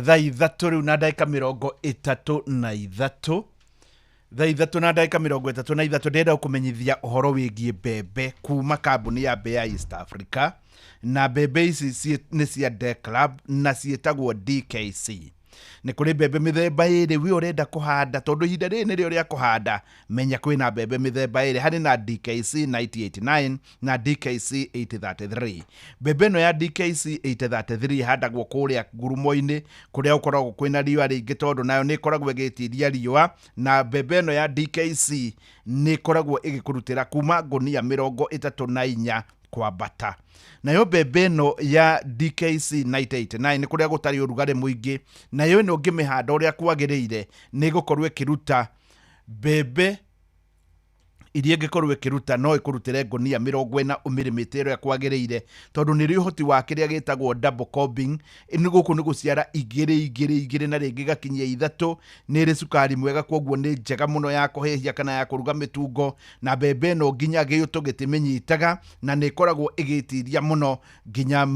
thaa ithatũ rĩu na ndagĩka 33 thaa ithatũ na ndagĩka 33 ndĩrenda kũmenyithia ũhoro wĩgiĩ mbembe kuma kambuni ya Mbeya East Africa, na mbembe ici nĩ cia D Club na ciĩtagwo DKC. Nĩ kũrĩ mbembe mĩthemba ĩrĩ we ũrenda kũhanda, tondũ ihinda rĩrĩ nĩrĩo rĩa kũhanda. Menya kwĩna mbembe mĩthemba ĩrĩ, harĩ na DKC 9089 na DKC 8033. Mbembe ĩno ya DKC 8033 handagwo kũrĩa ngurumo-inĩ kũrĩa gũkoragwo kwĩna riũa rĩingĩ, tondũ nayo nĩ ĩkoragwo ĩgĩtiria riũa, na mbembe ĩno ya DKC nĩ ĩkoragwo ĩgĩkũrutĩra kuma ngũnia 34 kwambata. Nayo mbembe ĩno ya DKC 9089 nĩ kũrĩa gũtarĩ ũrugarĩ mũingĩ, nayo ĩno ũngĩmĩhanda ũrĩa kwagĩrĩire nĩ gũkorwo ĩkĩruta mbembe iria ĩngĩkorwo ĩkĩruta no ĩkũrutĩre ngũnia 40 ũmĩrĩmĩte ũrĩa kwagĩrĩire, tondũ nĩ rĩ ũhoti wa kĩrĩa gĩtagwo double cobbing. Nĩ gũkũ nĩ gũciara igĩrĩ na rĩngĩ gakinyia 3. Nĩ ĩrĩ cukari mwega, koguo nĩ njega mũno ya kũhĩhia kana ya kũruga mĩtungo, na mbembe ĩno nginya gĩũtũ gĩtĩmĩnyitaga na nĩ ĩkoragwo ĩgĩtiria mũno nginya